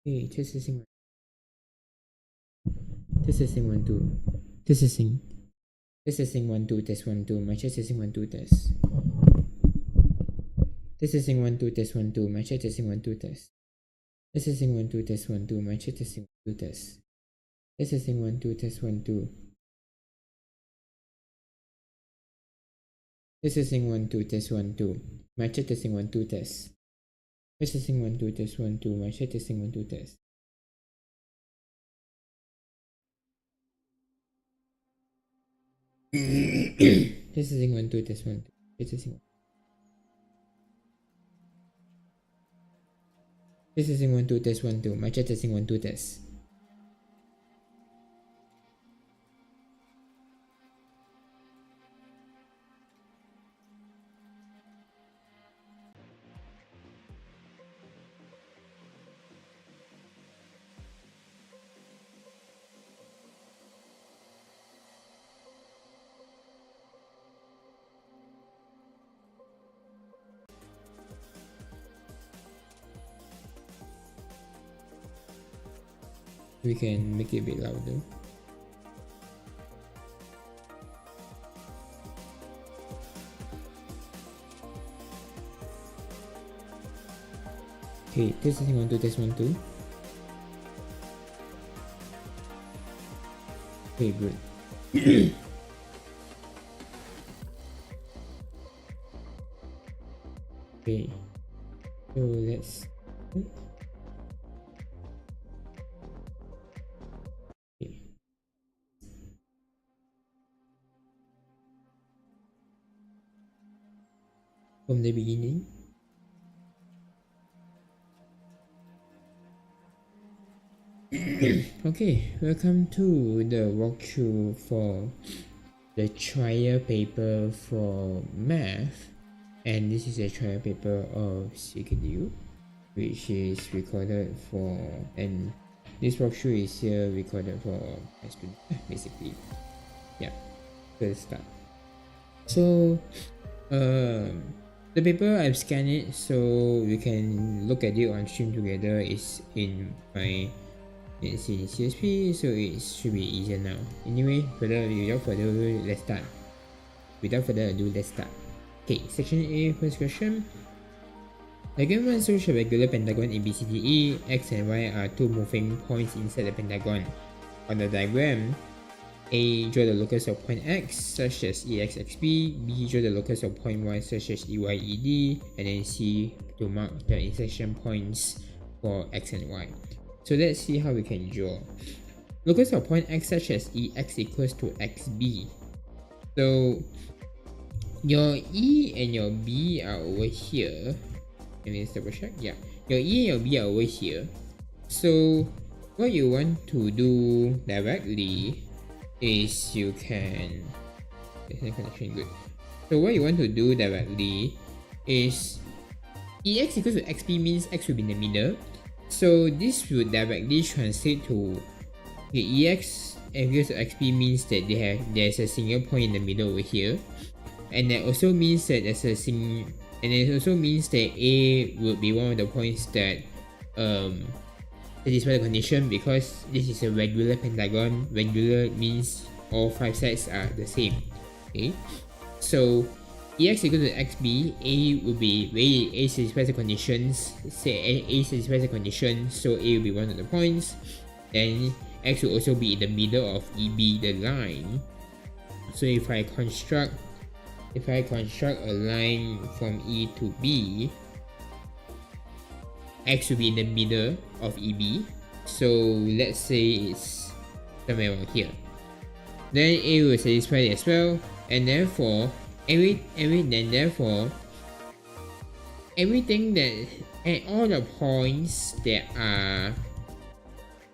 Okay, testing 1 2. Testing 1 2 test 1 2. My testing 1 2 test. Testing 1 2 test 1 2. My testing 1 2 test. Testing 1 2 test 1 2. My testing 1 2 test. Testing 1 2 test 1 2. Testing 1 2 test 1 2. My testing 1 2 test. Testing 1 2 test 1 2. My testing 1 2 test. Testing 1 2 test 1 2. Testing 1 2 test 1 2. My testing 1 2 test. We can make it a bit louder. Okay, testing 1 2 test 1 2. Okay, good. Okay, so let's. Okay. From the beginning. Okay, welcome to the walkthrough for the trial paper for math, and this is a trial paper of CKDU, which is recorded for, and this walkthrough is here recorded for my student, basically. Yeah, let's start. So the paper I've scanned it so we can look at it on stream together. Is in my, it's in CSP, so it should be easier now. Anyway, without further ado, let's start. Let's start. Okay, section A, first question. The given one shows a regular pentagon ABCDE. X and Y are two moving points inside the pentagon. On the diagram, A, draw the locus of point X such as EXXB, B, draw the locus of point Y such as EYED, and then C, to mark the intersection points for X and Y. So let's see how we can draw. Locus of point X such as EX equals to XB. So your E and your B are over here. And let's double check. Yeah, your E and your B are over here. So what you want to do directly is you can, connection good. So what you want to do directly is EX equals to XB means X will be in the middle. So this would directly translate to the EX equals to XB means that there's a single point in the middle over here, and that also means that and it also means that A would be one of the points that satisfy the condition, because this is a regular pentagon. Regular means all 5 sides are the same. Okay, so EX equals to XB, A would be where A satisfies the conditions. Say A satisfies the condition, so A will be one of the points. Then X will also be in the middle of EB, the line. So if I construct a line from E to B, X will be in the middle of EB. So let's say it's somewhere around here. Then A will satisfy it as well, and therefore everything that, and all the points that are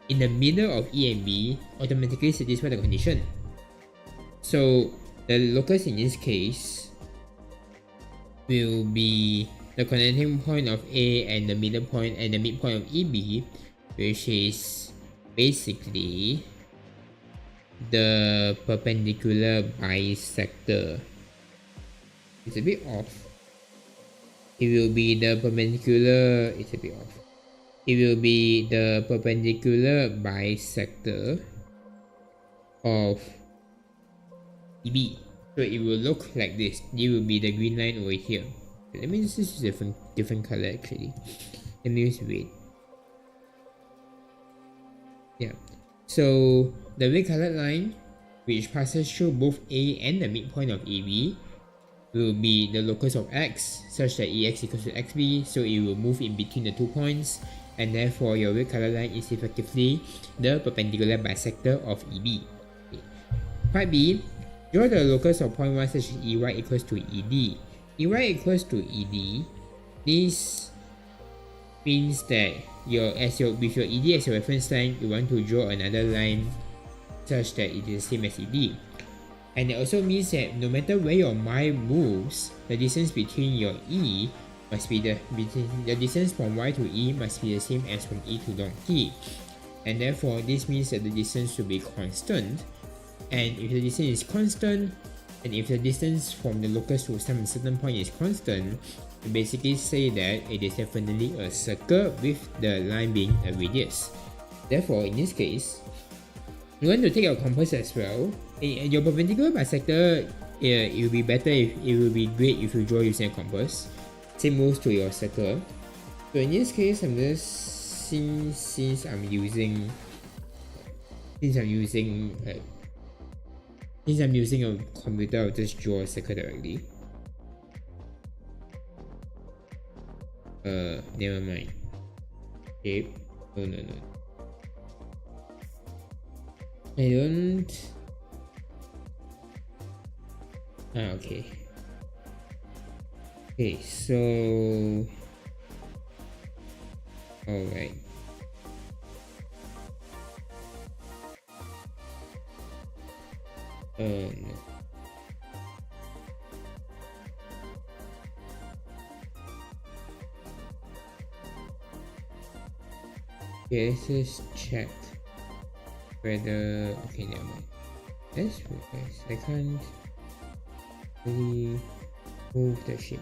in the middle of E and B automatically satisfy the condition. So the locus in this case will be the connecting point of A and the middle point and the midpoint of EB, which is basically the perpendicular bisector. It's a bit off. It will be the perpendicular, it's a bit off. it will be the perpendicular bisector of EB. So it will look like this. It will be the green line over here. Let me just use different color actually. Let me use red. Yeah. So the red colored line, which passes through both A and the midpoint of AB, will be the locus of x, such that EX equals to XB, so it will move in between the 2 points, and therefore your red color line is effectively the perpendicular bisector of EB. Okay. Part B, draw the locus of point 1 such that EY equals to ED. EY equals to ED, this means that with your ED as your reference line, you want to draw another line such that it is the same as ED. And it also means that no matter where your Y moves, the distance between your E must be the distance from Y to E must be the same as from E to long T. And therefore, this means that the distance will be constant. And if the distance is constant, and if the distance from the locus to some certain point is constant, we basically say that it is definitely a circle with the line being a radius. Therefore, in this case, you want to take your compass as well. Your perpendicular bisector, it will be better if it will be great if you draw using a compass. Same goes to your circle. So in this case, I'm just since I'm using a computer, I'll just draw a circle directly. Never mind. Shape. No. I don't. Okay. Okay, so. Alright. No. Okay, let's just check whether. Okay, never mind. Let's reverse. I can't really move the shape.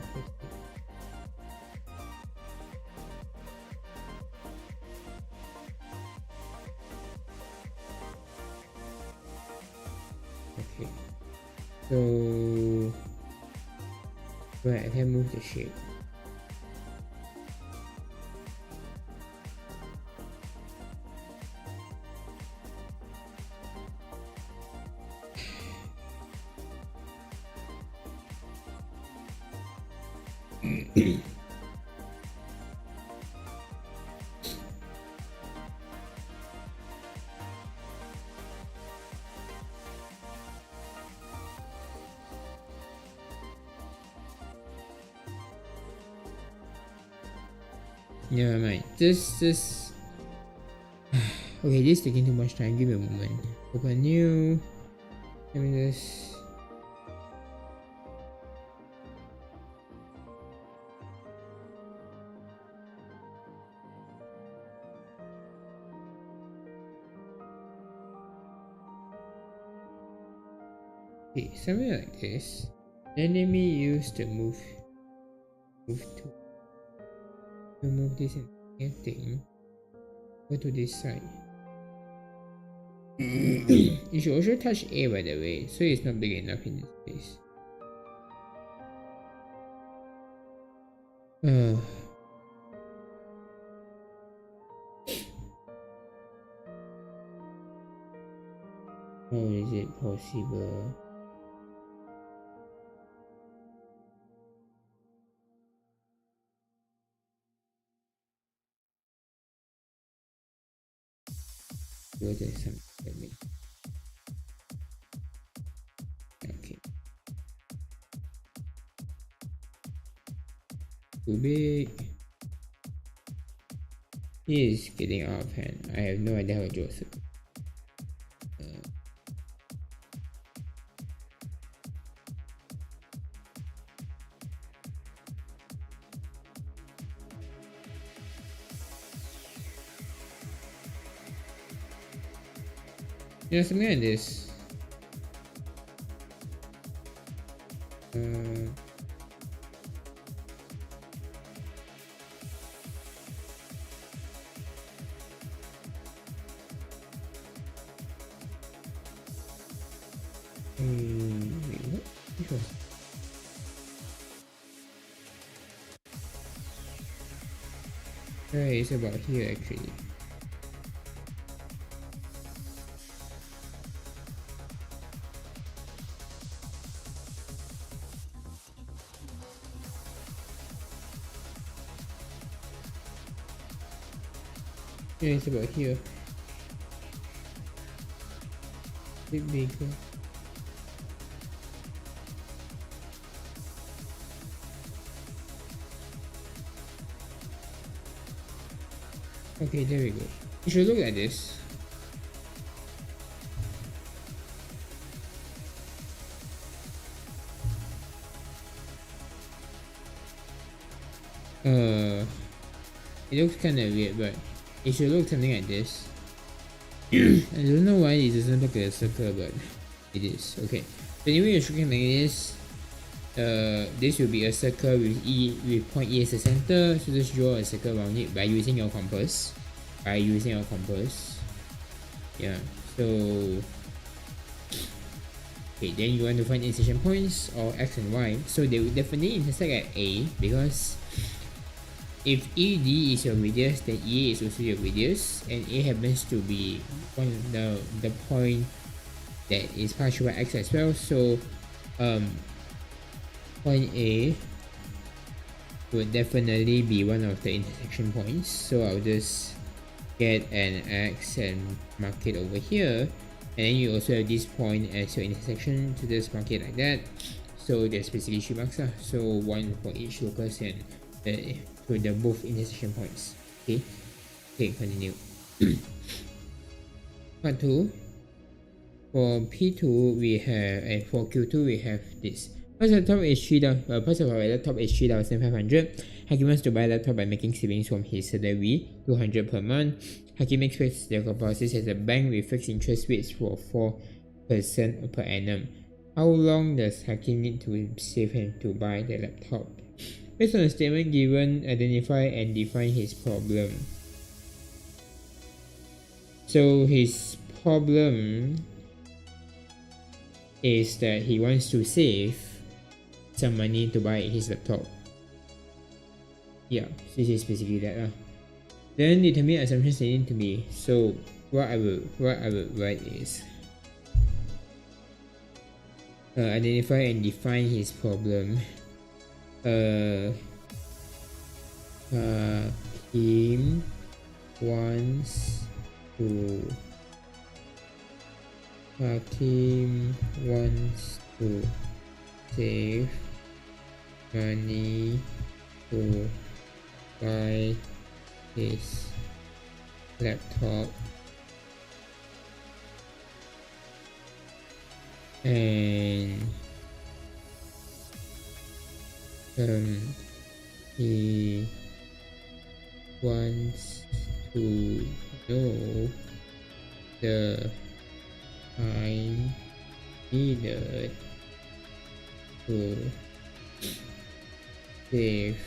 Okay, so right, I can move the shape. Never mind. This okay, this is taking too much time. Give me a moment. Open new. Let me just. Okay, something like this. Then let me use the move to move this thing. Go to this side. You should also touch A, by the way, so it's not big enough in this space. How is it possible? There's some okay. Too big. He is getting out of hand. I have no idea how to draw it. Something like this. Wait, what? Which was? It's about here actually. It's about here. Bit bigger. Okay, there we go. You should look at this. It looks kind of weird, but it should look something like this. I don't know why it doesn't look like a circle, but it is. Okay. So anyway, you're looking like this. This will be a circle with point E as the center. So just draw a circle around it by using your compass. Yeah. So okay, then you want to find intersection points or x and y. So they will definitely intersect at A, because if ED is your radius, then EA is also your radius, and A happens to be the point that is partial by x as well. So point A would definitely be one of the intersection points. So I'll just get an x and mark it over here, and then you also have this point as your intersection, so just mark it like that. So there's basically 3 marks. So one for each locus and to the both intersection points. Okay, continue. Part 2. For P2 we have, and for Q2 we have this. First of all, our laptop is 3,500. Hakim wants to buy a laptop by making savings from his salary, 200 per month. Hakim expects the deposits as a bank with fixed interest rates for 4% per annum. How long does Hakim need to save him to buy the laptop? Based on the statement given, identify and define his problem. So his problem is that he wants to save some money to buy his laptop. Yeah, this is basically that. Then determine assumptions they need to be. So what I will write is identify and define his problem. Him wants to save money to buy his laptop, and he wants to know the time needed to save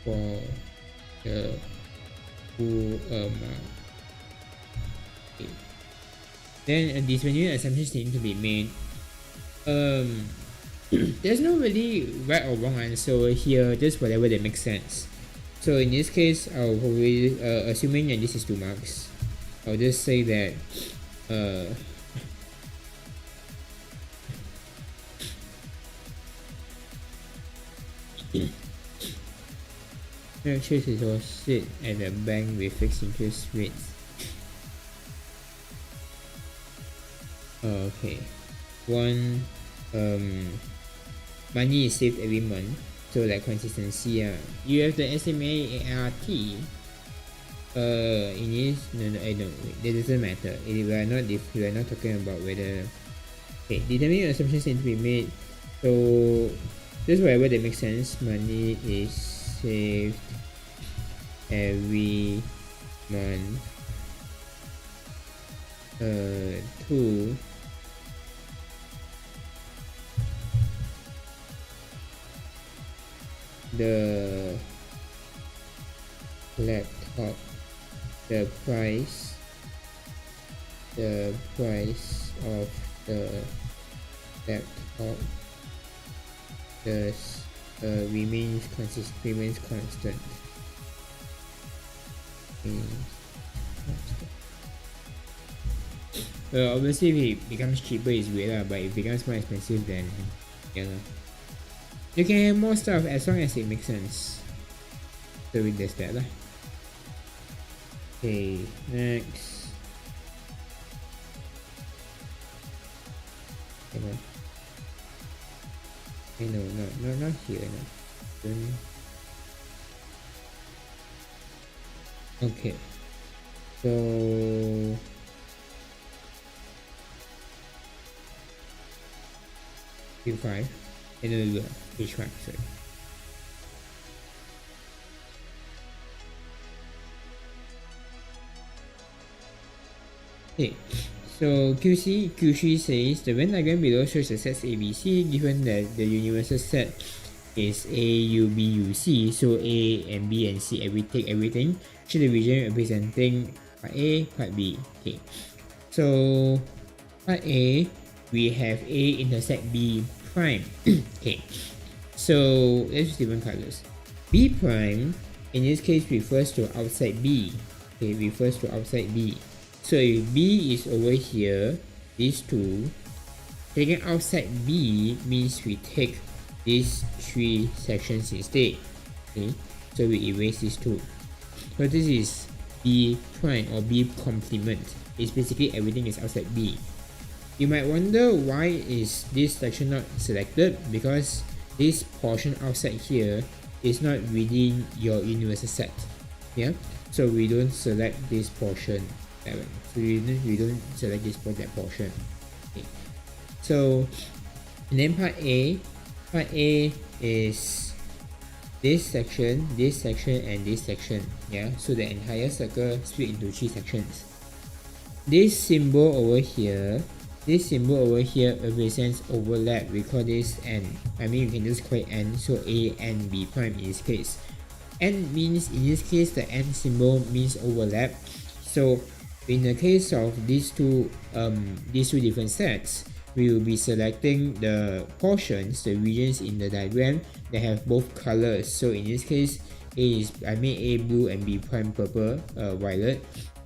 for the full amount. Okay. Then these manual assumptions need to be made. There's no really right or wrong answer here, just whatever that makes sense. So in this case, I'll probably, assuming that this is 2 marks, I'll just say that interest is all sit at a bank with fixed interest rates. Okay. One, money is saved every month, so like consistency. You have the SMA ART. In this, no, I don't. That doesn't matter. We are not talking about whether. Okay, determining assumptions need to be made. So just whatever that makes sense. Money is saved every month. 2. The laptop, the price of the depth of the remains constant. Obviously if it becomes cheaper it's great lah, but if it becomes more expensive then yeah lah. You can have more stuff as long as it makes sense. So there's that lah. Okay, next. Come on. No, not here. No. Okay. So Q5 and then H5, sorry. Okay, so Q3 says the Venn diagram below shows the sets ABC given that the universal set is A, U, B, U, C. So A and B and C, take everything. Show the region representing part A, part B. Okay, so part A, we have A intersect B prime. Okay, so let's use different colors. B prime in this case refers to outside B. Okay, refers to outside B. So if B is over here, these two, taking outside B means we take these three sections instead. Okay, so we erase these two. So this is B prime or B complement. It's basically everything is outside B. You might wonder why is this section not selected, because this portion outside here is not within your universal set. Yeah, so we don't select this portion. So we don't select this for that portion. Okay. So and then part A is this section, and this section. Yeah, so the entire circle split into 3 sections. This symbol over here represents overlap. We call this N. I mean, you can just call it N. So A and B prime in this case. N means, in this case, the N symbol means overlap. So in the case of these two different sets, we will be selecting the portions, the regions in the diagram that have both colors. So in this case, I made A blue and B prime purple, violet.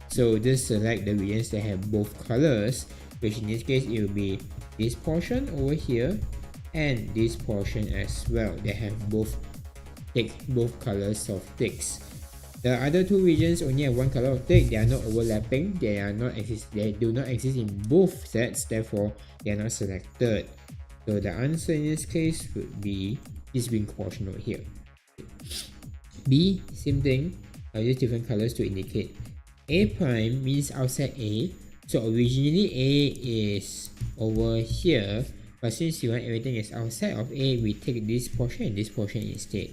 So just select the regions that have both colors, which in this case it will be this portion over here and this portion as well. They have both colors of ticks. The other two regions only have one color of tick. They are not overlapping. They do not exist in both sets. Therefore, they are not selected. So the answer in this case would be this green portion over here. B, same thing. I'll use different colors to indicate. A prime means outside A. So originally A is over here, but since you want everything is outside of A, we take this portion and this portion instead.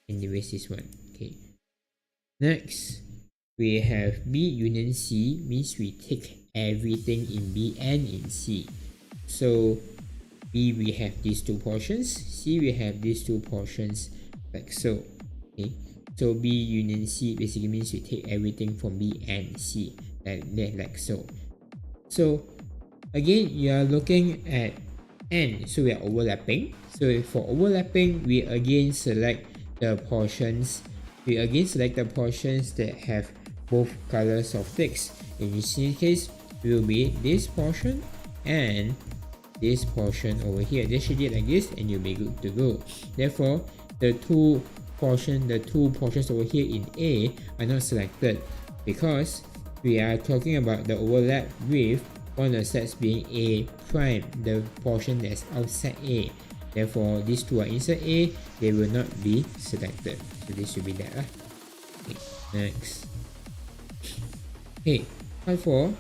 And erase this one. Okay. Next, we have B union C, means we take everything in B and in C. So B we have these two portions, C we have these two portions, like so. Okay, so B union C basically means we take everything from B and C, like so. So again, you are looking at N, so we are overlapping. So for overlapping, we again select the portions. We again select the portions that have both colors of ticks. In this case, it will be this portion and this portion over here. Just shade it like this and you'll be good to go. Therefore, the two portions over here in A are not selected because we are talking about the overlap with one of the sets being A prime, the portion that's outside A. Therefore, these two are inside A, they will not be selected. So this should be that. Okay, next. Okay, part 4.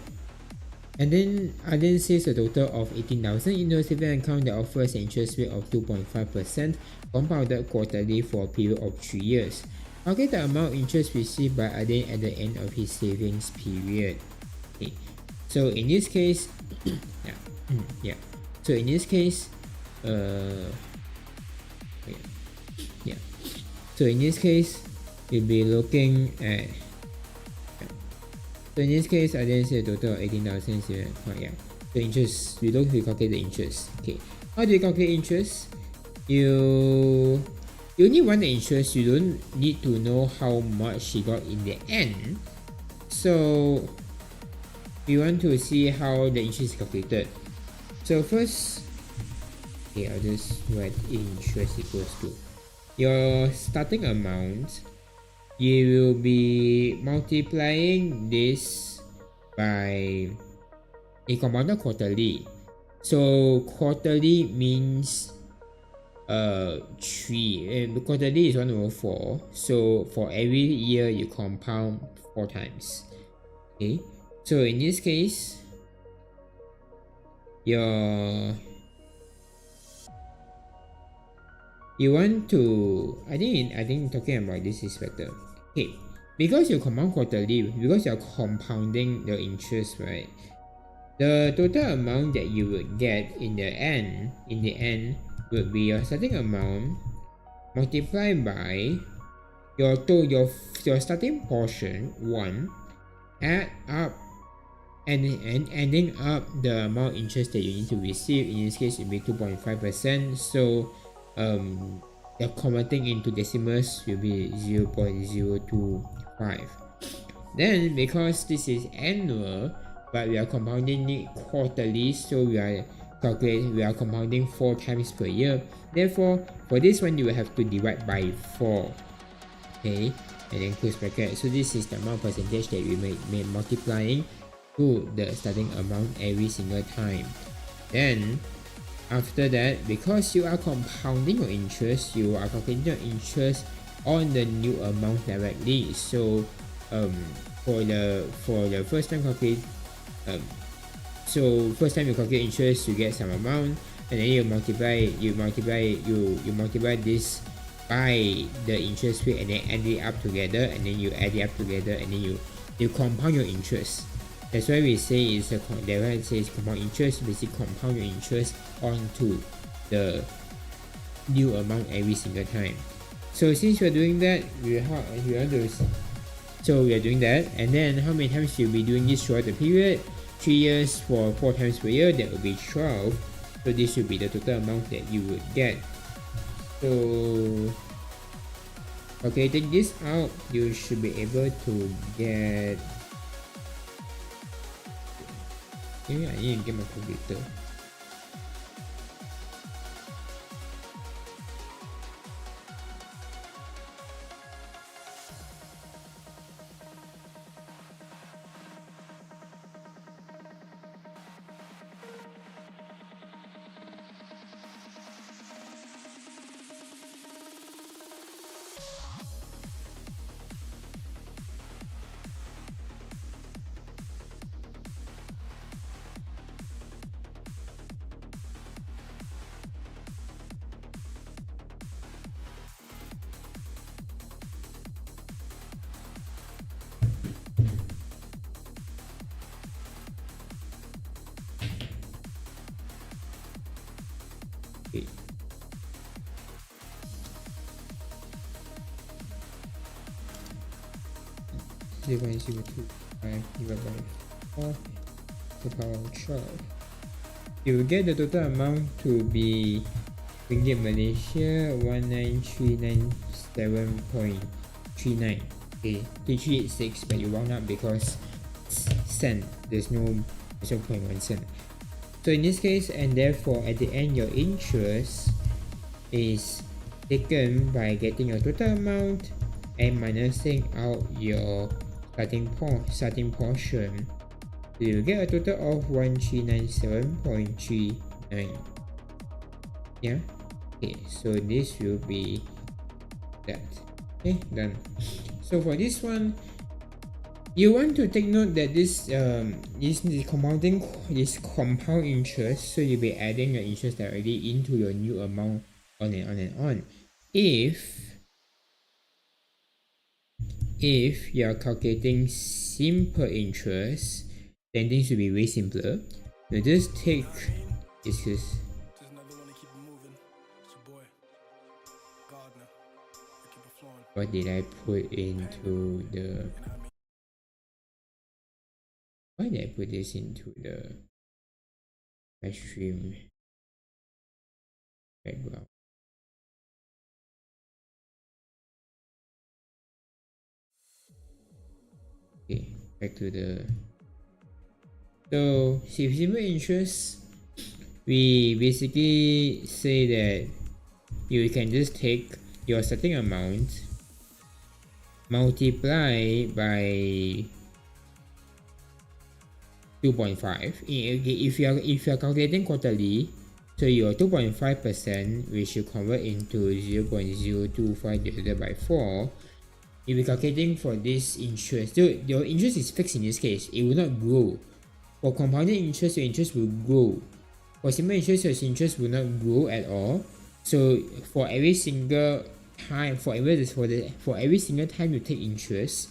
And then Arden saves a total of 18,000 into a savings account that offers an interest rate of 2.5% compounded quarterly for a period of 3 years. Calculate the amount of interest received by Arden at the end of his savings period. Okay, so in this case, So in this case, So in this case, we'll be looking at. So in this case, I didn't say a total of 18,000. Yeah. the interest. We don't calculate the interest. Okay, how do you calculate interest? You only want the interest. You don't need to know how much she got in the end. So we want to see how the interest is calculated. So first, okay, I'll just write interest equals to your starting amount. You will be multiplying this by a compounded quarterly. So quarterly means 3, and quarterly is 1/4. So for every year you compound 4 times. Okay, so in this case, you want to, I think talking about this is better. Okay, because you compound quarterly, because you're compounding the interest, right? The total amount that you would get in the end would be your starting amount multiplied by your starting portion 1, add up and ending up the amount of interest that you need to receive. In this case, it will be 2.5%. So the converting into decimals will be 0.025. Then because this is annual, but we are compounding it quarterly, so we are compounding 4 times per year. Therefore, for this one, you will have to divide by 4. Okay, and then close bracket. So this is the amount percentage that we made multiplying to the starting amount every single time. Then after that, because you are compounding your interest, you are calculating your interest on the new amount directly. So for the first time calculate, so first time you calculate interest, you get some amount, and then you multiply this by the interest rate, and then add it up together, and then you add it up together, and then you compound your interest. That's why we say it's compound interest. Basically compound your interest onto the new amount every single time. So since we're doing that, we are doing that, and then how many times you'll be doing this throughout the period? 3 years for 4 times per year, that will be 12. So this will be the total amount that you would get. So calculating this out, you should be able to get, maybe I need to get my calculator. Okay. Divided by 4 to the power of 12. You will get the total amount to be Ringgit Malaysia 19,397.39. Okay, 2386, but you round up because cent. There's no 0.1 cent. So in this case, and therefore at the end, your interest is taken by getting your total amount and minusing out your starting portion. So you get a total of 1397.39. Yeah. Okay, so this will be that. Okay, done. So for this one, you want to take note that this is compound interest, so you'll be adding your interest directly into your new amount on and on and on. If you are calculating simple interest, then things will be way simpler. You just take this is what did I put into the, why did I put this into the extreme background. Okay, back to the so simple interest. We basically say that you can just take your starting amount, multiply by 2.5. If you're calculating quarterly, so your 2.5%, which you convert into 0.025 divided by 4, if you're calculating for this interest, so your interest is fixed in this case, it will not grow. For compounded interest, your interest will grow. For simple interest, your interest will not grow at all. So for every single time, for every single time you take interest,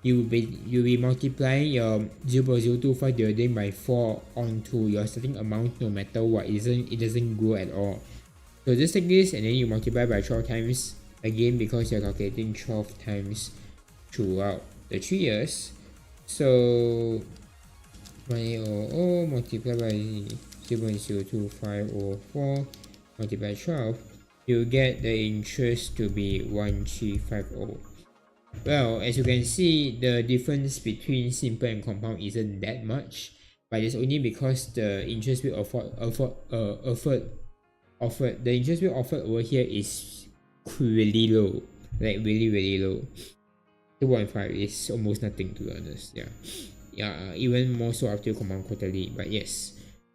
you'll be multiplying your 0.025 divided by 4 onto your starting amount no matter what. It doesn't grow at all. So just take this and then you multiply by 12 times again because you're calculating 12 times throughout the 3 years. So 1800 multiplied by 0.025 over 4 multiplied by 12, you get the interest to be 1350. Well, as you can see, the difference between simple and compound isn't that much, but it's only because the interest rate offered the interest rate offered over here is really low, like really low. 2.5 is almost nothing, to be honest. Yeah, even more so after compound quarterly. But yes,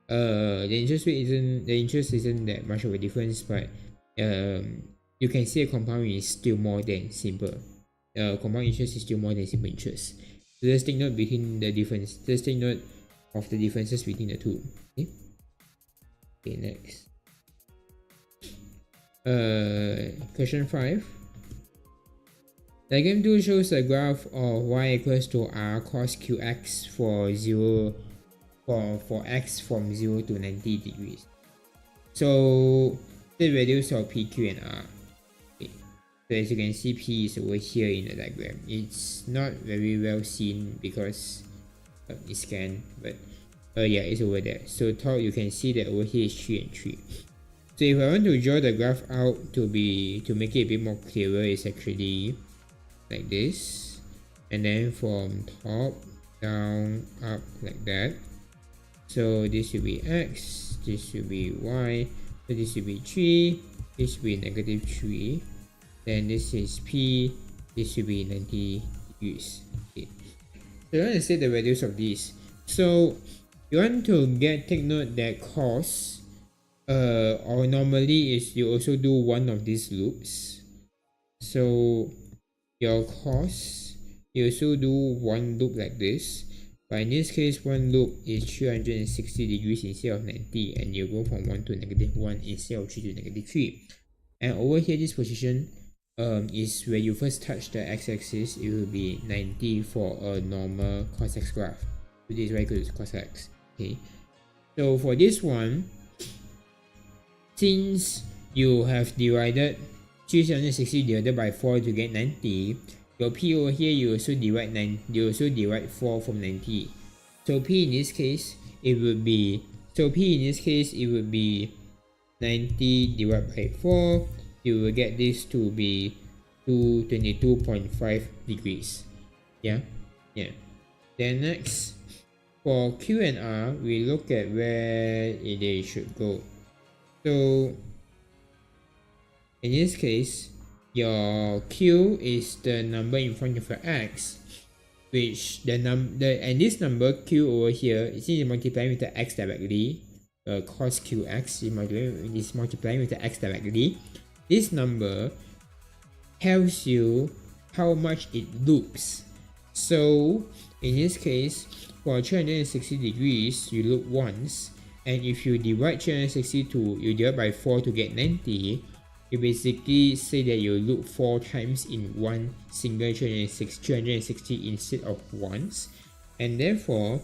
the interest isn't that much of a difference, but you can see a compound is still more than simple. Compound interest is still more than simple interest. So just take note between the difference. Just take note of the differences between the two. Okay, next. Question 5. Diagram 2 shows a graph of y equals to r cos qx for x from 0 to 90 degrees. So the values of p, q, and r. Okay. So as you can see, p is over here in the diagram. It's not very well seen because it's scanned, but yeah, it's over there. So top you can see that over here is 3 and 3. So if I want to draw the graph out to make it a bit more clearer, it's actually like this, and then from top down up like that. So this will be x, this will be y, so this will be 3, this will be negative 3, then this is p, this will be 90 degrees. Okay. So I want to set the values of these. So you want to take note that cos or normally is you also do one of these loops. So your cos, you also do one loop like this, but in this case one loop is 360 degrees instead of 90, and you go from 1 to -1 instead of 3 to -3. And over here this position is where you first touch the x-axis. It will be 90 for a normal cos x graph. So this is very good to cos x. Okay, so for this one, since you have divided 360 divided by 4 to get 90, your p over here you also divide 4 from 90. So p in this case it would be 90 divided by 4. You will get this to be 222.5 degrees. Yeah. Then next, for q and r, we look at where they should go. So in this case, your q is the number in front of your x, which and this number q over here, since it's multiplying with the x directly, cos qx is multiplying with the x directly. This number tells you how much it loops. So in this case, for 360 degrees, you loop once, and if you divide 360 you divide by 4 to get 90, you basically say that you loop 4 times in one single 360 instead of once. And therefore,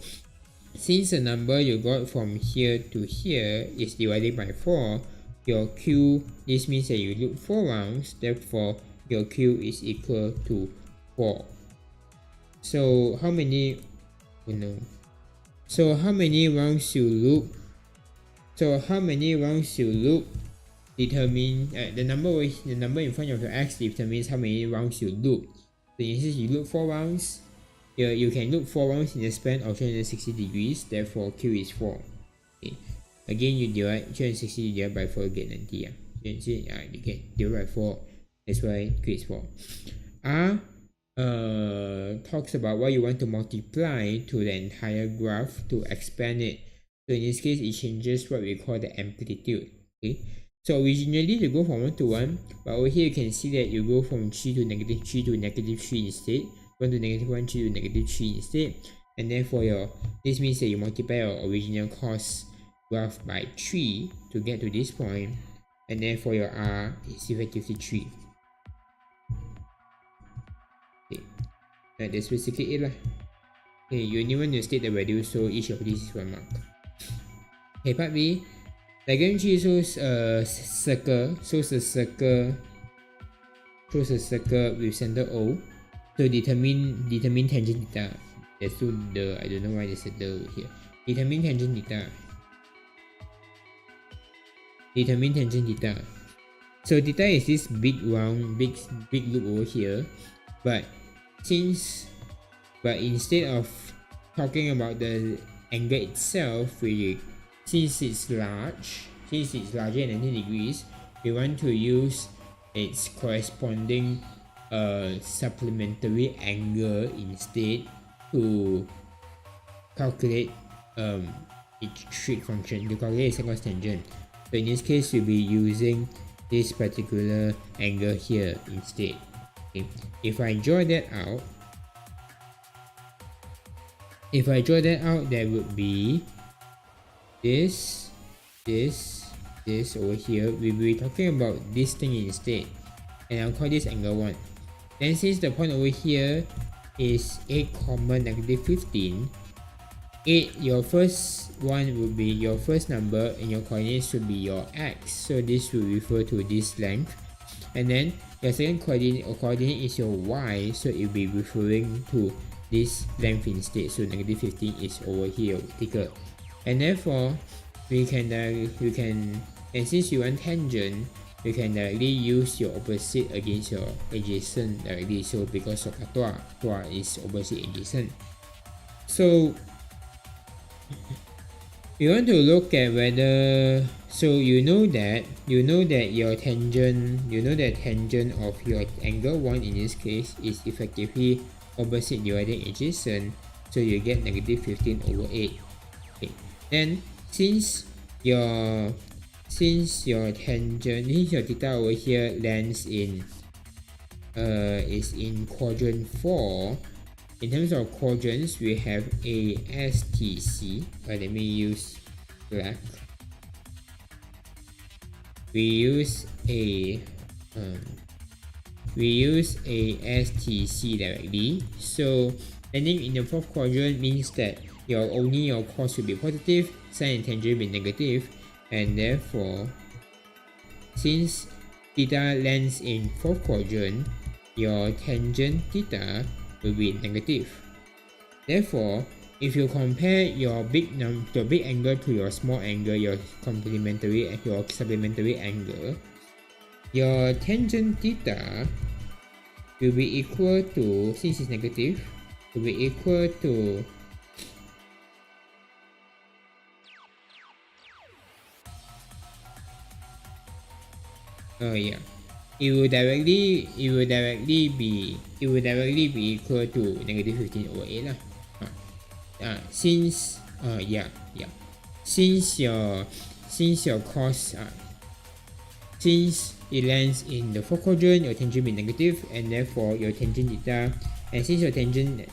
since the number you got from here to here is divided by 4, your q, this means that you loop 4 rounds, therefore your q is equal to 4. So how many rounds you loop So how many rounds you loop determine the number in front of your x determines how many rounds you loop. So instead you loop 4 rounds. You can loop 4 rounds in a span of 360 degrees. Therefore Q is 4. Okay. Again, you divide 360 divided by 4 get 90. You can see you can divide by 4. That's why Q is 4. R talks about what you want to multiply to the entire graph to expand it. So in this case, it changes what we call the amplitude. Okay. So originally you go from 1 to 1, but over here you can see that you go from 3 to negative 3 to negative 3 instead. 1 to negative 1, 3 to negative 3 instead. And then for your, this means that you multiply your original cos graph by 3 to get to this point. And then for your R, it's effectively 3. Okay. That's basically it lah. Okay, you only want to state the value, so each of these is 1 mark. Okay, part B. Diagram 3 shows a circle, shows a circle with center O. So determine tangent theta. There's two the, I don't know why there's a the over here. Determine tangent theta. Determine tangent theta. So theta is this big round, big loop over here. But instead of talking about the angle itself, since it's larger than 90 degrees, we want to use its corresponding supplementary angle instead to calculate its trig function, to calculate its cos tangent. So in this case, we'll be using this particular angle here instead. Okay. If I draw that out, there would be this over here. We'll be talking about this thing instead, and I'll call this angle 1. Then since the point over here is 8, negative 15, 8, your first one would be your first number and your coordinates would be your x, so this will refer to this length. And then your second coordinate is your y, so it will be referring to this length instead, so negative 15 is over here, thicker. And therefore we can and since you want tangent, you can directly use your opposite against your adjacent directly. So because of tua is opposite adjacent. So we want to look at whether, so you know that your tangent, of your angle 1 in this case is effectively opposite dividing adjacent, so you get negative 15 over 8. Okay. Then since your theta over here lands in is in quadrant 4. In terms of quadrants, we have A, S, T, C. Let me use black. We use A S, T, C directly. So landing in the 4th quadrant means that your cos will be positive, sine and tangent will be negative, and therefore since theta lands in 4th quadrant, your tangent theta will be negative. Therefore, if you compare your big angle to your small angle, your supplementary angle, your tangent theta will be equal to, since it's negative, will be equal to it will directly be equal to negative 15 over 8 lah. Since your cos since it lands in the 4th quadrant, your tangent will be negative, and therefore your tangent theta, and since your tangent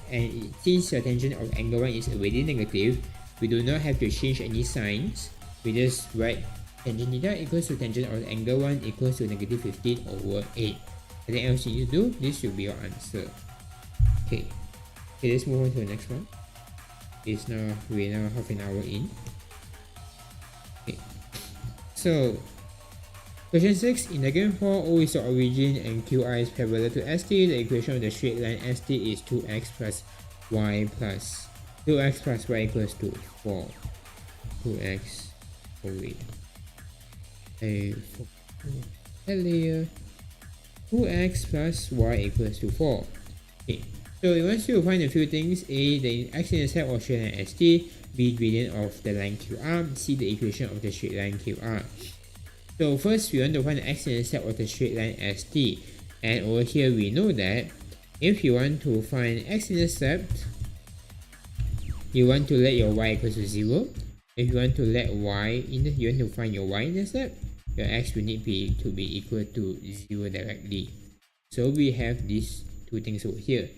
of angle 1 is already negative, we do not have to change any signs. We just write tangent theta equals to tangent of angle 1 equals to negative 15 over 8. Anything else you need to do? This will be your answer. Okay, let's move on to the next one. We're now half an hour in. Okay, so question 6. In diagram 4, O is the origin and QI is parallel to ST. The equation of the straight line ST is 2x plus y equals to 4. 2x Oh wait, I forgot earlier. 2x plus y equals to 4. Okay, so it wants you to find a few things: a, the x-intercept of straight line st; b, gradient of the line qr; c, the equation of the straight line qr. So first we want to find the x-intercept of the straight line st, and over here we know that if you want to find x-intercept, you want to let your y equals to 0. If you want to let y in the, you want to find your y-intercept, your x will need to be equal to 0 directly. So we have these two things over here.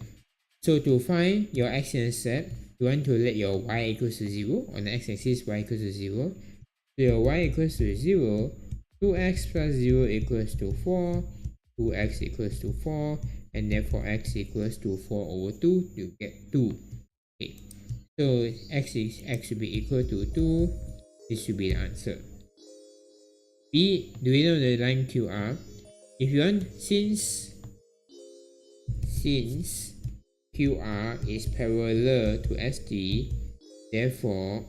So to find your x-intercept, you want to let your y equals to 0. On the x-axis, y equals to 0. So your y equals to 0, 2x plus 0 equals to 4, 2x equals to 4, and therefore x equals to 4 over 2, you get 2. Okay. So x should be equal to 2. This should be the answer. B, do we know the line QR? If you want, since QR is parallel to ST, therefore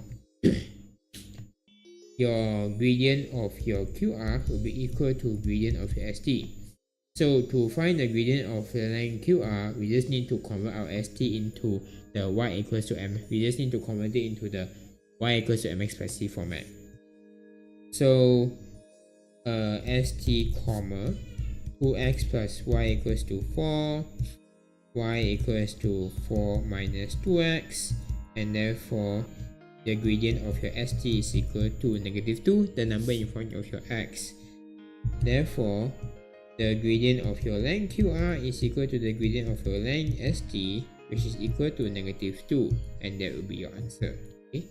your gradient of your QR will be equal to gradient of your ST. So to find the gradient of the line QR, we just need to convert our ST into the y equals to m. We just need to convert it into the y equals to mx plus c format. So ST comma 2x plus y equals to 4, y equals to 4 minus 2x, and therefore the gradient of your ST is equal to negative 2, the number in front of your x. Therefore, the gradient of your length QR is equal to the gradient of your length ST, which is equal to negative 2, and that will be your answer. Okay.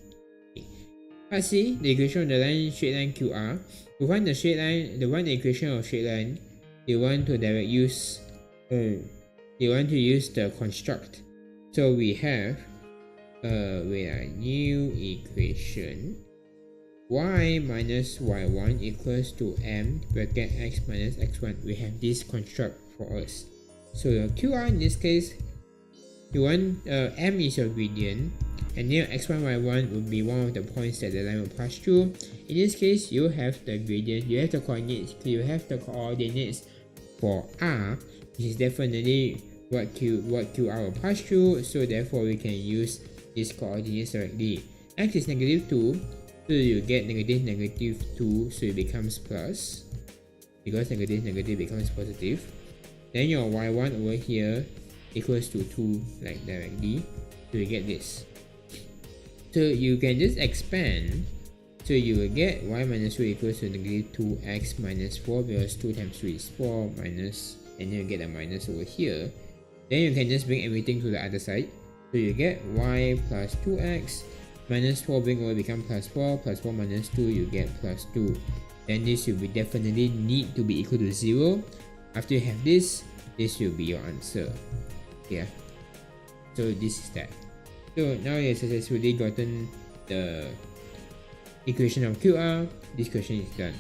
Part C, the equation of the line straight line QR. To find the straight line, the equation of straight line, they want to use the construct. So we have new equation y minus y1 equals to m bracket x minus x1. We have this construct for us. So your QR in this case, you want m is your gradient, and here x1 y1 would be one of the points that the line will pass through. In this case, you have the gradient, you have the coordinates for r, which is definitely what QR will pass through. So therefore we can use these coordinates directly. X is negative 2, so you get negative 2, so it becomes plus, because negative becomes positive. Then your y1 over here equals to 2, like directly, so you get this. So you can just expand, so you will get y minus 2 equals to negative 2x minus 4, because 2 times 2 is 4 minus, and then you get a minus over here. Then you can just bring everything to the other side, so you get y plus 2x minus 4 bring over become plus 4 minus 2, you get plus 2. Then this will be definitely need to be equal to 0. After you have this will be your answer. Yeah, so this is that. So now you have successfully gotten the equation of QR. This question is done.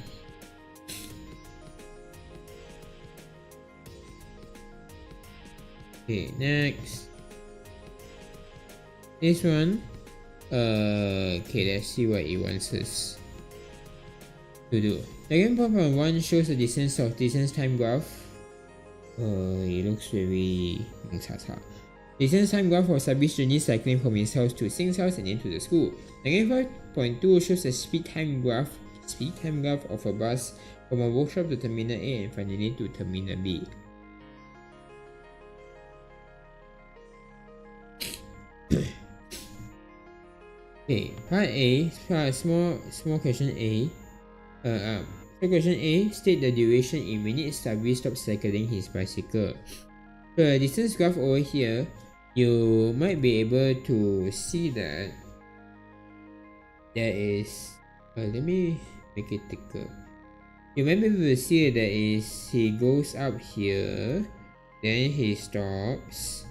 Okay, next. This one. Okay, let's see what it wants us to do. Diagram problem 1 shows the distance time graph. It looks very distance time graph for Sabi's journey cycling from his house to Sing's house and then to the school. Diagram 5.2 shows the speed time graph of a bus from a workshop to terminal A and finally to terminal B. Okay, part A, small question A. So question A, state the duration in minutes Sabri stopped cycling his bicycle. So the distance graph over here, you might be able to see that there is, let me make it thicker. You might be able to see that he goes up here, then he stops,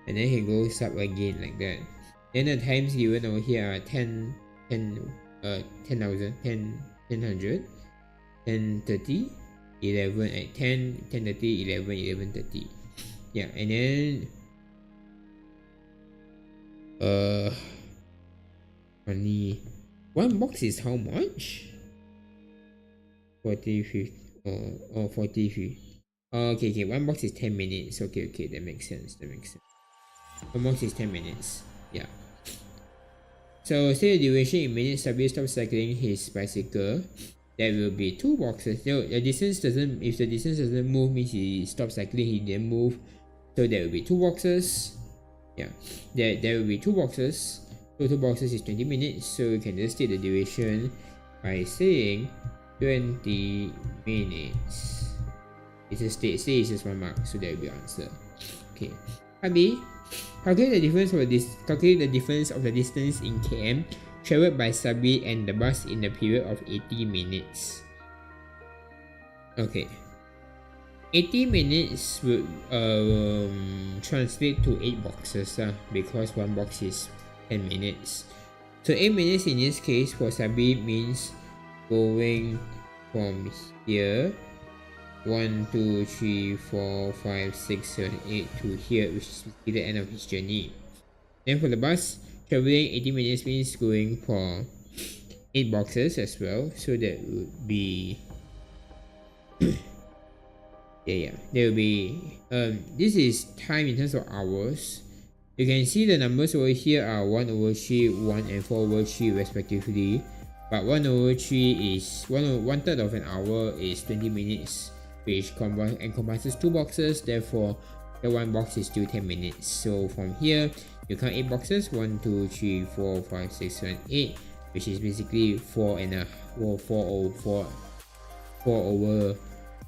and then he goes up again like that. Then the times given over here are 10,000, 10,100, 10:30, 11 at 10, 10:30, 11, 11:30. Yeah, and then money. One box is how much? 40, 50, or 40, 50. Okay, one box is 10 minutes. Okay, that makes sense. One box is 10 minutes. Yeah. So say the duration in minutes, W stops cycling his bicycle. There will be two boxes. So the distance doesn't, if the distance doesn't move, means he stops cycling, he didn't move. So there will be two boxes. Yeah, there will be two boxes. So two boxes is 20 minutes. So you can just state the duration by saying 20 minutes. It's a state, say it's just one mark, so that will be your answer. Okay. Part B. Calculate the difference of the distance in km traveled by Sabi and the bus in the period of 80 minutes. Okay. 80 minutes would translate to 8 boxes because one box is 10 minutes. So 8 minutes in this case for Sabi means going from here 1, 2, 3, 4, 5, 6, 7, 8 to here, which is the end of his journey. Then for the bus, traveling 80 minutes means going for 8 boxes as well. So that would be there will be this is time in terms of hours. You can see the numbers over here are 1/3, 1 and 4/3 respectively. But 1/3 is 1/3 of an hour is 20 minutes, which encompasses 2 boxes. Therefore, the one box is still 10 minutes. So from here, you count 8 boxes: 1, 2, 3, 4, 5, 6, 7, 8, which is basically 4 over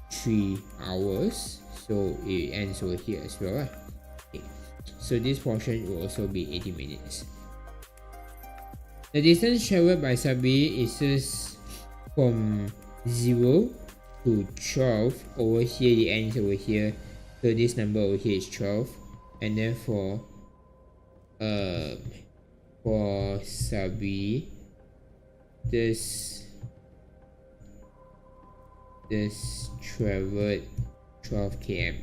3 hours. So it ends over here as well. Okay. So this portion will also be 80 minutes. The distance traveled by Sabi is just from 0 to 12. Over here, it ends over here. So this number over here is 12. And then for Sabi, this traveled 12 km.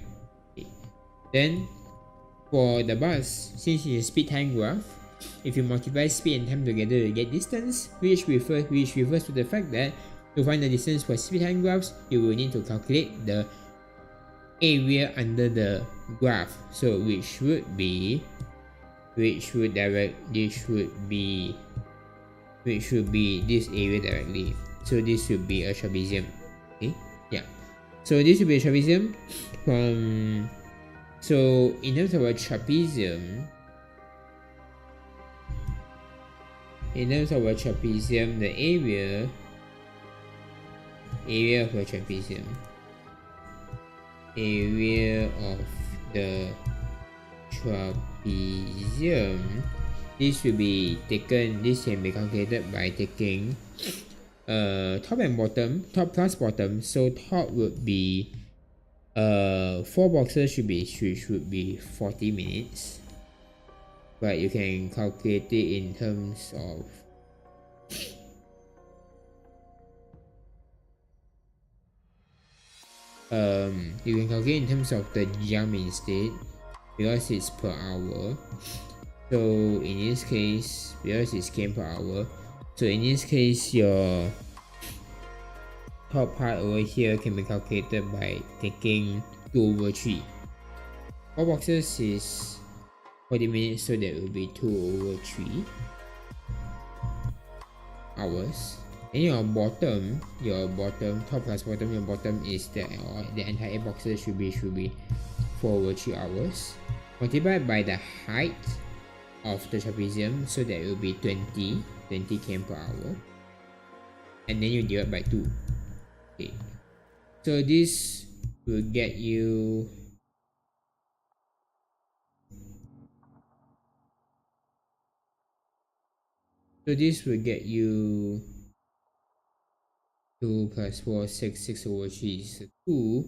Okay. Then for the bus, since it's a speed time graph, if you multiply speed and time together, you get distance, which refers to the fact that to find the distance for speed time graphs, you will need to calculate the area under the graph. So which would be this area directly. So this would be a trapezium. Okay, yeah. So this would be a trapezium from. So in terms of a trapezium, the area of a trapezium, this will be taken. This can be calculated by taking top and bottom, top plus bottom. So top would be 4 boxes should be 40 minutes, but you can calculate it in terms of the jump instead, because it's per hour. So in this case, because it's km per hour, so in this case your top part over here can be calculated by taking 2/3. 4 boxes is 40 minutes, so that will be 2/3 hours. And your bottom, top plus bottom, your bottom is the entire boxes should be 4/3 hours. Multiplied by the height of the trapezium, so that will be 20 km per hour. And then you divide by 2. Okay. So this will get you So this will get you 2 plus 4, 6, 6/3 is 2.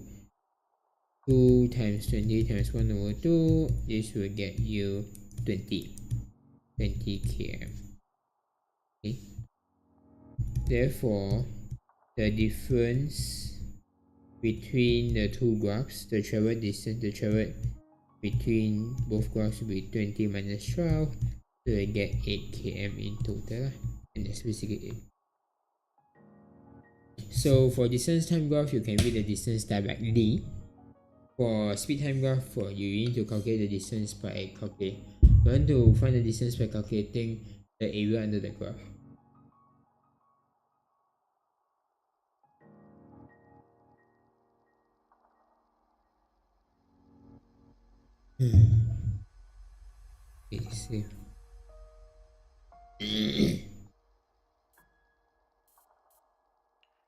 2 times 20 times 1/2. This will get you 20 km. Okay. Therefore, the difference between the two graphs, the travel distance, between both graphs will be 20 minus 12. So I get 8 km in total, and that's basically it. So for distance time graph, you can read the distance directly. For speed time graph, you need to calculate the distance by calculating. You want to find the distance by calculating the area under the graph. Okay, save.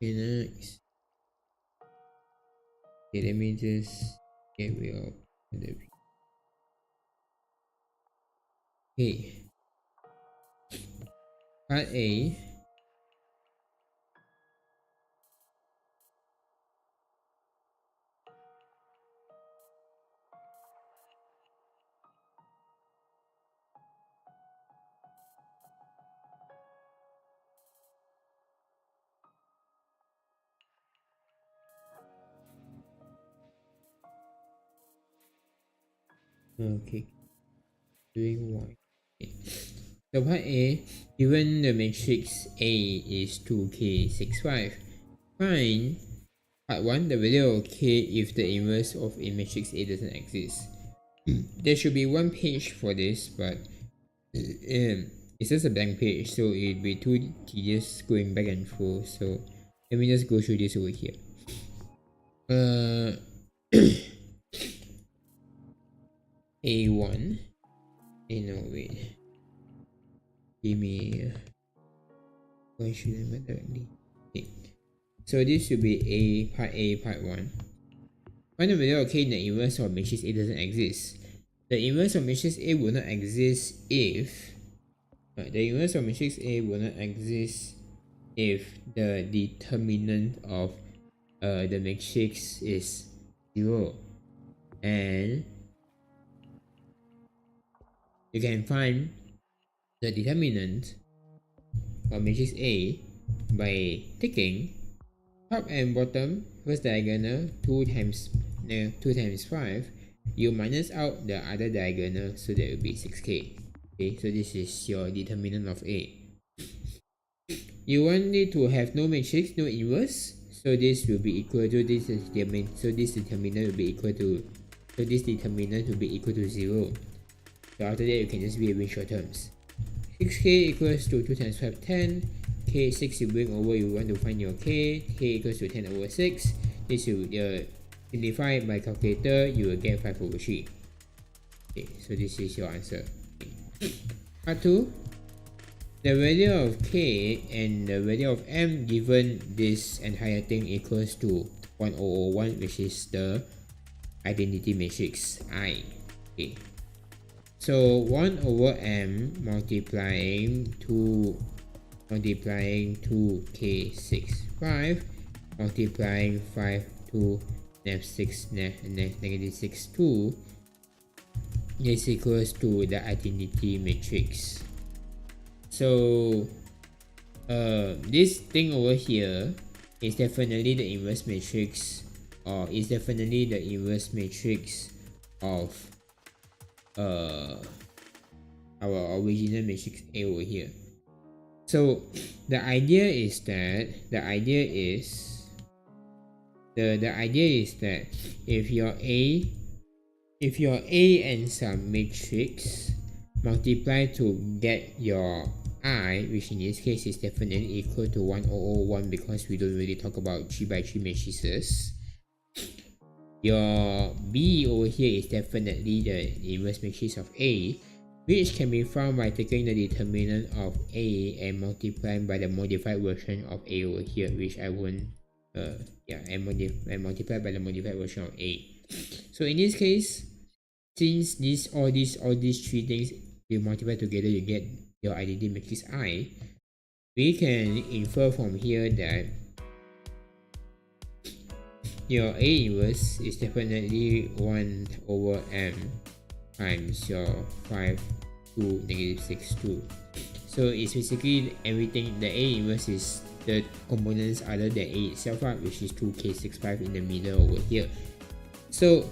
Okay, next. Okay, let me just get rid of the. Okay, part A. Okay, doing one. Okay. So part A, given the matrix A is 2k65, find part 1 the value of k if the inverse of a matrix A doesn't exist. There should be one page for this, but it's just a blank page, so it'd be too tedious going back and forth. So let me just go through this over here. A1. No, wait. Give me. Why should I remember directly? Okay. So this should be A part 1. Find the value of k in the inverse of matrix A doesn't exist. The inverse of matrix A will not exist if the inverse of matrix A will not exist if the determinant of the matrix is 0, and you can find the determinant of matrix A by taking top and bottom first diagonal 2 times 5. You minus out the other diagonal, so that will be 6k. Okay, so this is your determinant of A. You want it to have no matrix, no inverse, so this will be equal to this determinant. So this determinant will be equal to 0. So after that, you can just rearrange your terms. 6k equals to 2 times 5, 10. K, 6 you bring over, you want to find your k. K equals to 10 over 6. This will simplify by calculator, you will get 5 over 3. Okay, so this is your answer. Okay. Part 2. The value of k and the value of m given this entire thing equals to 1001, which is the identity matrix I. Okay. So 1 over m multiplying 2k65 multiplying 5 to negative 6 2 is equals to the identity matrix. So this thing over here is definitely the inverse matrix, or is definitely the inverse matrix of our original matrix A over here. So the idea is that if your A and some matrix multiply to get your I, which in this case is definitely equal to 1001 because we don't really talk about 3x3 matrices. Your B over here is definitely the inverse matrix of A, which can be found by taking the determinant of A and multiplying by the modified version of A over here, which I won't and multiply by the modified version of A. So in this case, since all these three things you multiply together, you get your identity matrix I. We can infer from here that your A inverse is definitely 1 over m times your 5 to negative 6 2. So it's basically everything. The A inverse is the components other than A itself, which is 2k65 in the middle over here. So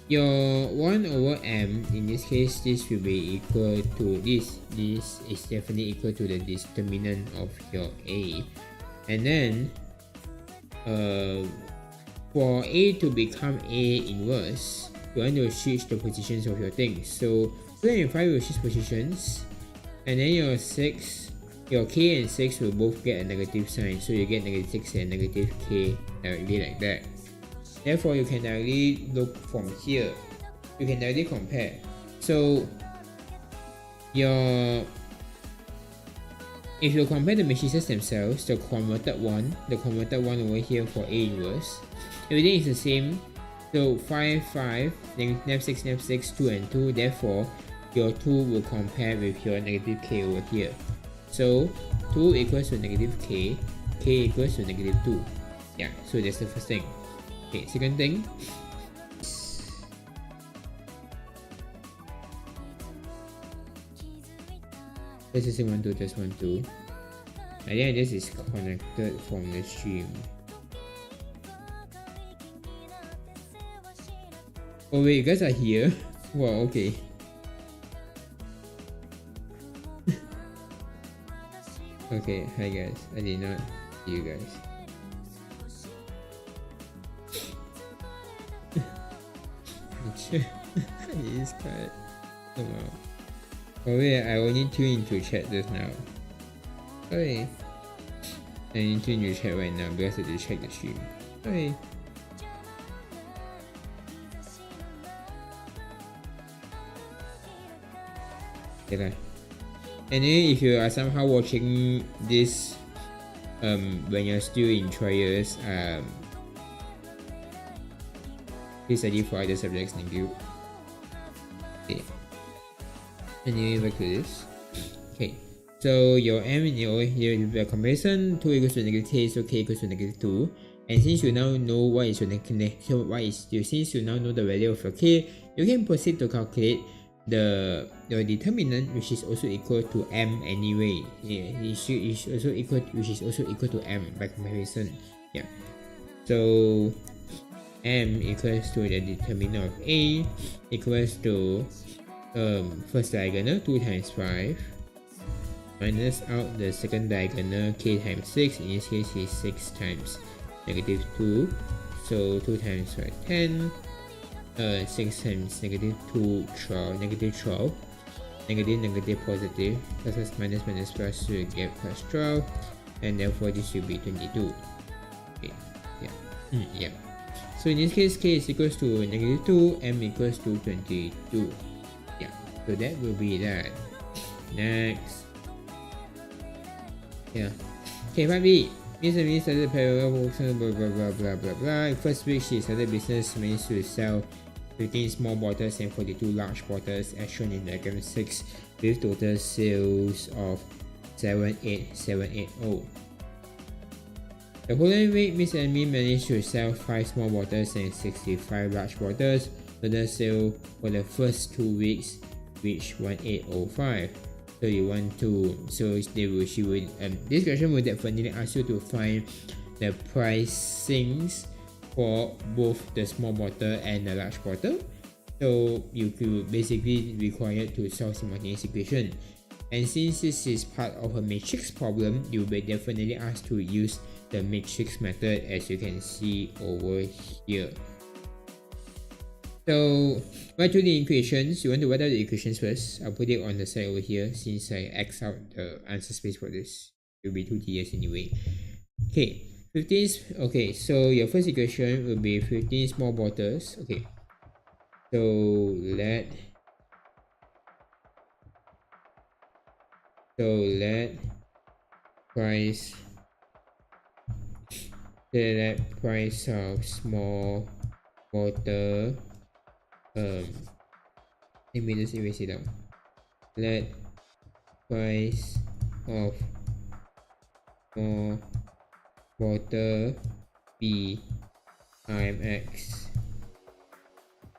your 1 over m, in this case, this will be equal to this. This is definitely equal to the determinant of your a. And then for a to become a inverse, you want to switch the positions of your things. So 2 and 5 will switch positions, and then your 6, your k and 6 will both get a negative sign, so you get negative 6 and negative k directly like that. Therefore, you can directly look from here. You can directly compare. So if you compare the matrices themselves, the converted one over here for A inverse, everything is the same. So 5, 5, negative 6, negative 6, 2 and 2. Therefore, your 2 will compare with your negative k over here. So 2 equals to negative k equals to negative 2. Yeah, so that's the first thing. Okay, second thing. This is 1, 2, just 1, 2. I think this is connected from the stream. Oh wait, you guys are here? Wow, okay. Okay, hi guys. I did not see you guys. It is quite somehow. Oh wait, I only tuned into chat just now. Okay. I need to into chat right now because I have to check the stream. Okay. Okay. And then if you are somehow watching this when you're still in trials, please study for other subjects, thank you. Okay. Anyway, back to this. Okay. So your m in your here the comparison 2 equals to negative k, so k equals to negative 2. And since you now know what is your since you now know the value of your k, you can proceed to calculate your determinant, which is also equal to m anyway. Yeah, which is also equal to m by comparison. Yeah. So m equals to the determinant of a equals to first diagonal 2 times 5 minus out the second diagonal k times 6. In this case is 6 times negative 2, so 2 times 5 10, 6 times negative 2 12, negative 12, negative positive, plus minus plus will get plus 12, and therefore this will be 22. Okay, yeah. Yeah. So in this case, k is equals to negative 2, m equals to 22. Yeah, so that will be that. Next. Yeah. Okay, 5B. Miss Emily started parallel blah blah blah blah blah. First week she started business, managed to sell 15 small bottles and 42 large bottles as shown in diagram 6 with total sales of 78780. The following week, Miss Emily managed to sell 5 small bottles and 65 large bottles. Total sale for the first 2 weeks reached 1805. So you want to, this question will definitely ask you to find the pricings for both the small bottle and the large bottle. So you could basically require to solve simultaneous equation. And since this is part of a matrix problem, you'll be definitely asked to use the matrix method, as you can see over here. So write to the equations. You want to write out the equations first. I'll put it on the side over here since I X out the answer space for this. It will be 2 tedious anyway. Okay, 15. Okay, so your first equation will be 15 small bottles. Okay, so let price of small bottle. Let me just erase it out. Let price of small bottle be RMX.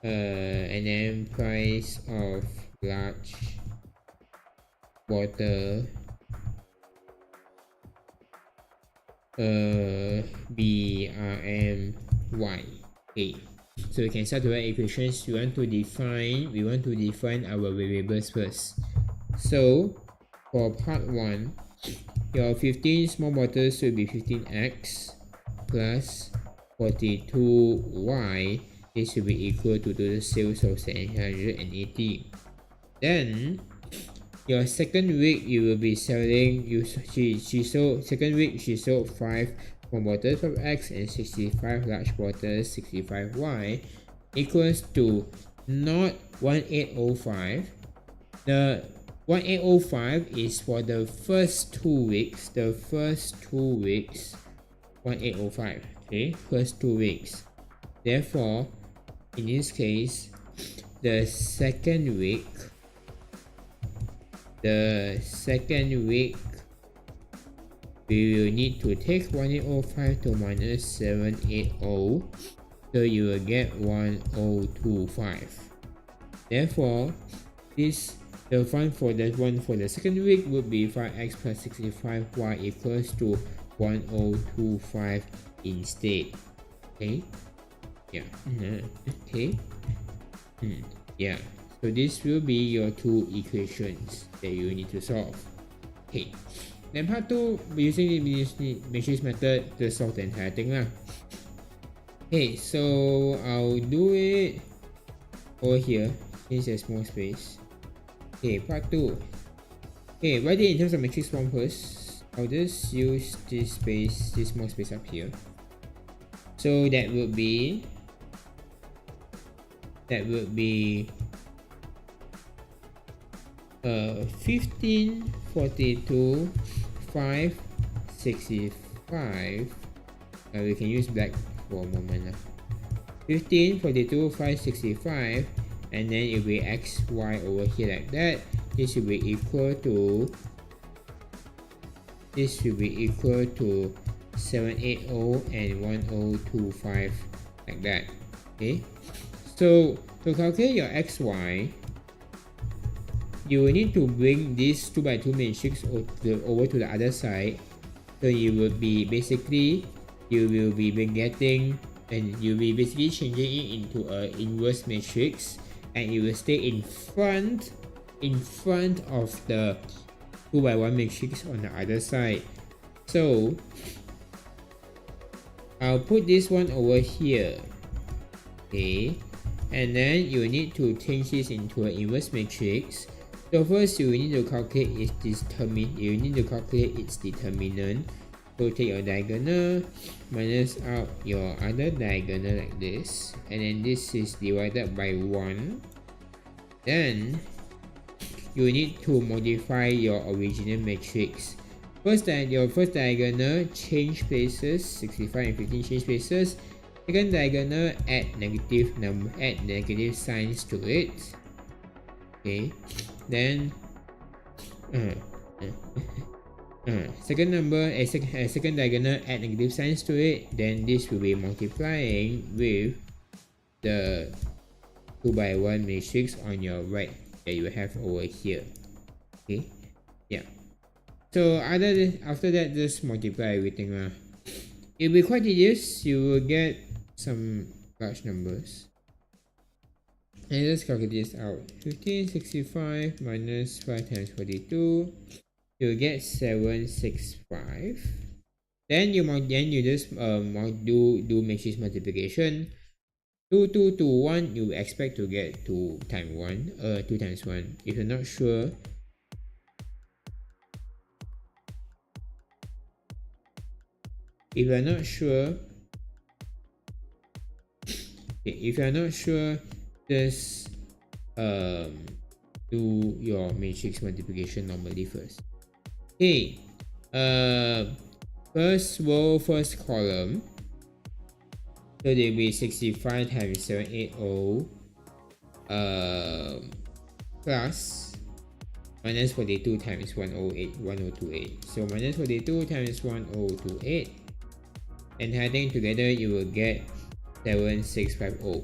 And then price of large bottle BRMY. Okay. So we can start to write equations. We want to define our variables first. So for part 1, your 15 small bottles will be 15x plus 42y. This will be equal to total sales of 780. Then your second week you will be selling, she sold, second week she sold 5 small bottles of x and 65 large bottles 65y, equals to not 1805. The 1805 is for the first 2 weeks. 1805. Okay, first 2 weeks. Therefore, in this case, the second week we will need to take 1805 to minus 780, so you will get 1025. Therefore, the one for the second week would be 5x plus 65y equals to 1025 instead. Okay, yeah. Okay, yeah. So this will be your 2 equations that you need to solve. Okay, then part 2, using the matrix method to solve the entire thing lah. Okay, so I'll do it over here since there's more space. Okay, part 2. Okay, write it in terms of matrix form first. I'll just use this small space up here. So that would be 15, 42, 5, 65. We can use black for a moment. 15, 42, 5, 65, and then it will be x, y over here like that. This will be equal to 780 and 1025 like that. Okay, so to calculate your xy, you will need to bring this 2x2 matrix over to the other side. So you will be basically changing it into an inverse matrix, and it will stay in front of the 2x1 matrix on the other side. So I'll put this one over here. Okay, and then you need to change this into an inverse matrix. So first you need to calculate its determinant. So take your diagonal, minus out your other diagonal like this, and then this is divided by 1. Then you need to modify your original matrix. Your first diagonal, change places, 65 and 15 change places. Second diagonal, add negative signs to it. Okay, then second diagonal, add negative signs to it. Then this will be multiplying with the 2x1 matrix on your right that you have over here. Okay, yeah. So after that, just multiply everything lah. It will be quite tedious. You will get some large numbers. And let's calculate this out. 1565 minus 5 times 42. You'll get 765. Then you just do matrix multiplication. 2, 2 to 1, you expect to get 2 times 1. 2 times 1. If you're not sure, just do your matrix multiplication normally first. Okay, first row, first column, so there will be 65 times 780 plus minus 42 times 1028. So minus 42 times 1028, and adding together you will get 7650.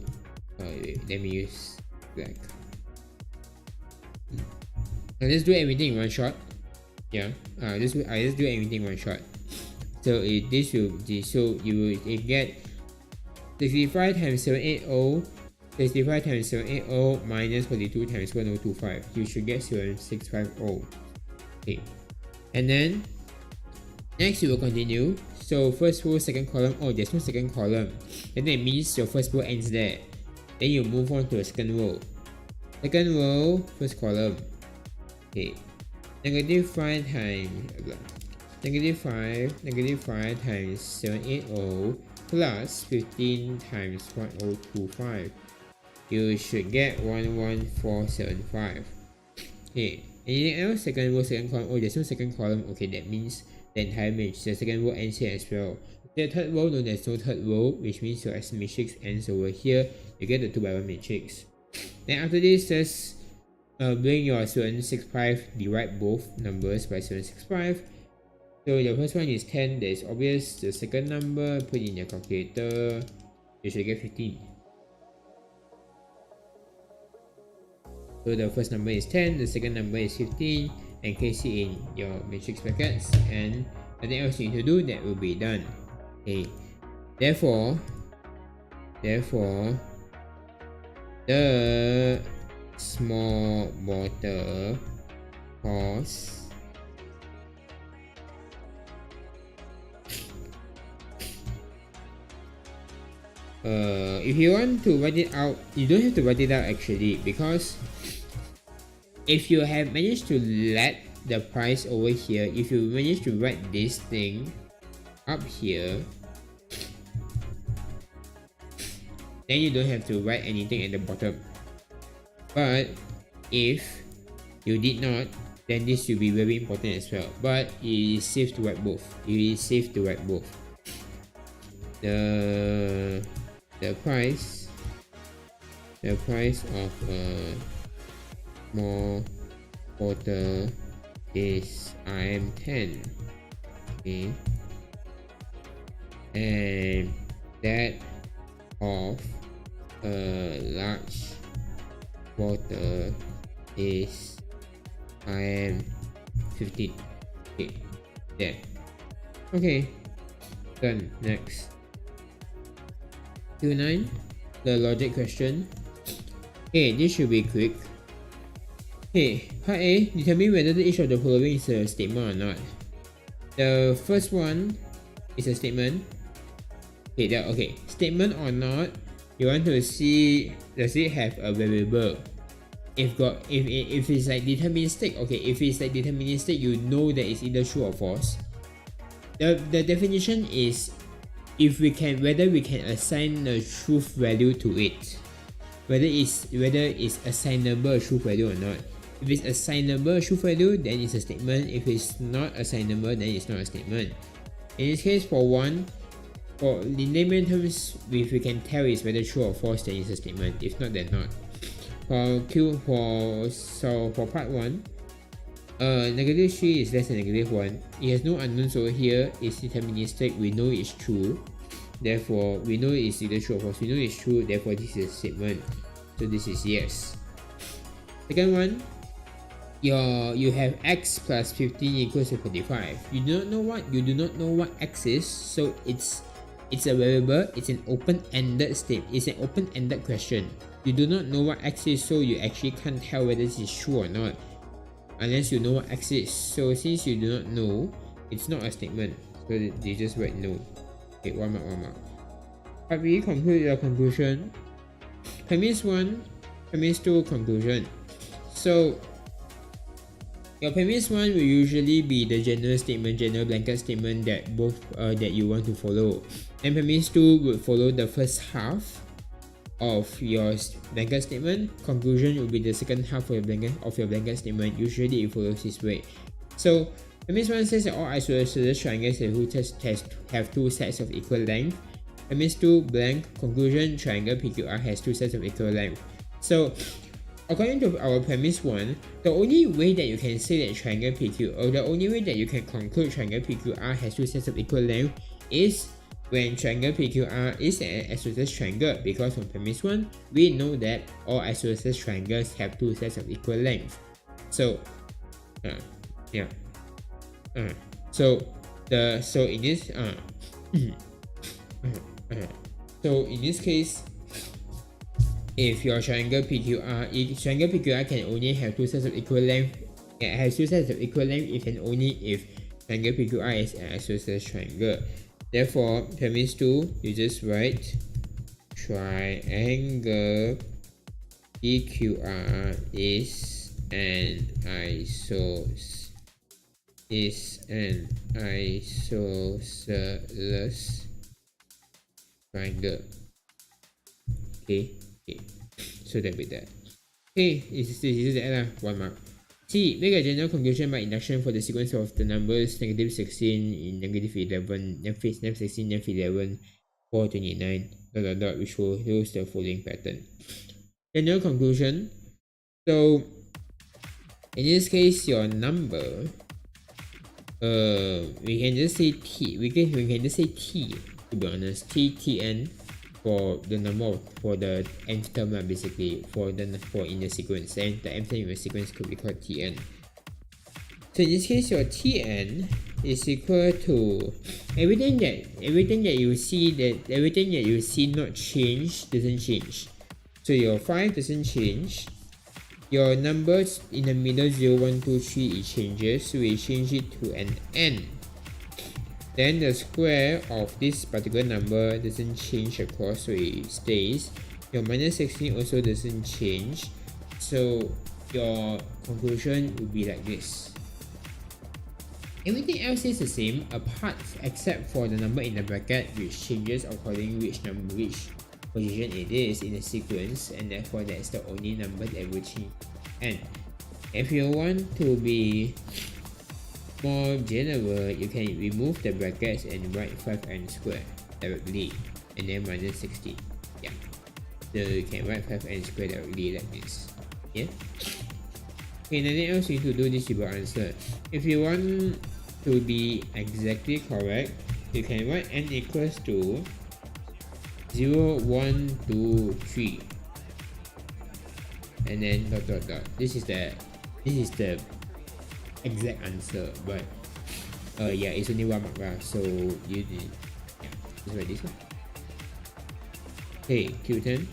Let me use black. Now let's do everything in one shot. Yeah, I just do everything in one shot. So you will get 65 times 780, 65 times 780 minus 42 times 1025. You should get 7650. Okay. And then next you will continue. So first row, second column. Oh, there's no second column. Then that means your first row ends there. Then you move on to the second row. Second row, first column. Okay. Negative 5 times negative 5 times 780 plus 15 times 1025. You should get 11475. Okay. Anything else? Second row, second column. Oh, there's no second column. Okay, that means the entire matrix. The second row ends here as well. The third row, no, there's no third row, which means your matrix ends over here. You get the 2x1 matrix. Then after this, just bring your 765, divide both numbers by 765. So the first one is 10, that is obvious. The second number, put in your calculator, you should get 15. So the first number is 10, the second number is 15, and place it in your matrix brackets, and nothing else you need to do, that will be done. Okay. Therefore, the small bottle costs if you want to write it out, you don't have to write it out actually, because if you have managed to let the price over here, if you manage to write this thing up here, then you don't have to write anything at the bottom. But if you did not, then this will be very important as well. But it is safe to write both. It is safe to write both. The price of a small bottle is IM10. Okay. And that of a large bottle is IM15. Okay, there. Okay, done. Next. Q9, the logic question. Okay, this should be quick. Okay, part A, determine whether each of the following is a statement or not. The first one is a statement. Okay, statement or not, you want to see, does it have a variable? If it's like deterministic, okay, if it's like deterministic, you know that it's either true or false. The definition is whether we can assign a truth value to it, whether it's assignable a truth value or not. If it's assignable a truth value, then it's a statement. If it's not assignable, then it's not a statement. In this case, for in layman terms, if we can tell it's whether true or false, then it's a statement. If not, then not. For part 1, negative 3 is less than negative 1. It has no unknowns over here. It's deterministic. We know it's true. Therefore, we know it's either true or false. We know it's true. Therefore, this is a statement. So this is yes. Second one, you have x plus 15 equals to 45. You do not know what x is. So it's a variable. It's an open-ended state. It's an open-ended question. You do not know what x is, so you actually can't tell whether this is true or not unless you know what x is. So since you do not know, it's not a statement. So they just write no. Okay, one mark. Part B, conclude your conclusion. Premise 1, premise 2, conclusion. So your premise 1 will usually be the general blanket statement that that you want to follow. And premise 2 would follow the first half of your blanket statement. Conclusion will be the second half of your blanket statement. Usually it follows this way. So premise 1 says that all isosceles triangles have two sets of equal length. Premise 2, blank. Conclusion, triangle PQR has two sets of equal length. So according to our premise 1, the only way that you can say that triangle PQ, or the only way that you can conclude triangle PQR has two sets of equal length is when triangle PQR is an isosceles triangle, because from premise 1, we know that all isosceles triangles have two sets of equal length. So, so in this So in this case, if your triangle PQR can only have two sides of equal length, it has two sides of equal length if and only if triangle PQR is an isosceles triangle. Therefore, that means you just write triangle PQR is an isosceles triangle. Okay, so that be that. Okay, is that 1 mark. C. Make a general conclusion by induction for the sequence of the numbers negative 16, negative 11, negative 16, negative 11, 4, 29, which will use the following pattern. General conclusion. So in this case, your number, we can just say T. We can just say T, to be honest. Tn for the number for the nth term, basically for in the sequence, and the nth term in the sequence could be called Tn. So in this case, your Tn is equal to everything that you see not change doesn't change. So your 5 doesn't change. Your numbers in the middle 0, 1, 2, 3 it changes, so we change it to an n. Then the square of this particular number doesn't change across, so it stays. Your minus 16 also doesn't change, so your conclusion would be like this. Everything else is the same except for the number in the bracket, which changes according which position it is in the sequence, and therefore that's the only number that will change. And if you want to be more general, you can remove the brackets and write 5n squared directly, and then minus 16. Yeah, so you can write 5n squared directly like this. Yeah. Okay, nothing else you need to do. This you will answer. If you want to be exactly correct, you can write n equals to 0, 1, 2, 3, and then ... This is the exact answer, but yeah, it's only 1 mark, so you need, yeah, just write this one. Okay, Q10.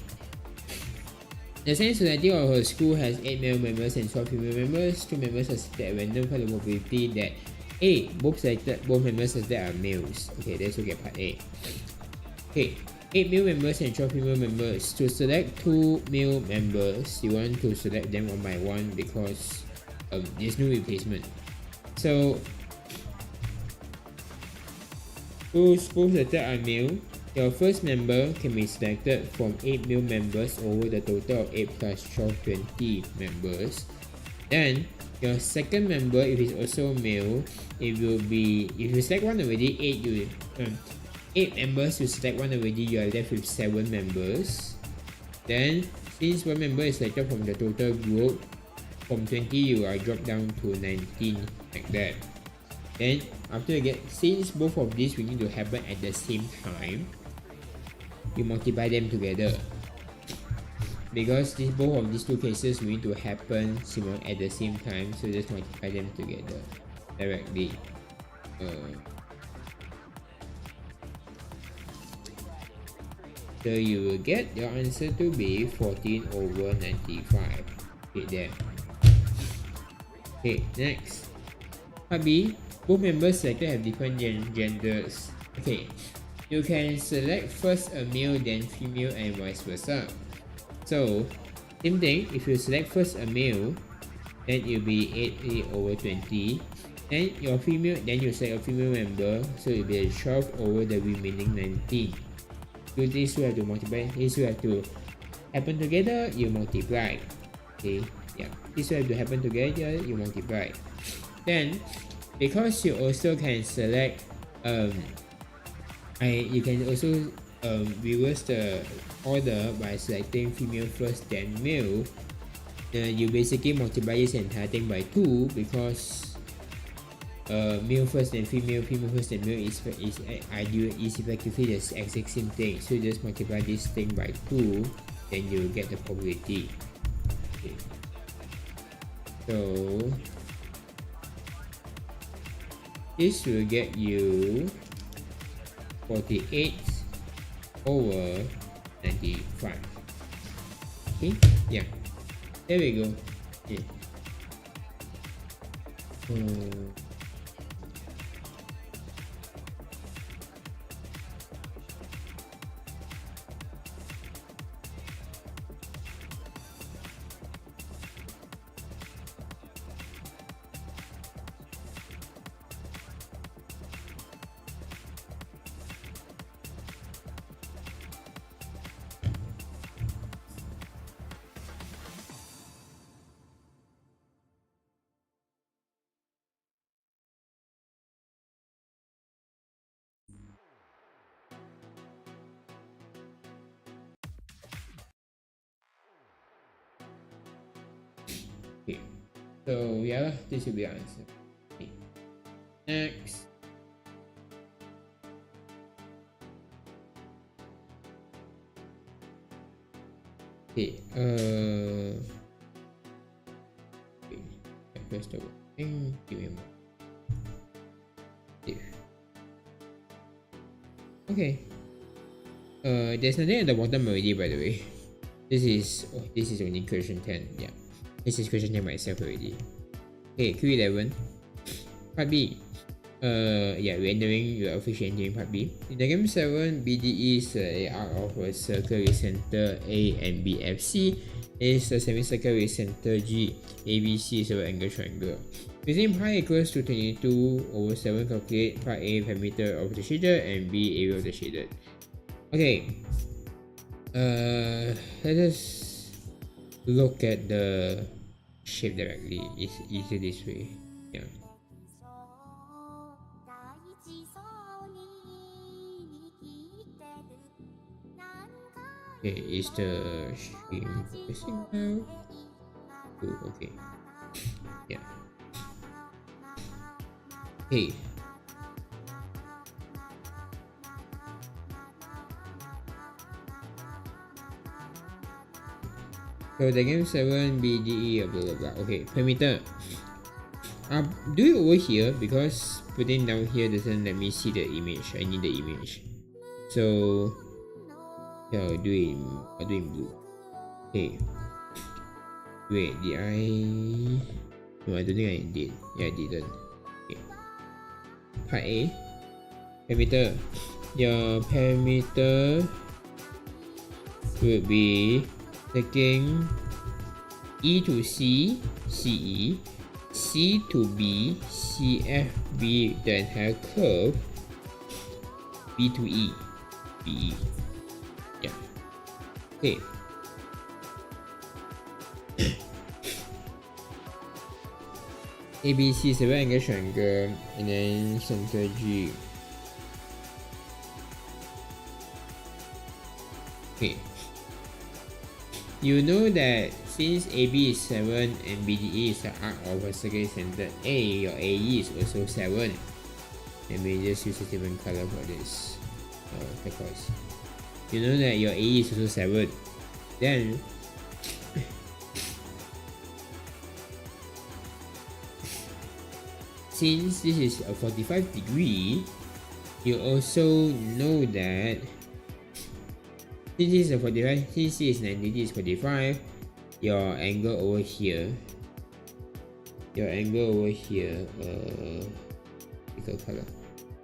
The Science Society of her school has 8 male members and 12 female members. 2 members are selected at random for the probability that A. Both members selected are males. Okay, let's look at part A. Okay, 8 male members and 12 female members. To select 2 male members, you want to select them one by one because there's no replacement. So both selected are male. Your first member can be selected from 8 male members over the total of 8 plus 12, 20 members. Then your second member, if it's also male, it will be, if you select one already, 8 members, you select one already, you are left with 7 members. Then since one member is selected from the total group, from 20 you are dropped down to 19, like that. Then after you get, since both of these will need to happen at the same time, you multiply them together, because both of these two cases will need to happen at the same time, so just multiply them together directly. So you will get your answer to be 14 over 95. Okay, there. Okay, next. Part B. Both members selected have different genders. Okay, you can select first a male then female and vice versa. So same thing, if you select first a male, then it will be 8 over 20. Then your female, then you select a female member, so it will be 12 over the remaining 19. So these two have to multiply, these two have to happen together, you multiply. Okay, yeah, these two have to happen together, you multiply. Then because you also can select you can also reverse the order by selecting female first then male. You basically multiply this entire thing by 2, because male first then female, female first then male is effectively the exact same thing. So you just multiply this thing by 2, then you get the probability. Okay. So this will get you 48 over 95. Okay, yeah, there we go. Okay. Okay, so yeah, this will be our answer. Okay. Next. Okay, okay. Press the thing, give me a moment. Okay. There's nothing at the bottom already, by the way. This is only question 10. Yeah, this is question 10 by itself already. Okay, Q11. Part B. Yeah, we're entering, you're officially entering part B. In diagram 7, BDE is a arc of a circle with center A and BFC is a semicircle with center G. ABC is a right angle triangle. Using pi equals to 22 over 7, calculate part A perimeter of the shaded and B area of the shaded. Okay, let us look at the shape directly. It's easier this way. Yeah. Okay, is the stream focusing now? Ooh, okay. Yeah. Okay. So the game 7 BDE blah blah blah. Okay, perimeter. Do it over here because putting down here doesn't let me see the image. I need the image. So yeah, I'll do it in blue. Okay. Wait, did I? No, I don't think I did. Yeah, I didn't. Okay. Part A. Perimeter. Your perimeter would be taking E to C, CE, C to B, CFB, the entire curve, B to E, BE. Yeah. Okay. ABC is a right angle triangle, and then center G. Okay. You know that since AB is 7 and BDE is the arc of a circle centered A, your AE is also 7. Let me just use a different color for this. Because you know that your AE is also 7. Then since this is a 45 degree, you also know that since this is a 45, since this is 90, this is 45, your angle over here, pick a color.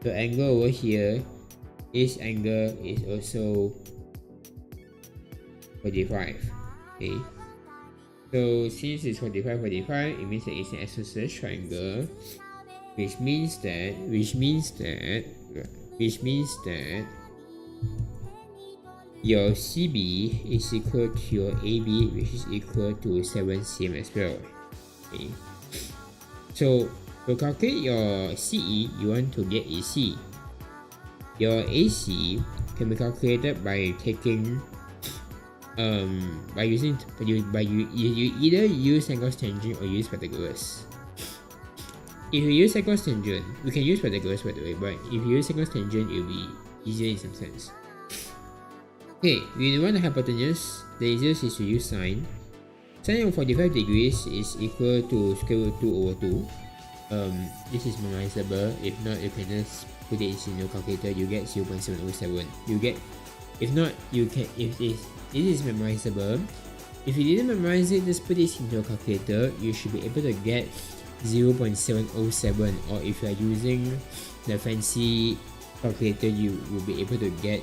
The angle over here, this angle is also 45. Okay. So since it's 45, it means that it's an isosceles triangle, which means that your CB is equal to your AB, which is equal to 7 cm as well. Okay. So to calculate your CE, you want to get AC. Your AC can be calculated by taking you either use Pythagoras tangent or use Pythagoras. If you use Pythagoras tangent, we can use Pythagoras by the way, but if you use Pythagoras tangent, it will be easier in some sense. Okay, when you want the hypotenuse, the easiest is to use sine. Sine of 45 degrees is equal to square root 2 over 2. This is memorizable. If not, you can just put it in your calculator. You get 0.707. You get If not, you can, if it is memorizable, if you didn't memorize it, just put this into a calculator. You should be able to get 0.707, or if you are using the fancy calculator, you will be able to get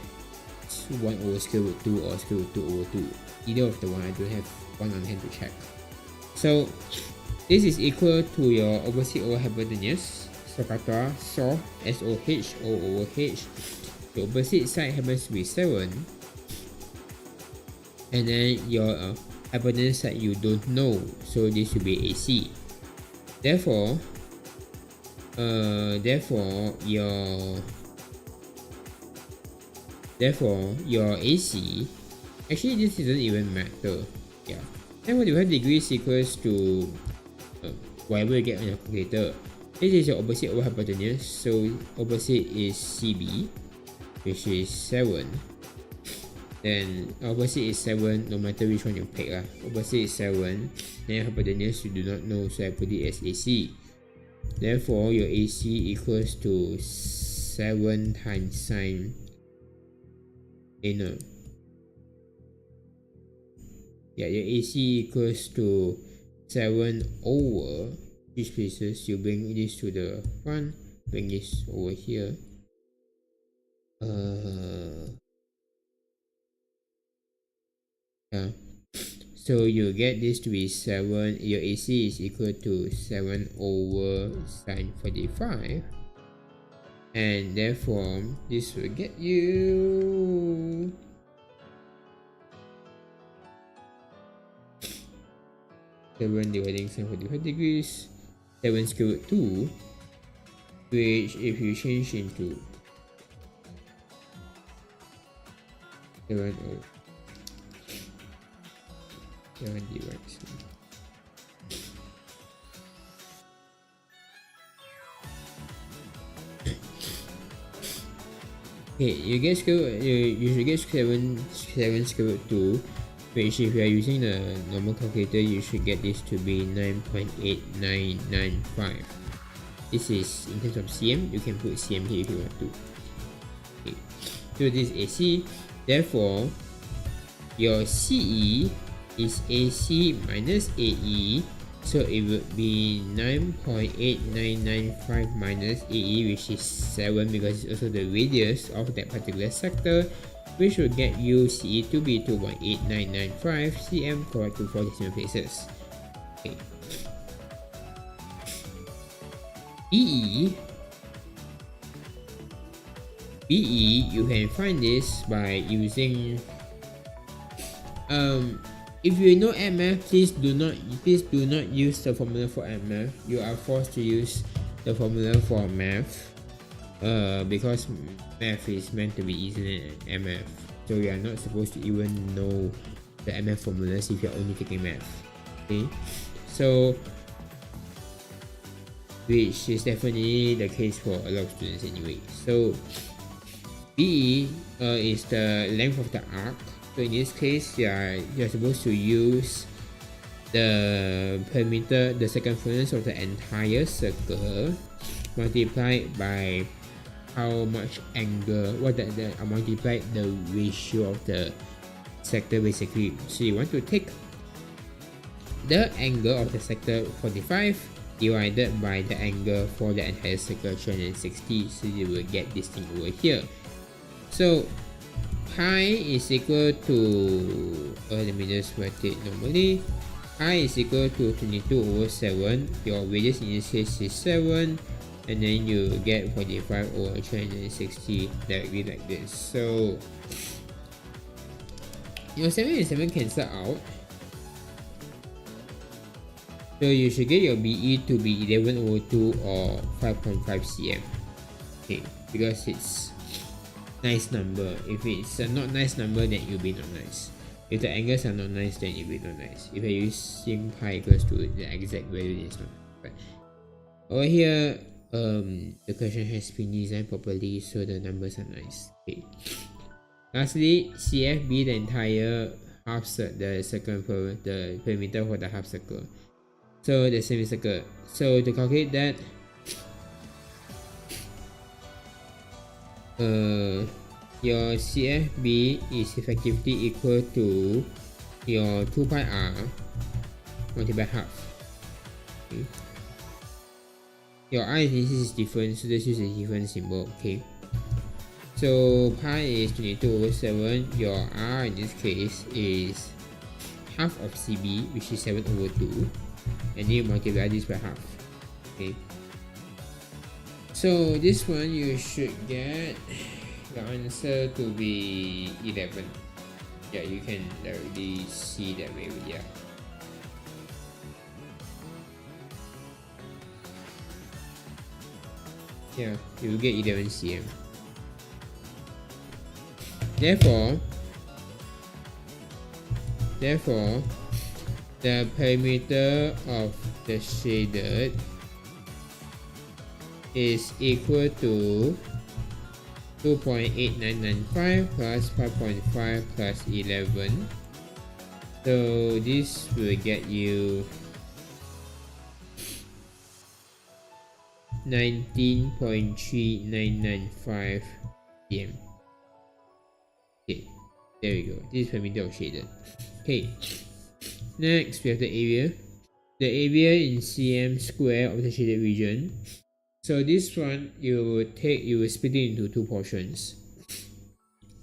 1 over square root 2 or square root 2 over 2. Either of the one, I don't have one on hand to check. So this is equal to your opposite over hypotenuse. So kata SOH, SOH, O over H. The opposite side happens to be 7. And then your hypotenuse side you don't know, so this will be AC. Therefore your AC, actually this doesn't even matter. Yeah, 1045 degrees equals to whatever you get on your calculator. This is your opposite over hypotenuse, so opposite is CB, which is 7. Then opposite is 7, no matter which one you pick lah. Opposite is 7, then hypotenuse you do not know, so I put it as AC. Therefore your AC equals to 7 times sine, no. Yeah, your AC equals to 7 over, which places you bring this to the front, bring this over here. Yeah. So you get this to be 7, your AC is equal to 7 over sine 45, and therefore this will get you 7 dividing sine 45 degrees, 7 square root 2, which if you change into 7 over 7 divided. Okay, you should get 7 square root 2, which if you are using the normal calculator, you should get this to be 9.8995. This is in terms of cm. You can put cm here if you want to. Okay, so this is AC. Therefore your CE is AC minus AE, so it would be 9.8995 minus AE, which is 7, because it's also the radius of that particular sector, which will get you CE to be 2.8995, cm correct to 4 decimal places. Okay. BE, you can find this by using if you know mmmath, please do not use the formula for mmmath. You are forced to use the formula for math, because math is meant to be easier than mmmath. So you are not supposed to even know the mmmath formulas if you are only taking math. Okay, so which is definitely the case for a lot of students anyway. So BE is the length of the arc. So in this case, you're supposed to use the perimeter, the circumference of the entire circle, multiplied by how much angle, multiplied the ratio of the sector basically. So you want to take the angle of the sector 45 divided by the angle for the entire circle 360. So you will get this thing over here. So pi is equal to, let me just write it normally. Pi is equal to 22 over 7. Your radius in this case is 7, and then you get 45 over 360 directly like this. So your 7 and 7 cancel out. So you should get your BE to be 11 over 2 or 5.5 cm. Okay, because it's nice number. If it's a not nice number, then it will be not nice. If the angles are not nice, then it will be not nice. If I use pi equals to the exact value, it's not. But over here, the question has been designed properly, so the numbers are nice. Okay. Lastly, CFB, the entire half circle, the perimeter for the half circle. So the semicircle. So to calculate that, your CFB is effectively equal to your 2 pi r multiplied by half. Okay. Your r is different, so let's use a different symbol. Okay. So pi is 22/7. Your r in this case is half of CB, which is 7/2, and you multiply this by half. Okay. So this one you should get the answer to be 11. Yeah, you can directly see that way. Yeah. Yeah, you will get 11 cm. Therefore, the perimeter of the shaded is equal to 2.8995 plus 5.5 plus 11. So this will get you 19.3995 cm. Okay, there we go. This is perimeter of shaded. Okay, next we have the area. The area in cm square of the shaded region. So this one you will split it into two portions.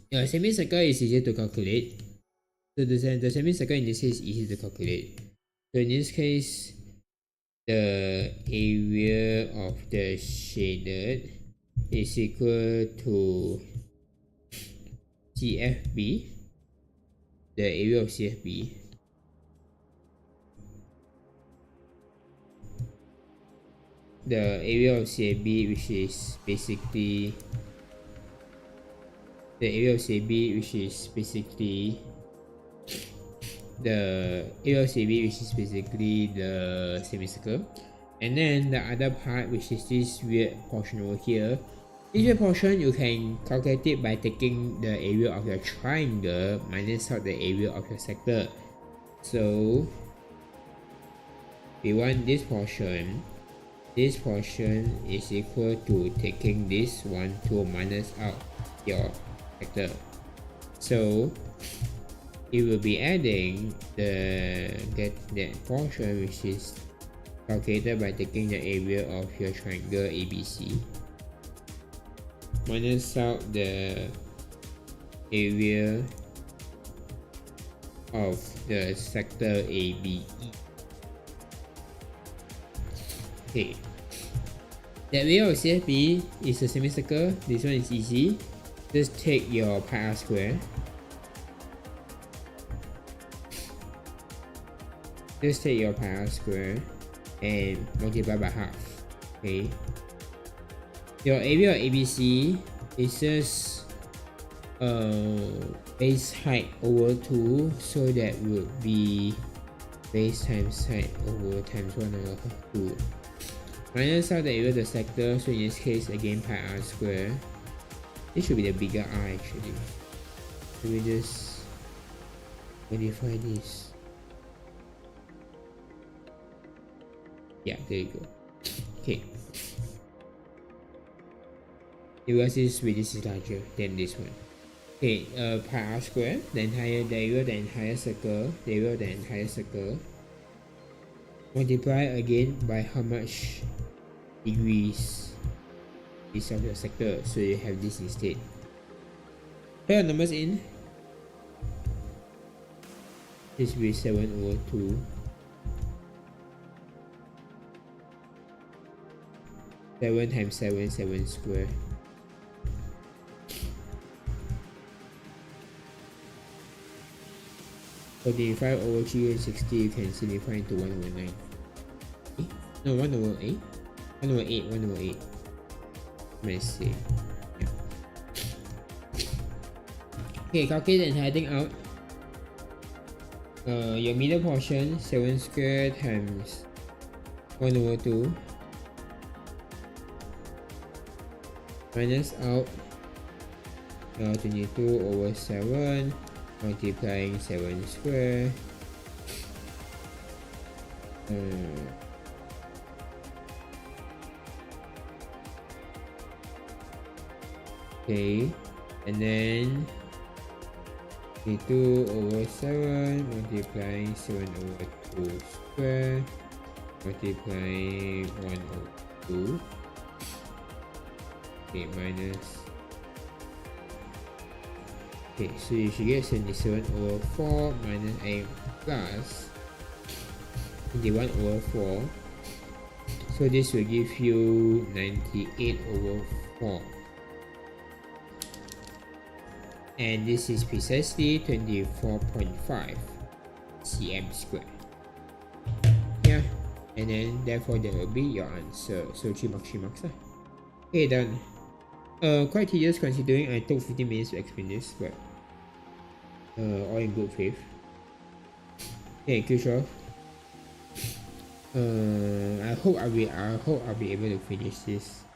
The semicircle is easier to calculate. So the semicircle in this case is easy to calculate. So in this case, the area of the shaded is equal to CFB, the area of CFB, the area of CFB, which is basically the area of CFB, which is basically the semicircle, and then the other part, which is this weird portion over here. This weird portion you can calculate it by taking the area of your triangle minus out the area of your sector. So we want this portion. This portion is equal to taking this one to minus out your sector. So it will be adding that portion, which is calculated by taking the area of your triangle ABC minus out the area of the sector ABE. Okay, the area of CFB is a semicircle. This one is easy. Just take your pi r square. Just take your pi r square and multiply by half. Okay. Your area of ABC is just base height over 2, so that would be base times height over times 1 over 2. Minus out the area of the sector, so in this case again pi r square. This should be the bigger r actually. Let me just modify this. Yeah, there you go. Okay. Because this radius is larger than this one. Okay, pi r square, the area of the entire circle, multiply again by how much degrees is of your sector, so you have this instead. Put your numbers in. This will be 7/2. 7 times 7, 7 square. For 5/360, you can simplify into 1/9. Eh? No, 1/8. 1/8. 1/8. Let's see. Yeah. Okay, calculate the entire thing out. Your middle portion, 7 square times 1/2. Minus out 22/7 multiplying 7 square. Okay, and then 2 over 7 multiplying 7 over 2 square multiplying 1 over 2. Okay, minus. Okay, so you should get 77 over 4 minus a plus 21 over 4. So this will give you 98 over 4. And this is precisely 24.5 cm squared. Yeah, and then therefore that will be your answer. So 3 marks lah. Okay, done. Quite tedious considering I took 15 minutes to explain this, but all in good faith. Okay, Q12. I hope I'll be able to finish this.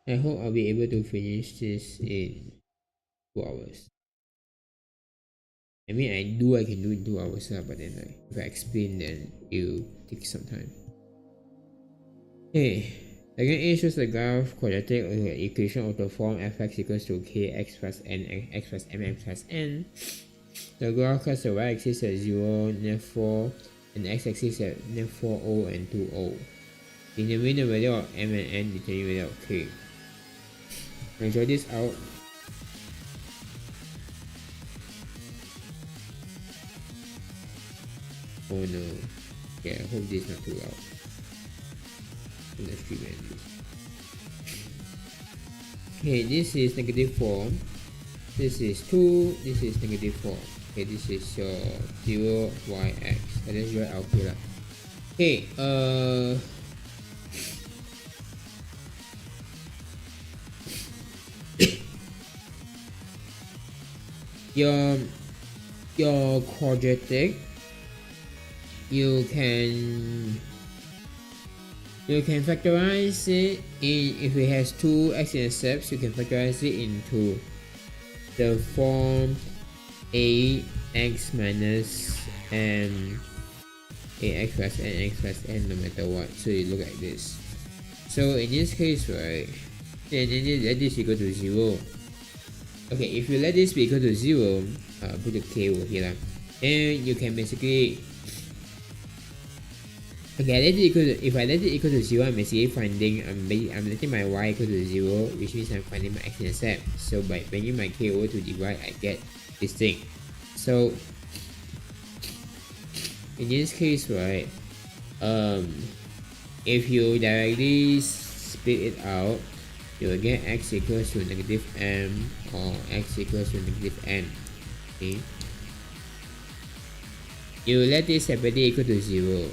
I hope I'll be able to finish this in 2 hours. I mean, I can do it in 2 hours, but then if I explain, then it'll take some time. Okay, again, A shows the graph quadratic equation of the form fx equals to kx plus n x plus mn plus n. The graph cuts the y-axis at 0, therefore, and the x-axis at therefore 0 and 2o. Determine the value of m and n, determine the value of k. I draw this out. Oh no. Okay, I hope this is not too loud. Let's keep it. Okay, this is -4. This is 2. This is -4. Okay, this is your 0 y-x. Let's draw it out here. Okay, your quadratic, you can factorize it in, if it has 2 x-intercepts, you can factorize it into the form ax minus ax plus n no matter what. So you look like this. So in this case, right, then let this equal to 0. Okay, if you let this be equal to 0, put the k over here, and you can basically, okay, if I let it equal to 0, I'm basically finding, I'm letting my y equal to 0, which means I'm finding my x-intercept. So by bringing my k over to dy, I get this thing. So in this case, right, if you directly split it out, you will get x equals to -m or x equals to -n. Okay, you let this separately equal to 0.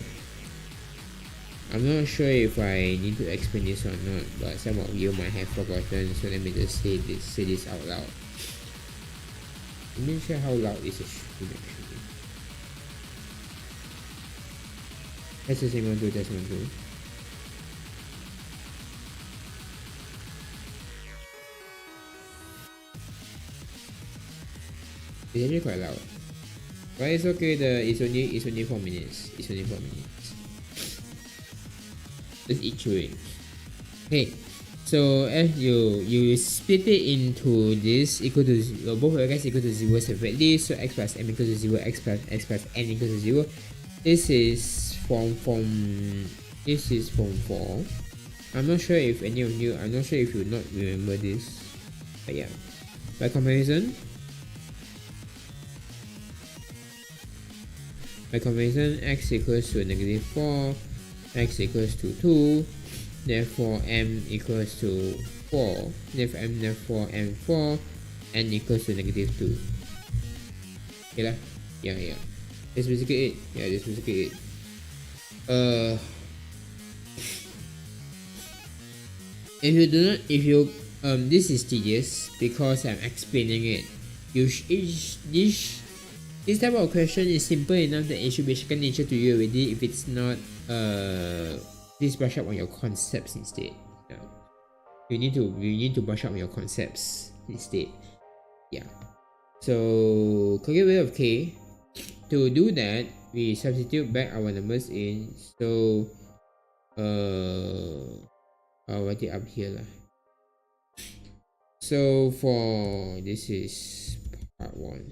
I'm not sure if I need to explain this or not, but some of you might have forgotten, so let me just say this out loud. I'm not sure how loud this is actually. That's the same one too, that's one too. It's actually quite loud. But it's okay, it's only 4 minutes. It's only 4 minutes. Let's eat through it. Okay, so as you split it into this equal to both of you guys equal to 0 separately. So x plus m equals to 0, x plus n equals to 0. This is form 4. I'm not sure if any of you, I'm not sure if you not remember this, but yeah. By comparison, x equals to -4, x equals to 2, therefore m equals to 4, therefore m4, n equals to -2. Okay lah, yeah. That's basically it. This is tedious because I'm explaining it. This type of question is simple enough that it should be second nature to you already. If it's not, please brush up on your concepts instead. Yeah. You need to brush up on your concepts instead. Yeah. So calculate value of k. To do that, we substitute back our numbers in. So I'll write it up here lah. So for this is part 1.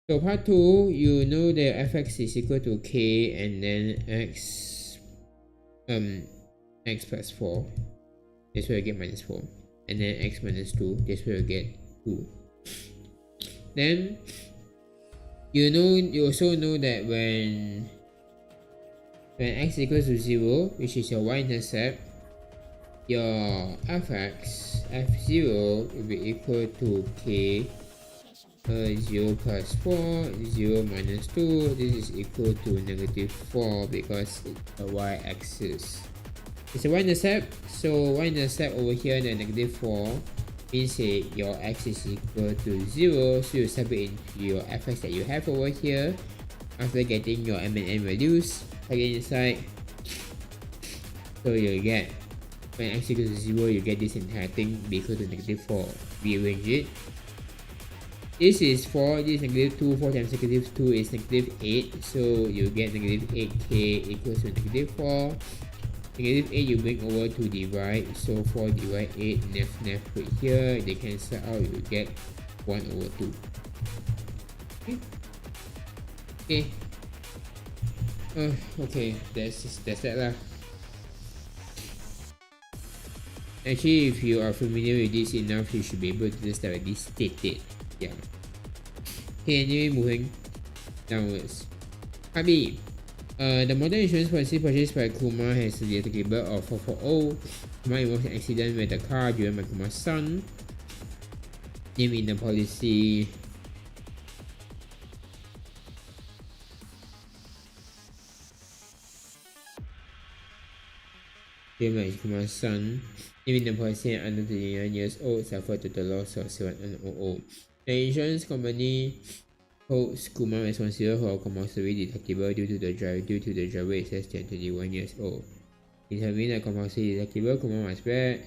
So part 2, you know that fx is equal to k and then x plus 4. This way I get minus 4. And then x minus 2. This way I get 2. Then you also know that when x equals to 0, which is your y-intercept, your fx f0 will be equal to k 0 plus 4, 0 minus 2. This is equal to negative 4 because it's a y-axis. It's a y-intercept, so y-intercept over here, the negative 4 means your x is equal to 0, so you sub it into your fx that you have over here. After getting your m and n values, plug it inside, so you get, when x equals to 0, you get this entire thing be equal to negative 4. Rearrange it. This is 4, this is negative 2, 4 times negative 2 is negative 8, so you get negative 8k equals to negative 4. Negative 8 you bring over to the right, so 4 divide 8, nef put here, they cancel out, you get 1 over 2. Okay. Okay, that's that lah. Actually, if you are familiar with this enough, you should be able to just directly state it. Yeah. Okay, anyway, moving downwards. Part B. The motor insurance policy purchased by Kumar has a deductible of 440. Kumar involved an accident with the car driven by Kumar's son. Name in the policy. Driven by Kumar's son. Name in the policy and under 29 years old suffered total loss of 700. The insurance company holds Kumar responsible for compulsory deductible due to the driver is less than 21 years old. Determine the compulsory deductible, Kumar must bear.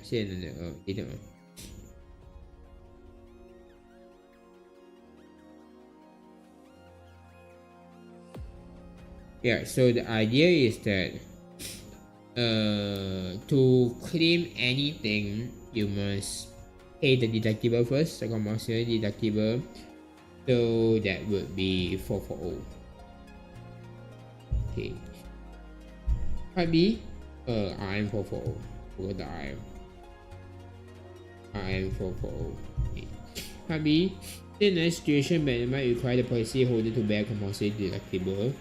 Yeah, so the idea is that to claim anything, you must pay the deductible first, the compulsory deductible. So that would be 440. Okay. Part B, RM 440 over the RM 440. Okay. Part B, in a situation where it might require the policyholder to bear compulsory deductible.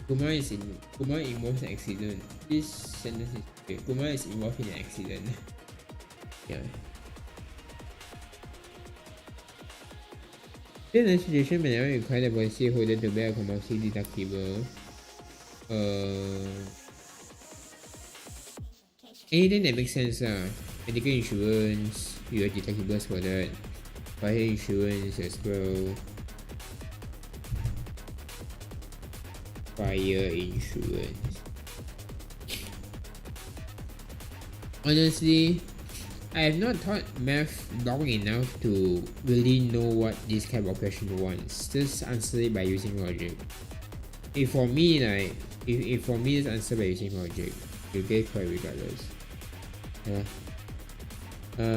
Kumar involved in an accident. This sentence is okay. Kumar is involved in an accident. Yeah. In a situation whenever you require the policyholder to bear a compulsory deductible, anything that makes sense medical insurance, you have deductibles for that. Fire insurance as well. Fire insurance. Honestly, I have not taught math long enough to really know what this kind of question wants. Just answer it by using logic. If for me, just answer by using logic, you get correct regardless. Yeah.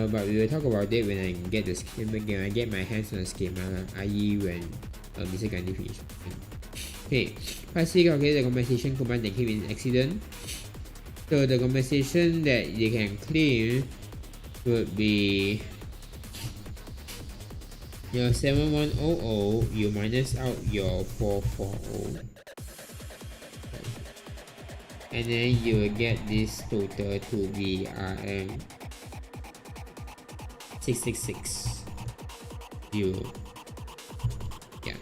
But we will talk about it when I get the schema, when I get my hands on the schema, i.e. when Mr. Gandhi finishes. Okay, part C, calculate the compensation Kumar that came in an accident. So the compensation that they can claim would be your 7100, you minus out your 440. And then you will get this total to be RM 666 euro. Yeah.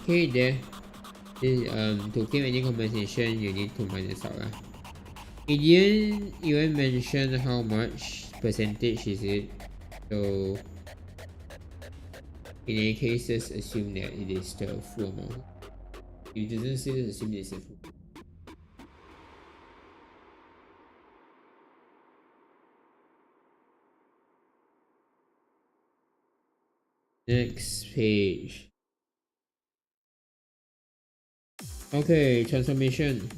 Okay, there. To claim any compensation, you need to minus out lah. It didn't even mention how much percentage is it, so in any cases, assume that it is the full amount. If it doesn't say, just assume it's the full. Next page. Okay, transformation.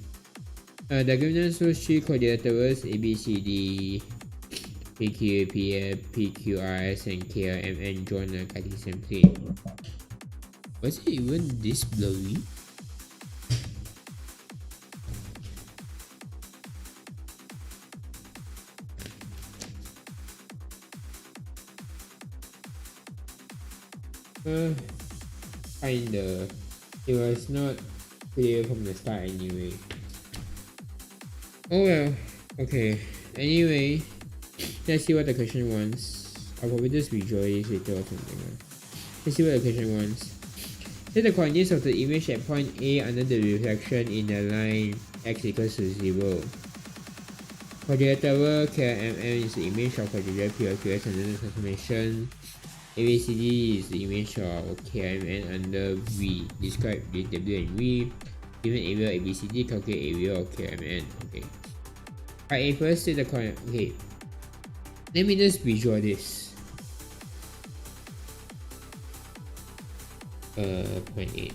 Diagonal shows three quadrilaterals A, B, C, D, P, Q, P, F, P, Q, R, S, and K, R, M, N drawn a Cartesian plane. Was it even this blurry? Kinda. It was not clear from the start anyway. Oh well. Okay. Anyway, let's see what the question wants. I'll probably just redraw this later or something. Let's see what the question wants. Set the coordinates of the image at point A under the reflection in the line x equals to 0. Quadrilateral KMM is the image of quadrilateral PQS under the transformation. ABCD is the image of KMN under V. Describe the W and V. Given area ABCD, calculate area of KMN. Okay. Alright, first set the coordinate. Okay. Let me just redraw this. Point A.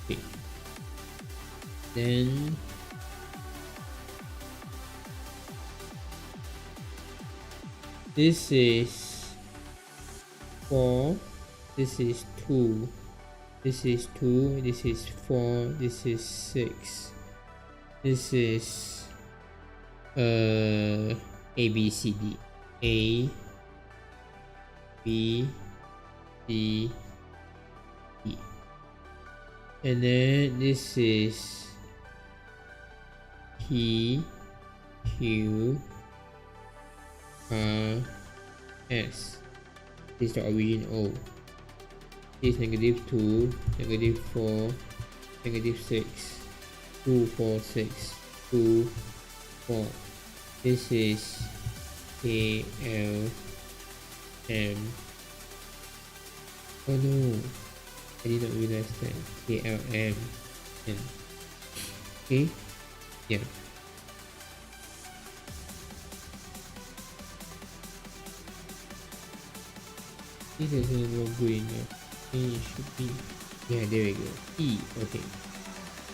Okay. Then this is 4, this is 2, this is 2, this is 4, this is 6, this is A, B, C, D. A, B, C, D. And then this is P, Q, R, S. This is the origin O. This is -2, -4, -6, 2, 4, 6, 2, 4. This is K, L, M. Oh no, I did not realize that. K, L, M, N. Okay, yeah. This doesn't look good enough. It should be. Yeah, there we go. E, okay.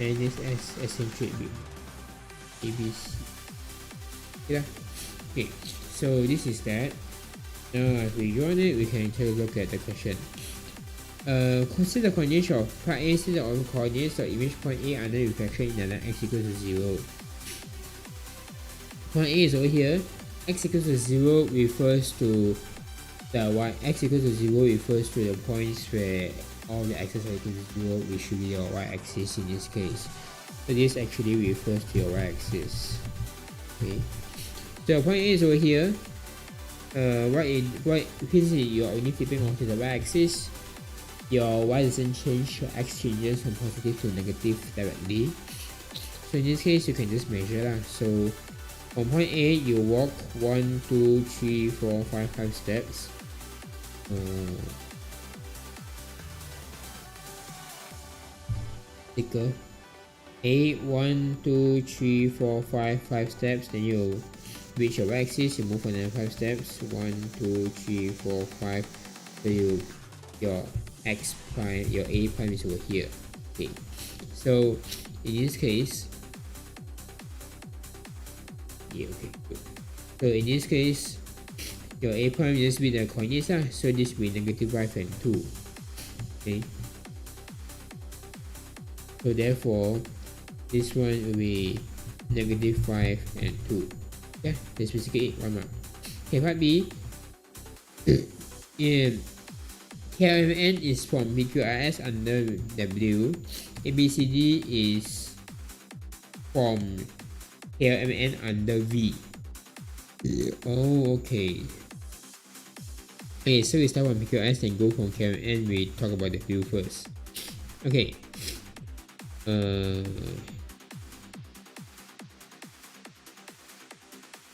And this S eccentric beam. A, B, C. Yeah. Okay, so this is that. Now, as we drawn it, we can take a look at the question. Consider the coordinates of part A. Consider the coordinates of image point A under reflection in the line x equals to 0. Point A is over here. X equals to 0 refers to the y. X equals to 0 refers to the points where all the x's are equal to 0, which should be your y-axis in this case. So this actually refers to your y-axis. Okay. So point A is over here. Since you're only flipping onto the y-axis, your y doesn't change, your x changes from positive to negative directly. So in this case, you can just measure lah. So from point A, you walk 1, 2, 3, 4, 5, 5 steps. Thicker. A 1, 2, 3, 4, 5, 5 steps. Then you reach your y-axis. You move another 5 steps. 1, 2, 3, 4, 5. So your x prime, your A prime is over here. Okay. So in this case, yeah, okay, good. So in this case, your A prime just be the coordinates lah. So this will be -5 and 2. Okay. So therefore, this one will be -5 and 2. Yeah, that's basically it. 1 mark. Okay, part B. Yeah. KMN is from BQRS under W. ABCD is from KLMN under V. Oh, okay. Okay, so we start from PQRS and go from KLMN. We talk about the view first. Okay.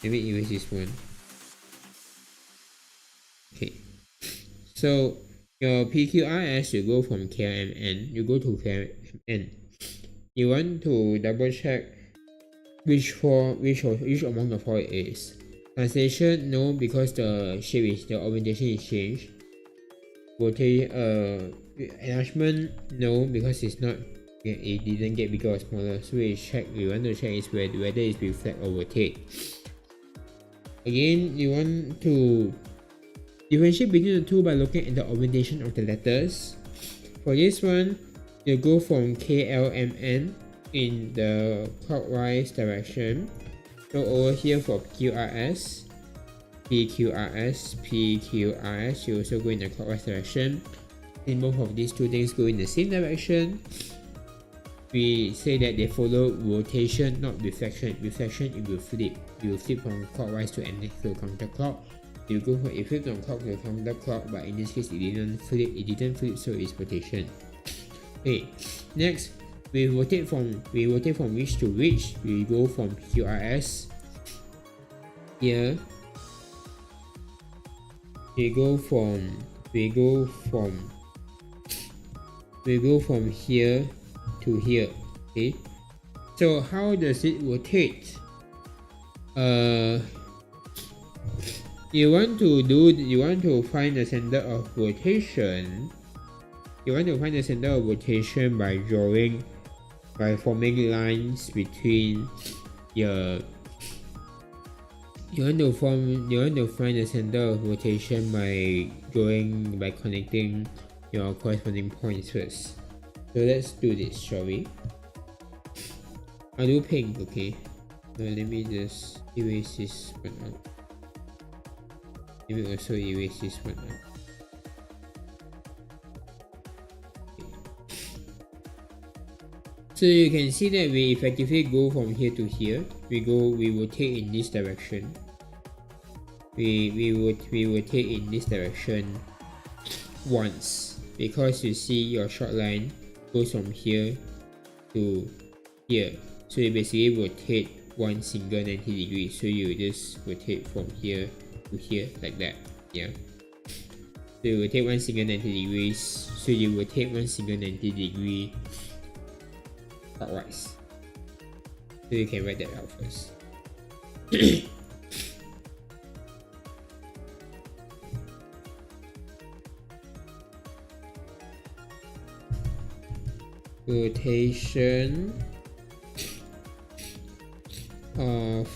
Let me erase this one. Okay. So your PQRS, you go from KLMN. You go to KLMN. You want to double check which among the four it is. Translation, no, because the shape is, the orientation is changed. Enlargement, no, because it's not, it didn't get bigger or smaller. So we want to check is whether it's reflect or rotate. Again, you want to differentiate between the two by looking at the orientation of the letters. For this one, you go from KLMN in the clockwise direction. So over here for PQRS, you also go in the clockwise direction. In both of these two things go in the same direction. We say that they follow rotation, not reflection. Reflection, it will flip. You will flip from clockwise to counterclock. You go from it flip from clock to counterclock, but in this case it didn't flip, so it's rotation. Okay, next we rotate from which to which. We go from PQRS here. We go from here to here. Okay, so how does it rotate? You want to find the center of rotation. You want to find the center of rotation by forming lines between your. You want to find the center of rotation by connecting your corresponding points first. So let's do this, shall we? I'll do pink, okay? Now let me just erase this one out. Let me also erase this one out. So you can see that we effectively go from here to here. We rotate in this direction. We rotate in this direction once, because you see your short line goes from here to here. So you basically rotate one single 90 degrees. So you just rotate from here to here like that. Yeah. So you rotate one single 90 degrees. So you rotate one single 90 degree clockwise. So you can write that out first. Rotation of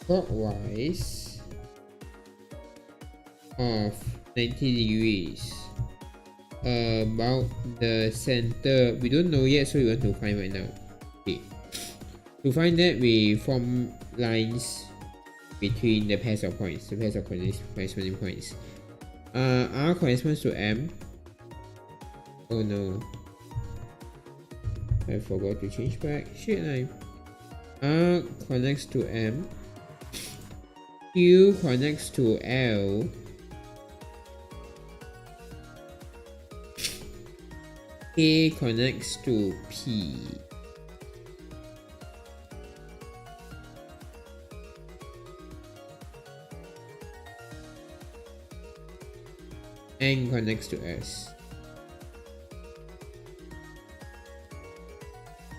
clockwise of 90 degrees about the center. We don't know yet, so we want to find right now. Okay. To find that, we form lines between the pairs of points, corresponding points. R corresponds to M. Oh no, I forgot to change back. Shit, R connects to M. Q connects to L. A connects to P. N connects to S.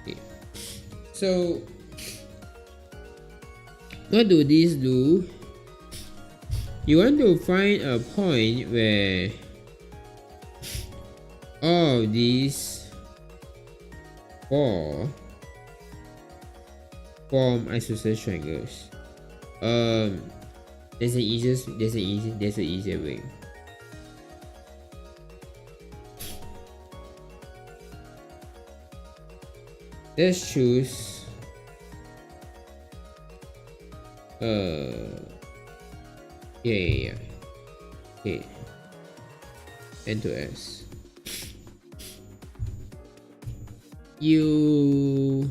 Okay. So what do these do? You want to find a point where all of these four form isosceles triangles. There's an easier way. Let's choose yeah. Okay, N to S. You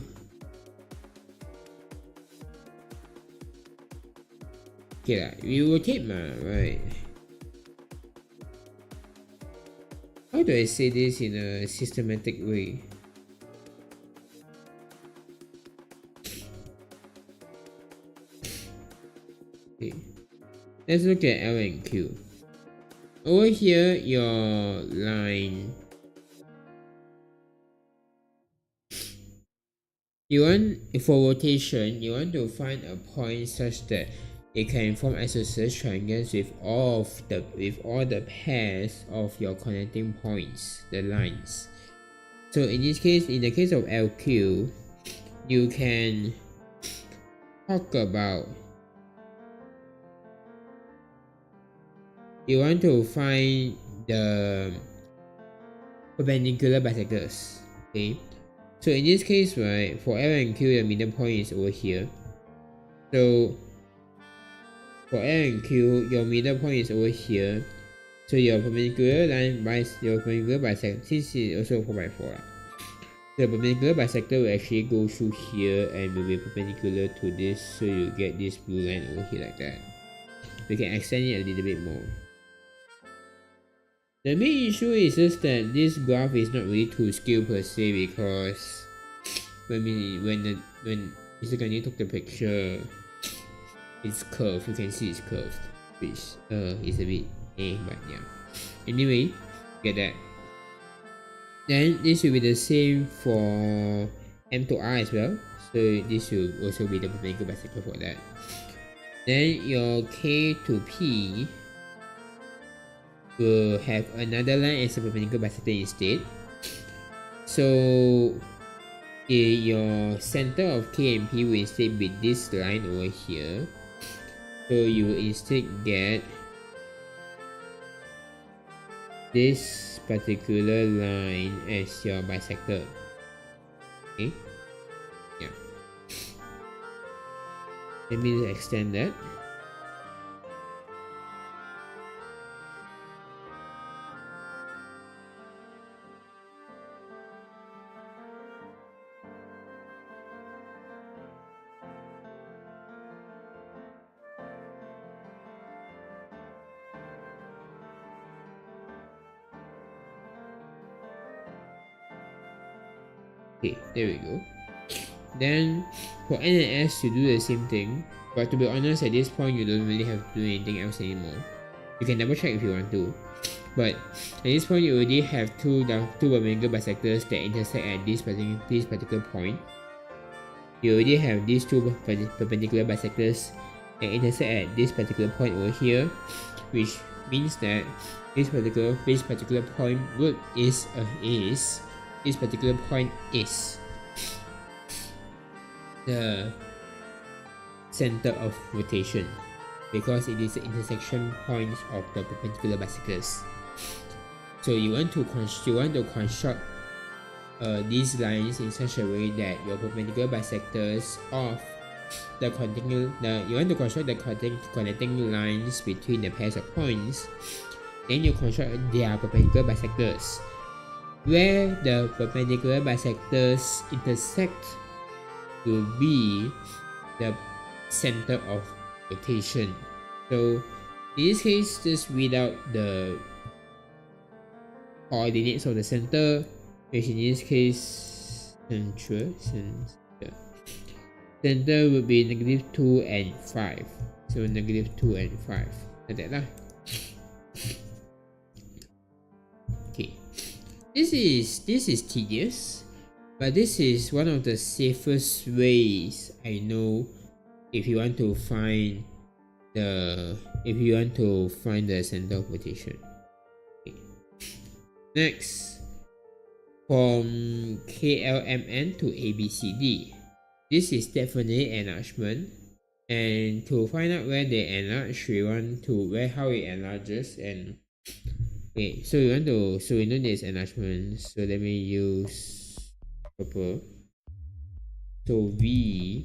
okay lah. You rotate right? How do I say this in a systematic way? Okay. Let's look at L and Q. Over here, your line. You want, for rotation, you want to find a point such that it can form isosceles triangles with all the pairs of your connecting points, the lines. So in this case, in the case of LQ, you can talk about, you want to find the perpendicular bisectors. Okay, so in this case, right, for L and Q, the middle point is over here. So for L and Q, your middle point is over here. So your perpendicular line your perpendicular bisector, since it's also 4x4, the perpendicular bisector will actually go through here and will be perpendicular to this, so you get this blue line over here like that. We can extend it a little bit more. The main issue is just that this graph is not really to scale per se, because when Mr. Gandhi took the picture, it's curved. You can see it's curved, which is a bit but yeah. Anyway, get that. Then this will be the same for M to R as well. So this will also be the perpendicular bisector for that. Then your K to P will have another line as a perpendicular bisector instead. So your center of K and P will instead be this line over here. So you will instead get this particular line as your bisector. Okay, yeah. Let me extend that. Okay, there we go. Then for N and S, you do the same thing, but to be honest, at this point you don't really have to do anything else anymore. You can double check if you want to, but at this point you already have two perpendicular bisectors that intersect at this particular point. You already have these two perpendicular bisectors that intersect at this particular point over here, which means that this particular point is the center of rotation, because it is the intersection points of the perpendicular bisectors. So you want to construct these lines in such a way that your perpendicular bisectors of you want to construct the connecting lines between the pairs of points. Then you construct their perpendicular bisectors. Where the perpendicular bisectors intersect will be the center of rotation. So in this case, just read out the coordinates of the center, which in this case center would be -2 and 5. So -2 and 5 like that lah. Okay, this is tedious, but this is one of the safest ways I know if you want to find the center of rotation. Okay. Next, from KLMN to ABCD, this is definitely enlargement, and to find out where they enlarge, we want to how it enlarges. And okay, so we know there's enlargement, so let me use purple. So V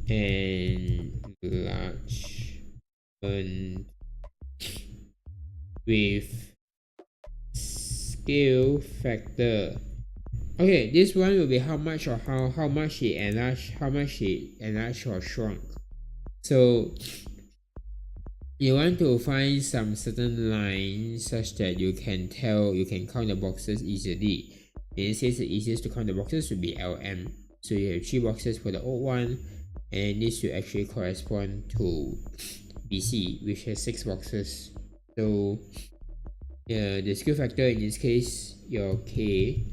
enlargement with scale factor. Okay, this one will be how much or how much it enlarged or shrunk. So you want to find some certain lines such that you can count the boxes easily. In this case, the easiest to count the boxes would be LM. So you have 3 boxes for the old one, and this will actually correspond to BC, which has 6 boxes. So the scale factor in this case, your K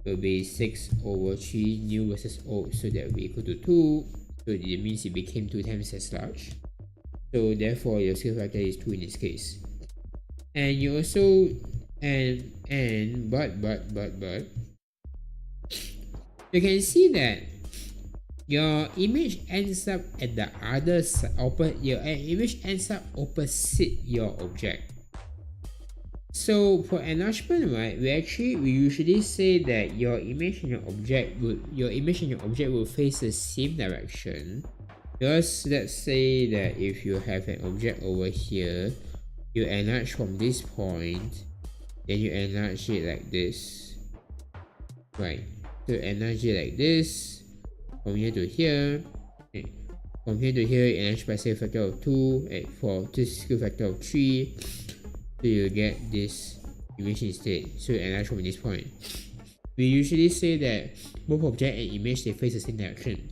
will be 6 over 3 new versus old, so that will be equal to 2. So it means it became 2 times as large. So therefore your scale factor is 2 in this case. And you also but you can see that your image ends up at the other side. Your image ends up opposite your object. So for enlargement, right, we usually say that your image and your object will face the same direction. Because let's say that if you have an object over here, you enlarge from this point, then you enlarge it like this, right? So enlarge it like this, from here to here, okay. From here to here, enlarge by scale factor of 2, and for this scale factor of 3, so you get this image instead. So enlarge from this point. We usually say that both object and image, they face the same direction.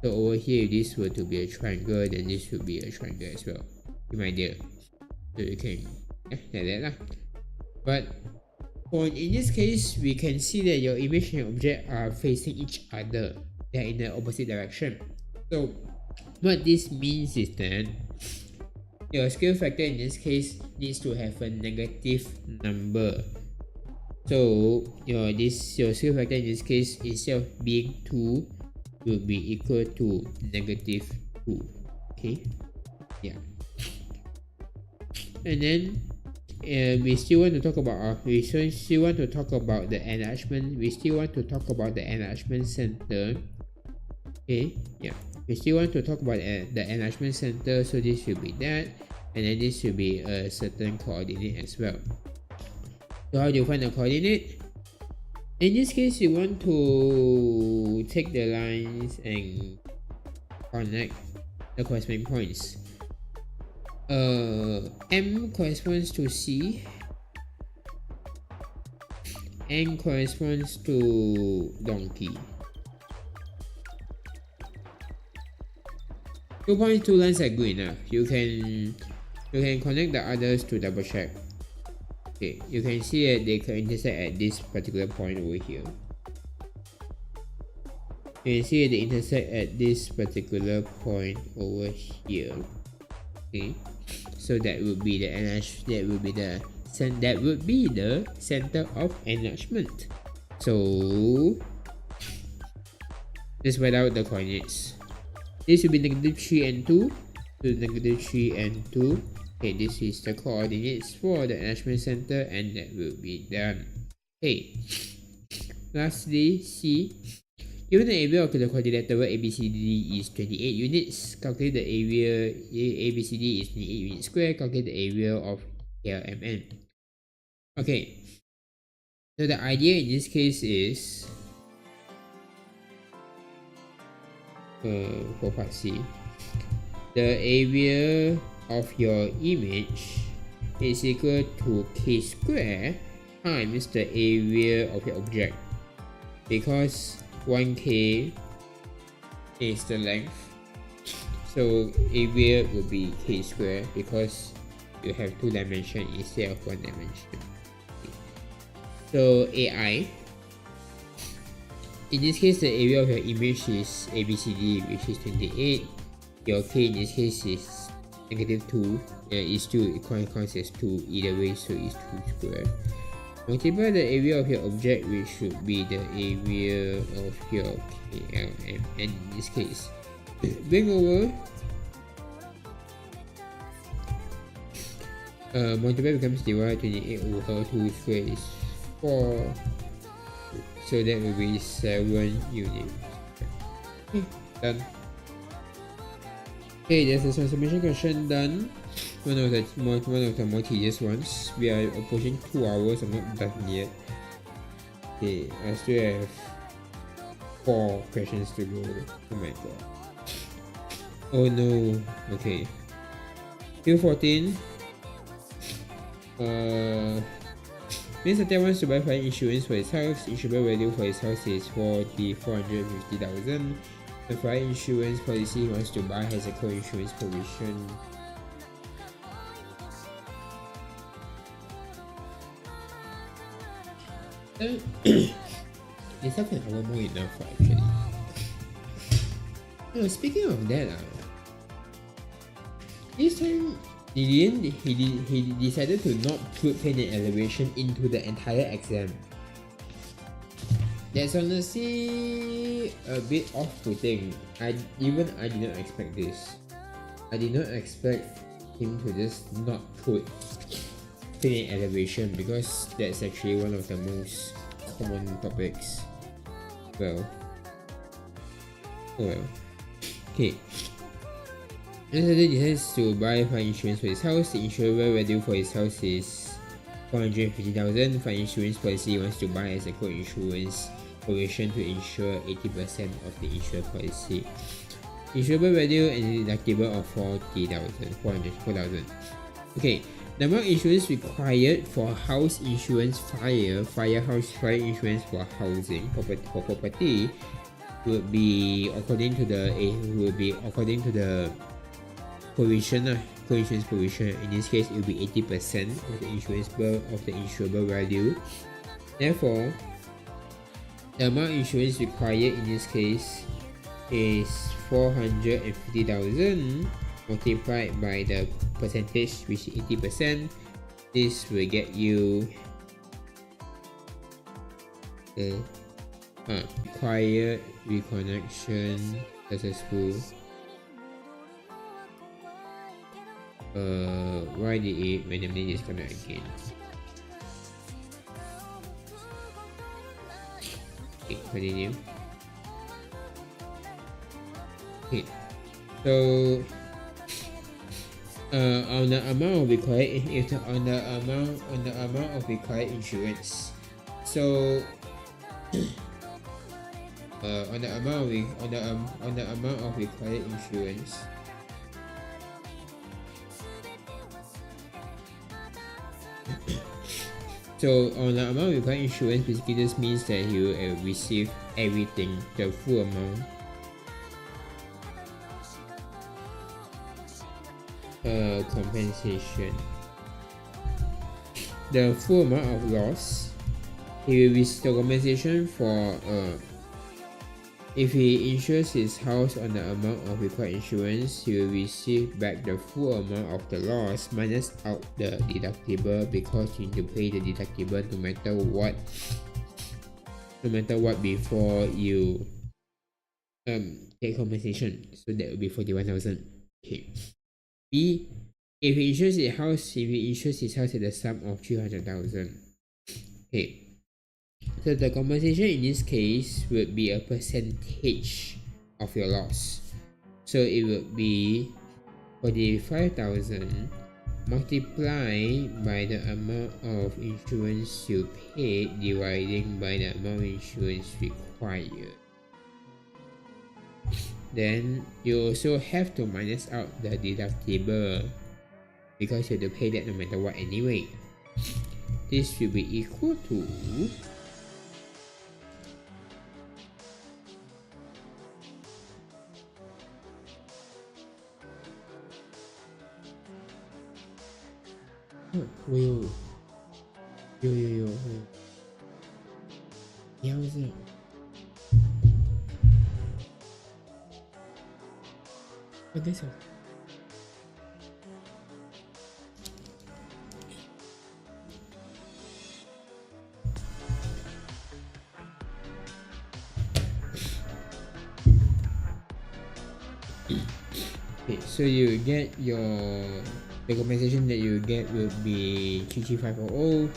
So over here, if this were to be a triangle, then this would be a triangle as well. Same idea. So you can like that lah. But in this case, we can see that your image and object are facing each other. They are in the opposite direction. So what this means is that your scale factor in this case needs to have a negative number. So your scale factor in this case, instead of being 2, will be equal to negative 2. Okay, yeah. And then we still want to talk about the enlargement. We still want to talk about the enlargement center. Okay, yeah. We still want to talk about the enlargement center, so this should be that, and then this should be a certain coordinate as well. So how do you find the coordinate? In this case, you want to take the lines and connect the corresponding points. M corresponds to C, N corresponds to donkey. 2 points, 2 lines are good enough. You can connect the others to double check. Okay, you can see that they can intersect at this particular point over here. You can see that they intersect at this particular point over here. Okay, so that would be the center of enlargement. So let's write out the coordinates. This will be negative 3 and 2. So negative 3 and 2. Okay, this is the coordinates for the enlargement center, and that will be done. Okay. Lastly, C. Given the area of the quadrilateral ABCD is 28 units, calculate the area ABCD is 28 units square. Calculate the area of LMN. Okay. So the idea in this case is for part C, the area of your image is equal to k square times the area of your object, because 1k is the length, so area will be k square because you have 2 dimensions instead of 1 dimension. So AI, in this case, the area of your image is ABCD, which is 28. Your k in this case is negative 2. Is 2, it counts as 2 either way, so it's 2 square. Multiply the area of your object, which should be the area of your KLM, and in this case, bring over, multiply becomes divide. 28 over 2 square is 4. So that will be 7 units. Okay, done. Okay, there's a transformation question done. one of the more tedious ones. We are approaching 2 hours. I'm not done yet. Okay, I still have 4 questions to go. Oh my god. Oh no. Okay. Field 14. Mr. Ted wants to buy fire insurance for his house. Insurable value for his house is 450,000. The fire insurance policy he wants to buy has a co-insurance provision. It's half an hour more enough actually. Speaking of that, this time he decided to not put pain and elevation into the entire exam. That's honestly a bit off-putting. I did not expect this. I did not expect him to just not put pain and elevation because that's actually one of the most common topics. Well. Oh well. Okay. Mr. Ted decides to buy fire insurance for his house. The insurable value for his house is 450,000. Fire insurance policy he wants to buy as a co-insurance provision to insure 80% of the insured policy. Insurable value and deductible of 4,000. Okay, the amount of insurance required for house insurance fire insurance for housing for property would be according to the co-insurance provision. In this case, it will be 80% of the insurable value. Therefore, the amount of insurance required in this case is 450,000 multiplied by the percentage, which is 80%. This will get you required reconnection successful. Why did it randomly disconnect again? Okay, continue. Okay, so on the amount of required on the amount of required insurance. So on the amount of required insurance. So on the amount of required insurance, basically this means that he will receive everything, the full amount. Compensation. The full amount of loss. He will receive the compensation for if he insures his house on the amount of required insurance, he will receive back the full amount of the loss minus out the deductible, because you need to pay the deductible no matter what before you take compensation. So that will be 41,000. Okay. B, if he insures his house at the sum of 300,000. Okay. So the compensation in this case would be a percentage of your loss. So it would be 45,000 multiplied by the amount of insurance you paid dividing by the amount of insurance required. Then you also have to minus out the deductible because you have to pay that no matter what anyway. This will be equal to yo. Yeah, what's up? What is it? Okay, so you get the compensation that you get will be 33500.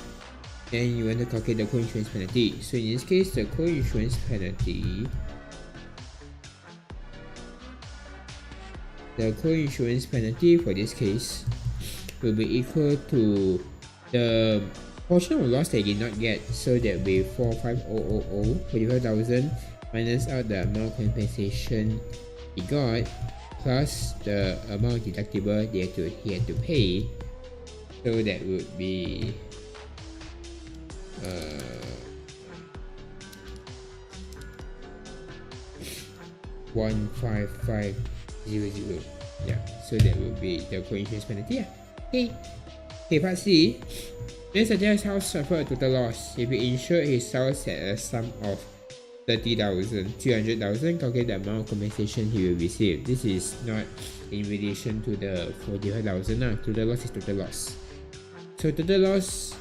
Then you want to calculate the co-insurance penalty. So in this case, the co-insurance penalty for this case will be equal to the portion of loss they did not get, so that will be 45,000 minus out the amount of compensation he got plus the amount deductible he had to pay, so that would be 15500. Yeah, so that would be the co-insurance penalty. Okay, part C. When Satya's house suffered a total loss, if you insure his house at a sum of 30,000, 300,000, calculate the amount of compensation he will receive. This is not in relation to the 45,000. Total loss is total loss. So total loss,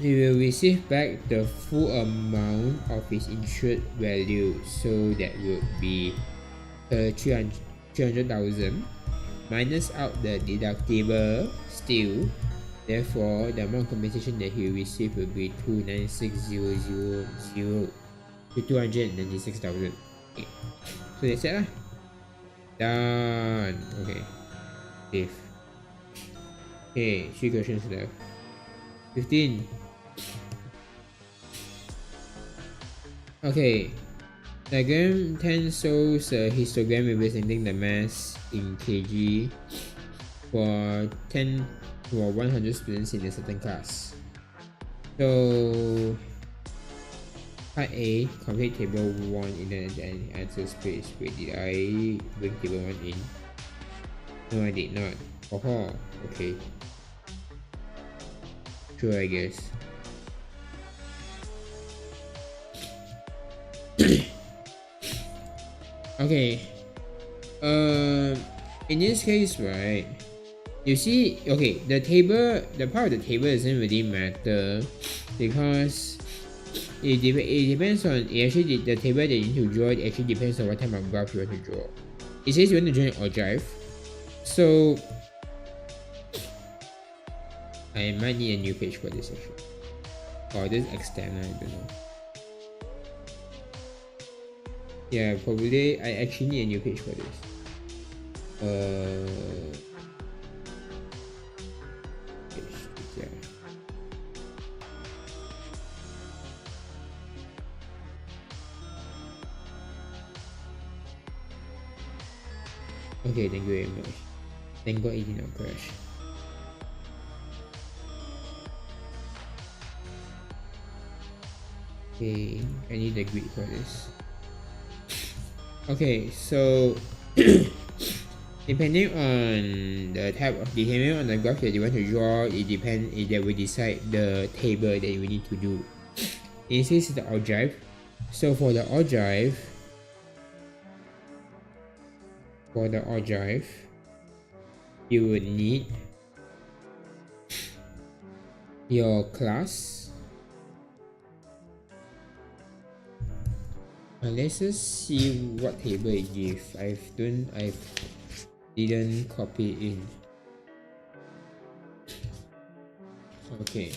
he will receive back the full amount of his insured value, so that would be 300,000 minus out the deductible still. Therefore, the amount of compensation that he will receive will be 296,000 to 296,000. Okay, so that's it lah. Done. Okay, save. Okay, 3 questions left. 15. Okay, diagram 10 shows a histogram representing the mass in kg for 100 students in a certain class. So part A, complete table 1 in the answer space. Wait, did I bring table 1 in? No, I did not. Oh, okay. Sure, I guess. Okay. In this case, right, you see, okay, the part of the table doesn't really matter because it depends on, the table that you need to draw, it actually depends on what type of graph you want to draw. It says you want to draw an ogive, so I might need a new page for this actually. Or this extend, I don't know. Yeah, probably I actually need a new page for this. Yeah. Okay, thank you very much. Thank God it did not crash. Okay, I need the grid for this. Okay, so depending on the graph that you want to draw, that will decide the table that you need to do. This is the ogive. So for the ogive, you would need your class. Let's just see what table it gives. I didn't copy it in. Okay,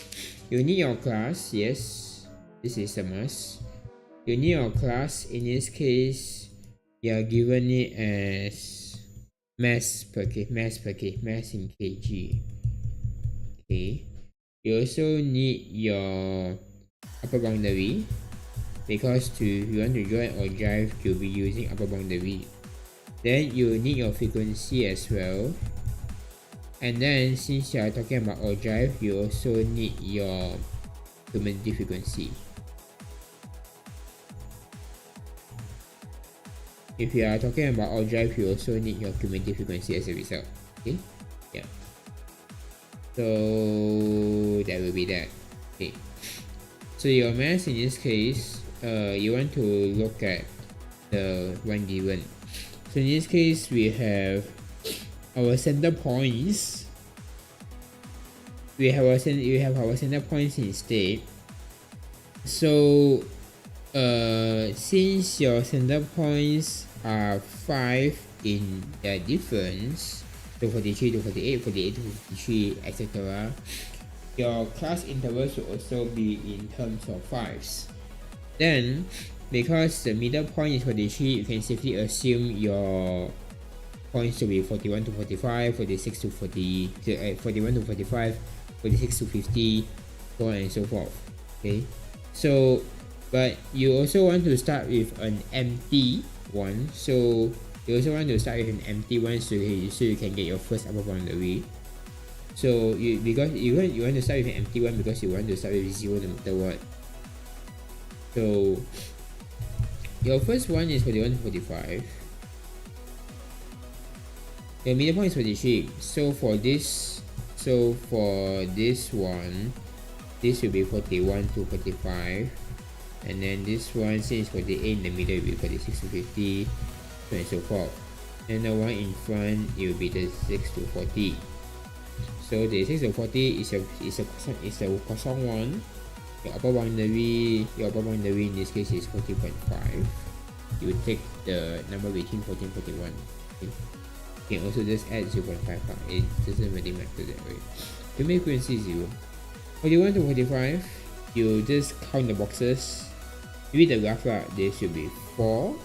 you need your class. Yes, this is a must. You need your class. In this case, you are given it as mass in kg. Okay, you also need your upper boundary, because you want to draw an ogive, you'll be using upper boundary. Then you need your frequency as well. And then since you are talking about ogive, you also need your cumulative frequency. If you are talking about ogive, you also need your cumulative frequency as a result. Okay? Yeah. So that will be that. Okay. So your mass in this case, you want to look at the one given. So in this case, we have our center points. We have our center points instead. So since your center points are 5 in their difference, so 43 to 48, 48 to 53, etc., your class intervals will also be in terms of 5s. Then, because the middle point is 43, you can safely assume your points to be 41 to 45, 46 to 40, 41 to 45, 46 to 50, so on and so forth. Okay, so but you also want to start with an empty one, so you also want to start with an empty one so you can get your first upper boundary. So you want to start with an empty one because you want to start with 0 no matter what. So your first one is 41 to 45. Your middle point is 43. So for this one, this will be 41 to 45. And then this one, since 48 in the middle, will be 46 to 50, so and so forth. And the one in front, it will be 36 to 40. So 36 to 40 is a croissant one. Your upper boundary in this case is 14.5. You take the number between 14 and 41. Okay. You can also just add 0.5. It doesn't really matter that way. To make frequency 0. 41 to 45, you just count the boxes. With the graph, there should be 4.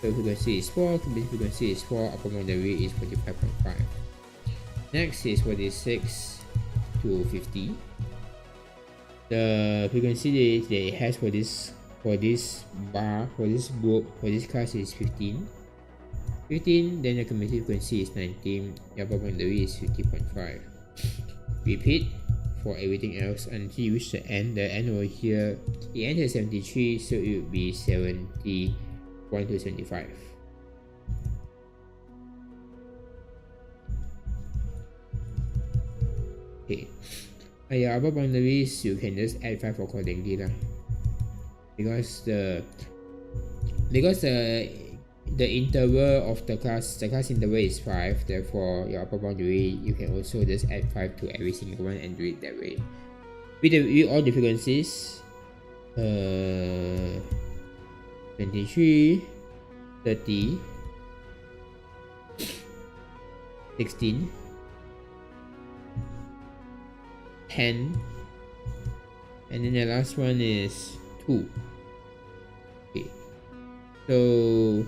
So frequency is 4, frequency is 4, upper boundary is 45.5. Next is 46 to 50. The frequency that it has for this bar, for this group, for this class is 15. 15, then the cumulative frequency is 19, the upper boundary is 50.5. Repeat for everything else until you reach the end. The end over here, it ends at 73, so it will be 71 to 75. Okay, your upper boundaries, you can just add 5 accordingly lah. Because the interval of the class interval is 5, therefore your upper boundary, you can also just add 5 to every single one and do it that way. With all the frequencies, 23, 30, 16, 10, and then the last one is 2. Okay, so